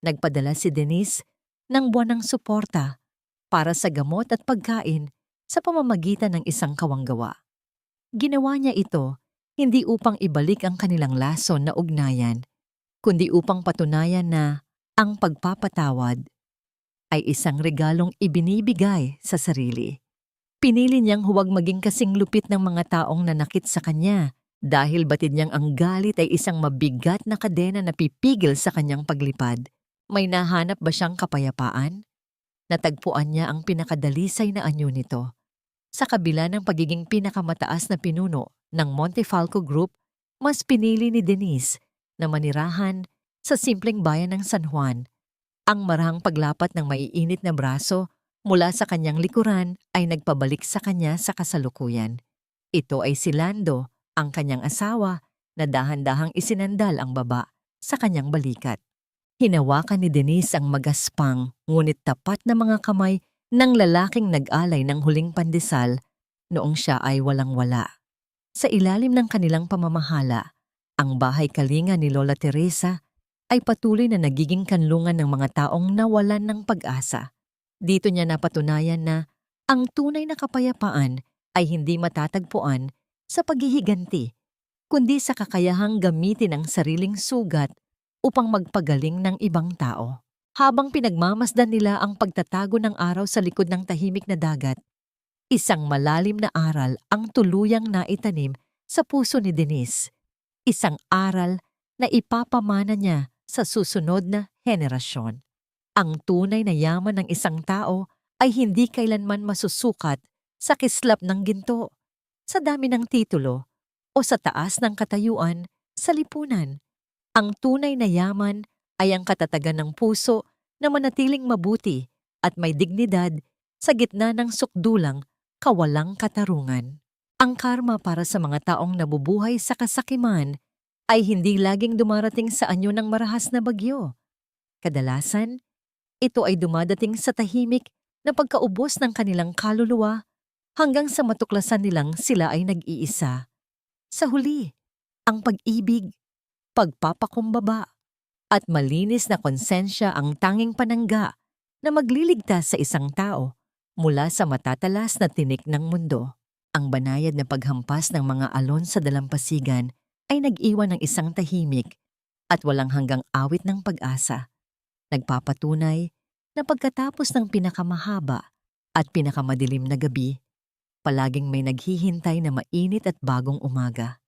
nagpadala si Denise ng buwanang suporta para sa gamot at pagkain sa pamamagitan ng isang kawanggawa. Ginawa niya ito hindi upang ibalik ang kanilang lason na ugnayan, kundi upang patunayan na ang pagpapatawad ay isang regalong ibinibigay sa sarili. Pinili niyang huwag maging kasing lupit ng mga taong nanakit sa kanya dahil batid niyang ang galit ay isang mabigat na kadena na pipigil sa kanyang paglipad. May nahanap ba siyang kapayapaan? Natagpuan niya ang pinakadalisay na anyo nito. Sa kabila ng pagiging pinakamataas na pinuno ng Montefalco Group, mas pinili ni Denise na manirahan sa simpleng bayan ng San Juan. Ang marahang paglapat ng maiinit na braso mula sa kanyang likuran ay nagpabalik sa kanya sa kasalukuyan. Ito ay si Lando, ang kanyang asawa, na dahan-dahang isinandal ang baba sa kanyang balikat. Hinawakan ni Denise ang magaspang ngunit tapat na mga kamay ng lalaking nag-alay ng huling pandesal noong siya ay walang-wala. Sa ilalim ng kanilang pamamahala, ang bahay kalinga ni Lola Teresa ay patuloy na nagiging kanlungan ng mga taong nawalan ng pag-asa. Dito niya napatunayan na ang tunay na kapayapaan ay hindi matatagpuan sa paghihiganti, kundi sa kakayahang gamitin ang sariling sugat upang magpagaling ng ibang tao. Habang pinagmamasdan nila ang pagtatago ng araw sa likod ng tahimik na dagat, isang malalim na aral ang tuluyang naitanim sa puso ni Denise. Isang aral na ipapamana niya sa susunod na henerasyon. Ang tunay na yaman ng isang tao ay hindi kailanman masusukat sa kislap ng ginto, sa dami ng titulo, o sa taas ng katayuan sa lipunan. Ang tunay na yaman ay ang katatagan ng puso na manatiling mabuti at may dignidad sa gitna ng sukdulang kawalang katarungan. Ang karma para sa mga taong nabubuhay sa kasakiman ay hindi laging dumarating sa anyo ng marahas na bagyo. Kadalasan, ito ay dumadating sa tahimik na pagkaubos ng kanilang kaluluwa hanggang sa matuklasan nilang sila ay nag-iisa. Sa huli, ang pag-ibig, pagpapakumbaba, at malinis na konsensya ang tanging panangga na magliligtas sa isang tao mula sa matatalas na tinik ng mundo. Ang banayad na paghampas ng mga alon sa dalampasigan ay nag-iwan ng isang tahimik at walang hanggang awit ng pag-asa. Nagpapatunay na pagkatapos ng pinakamahaba at pinakamadilim na gabi, palaging may naghihintay na mainit at bagong umaga.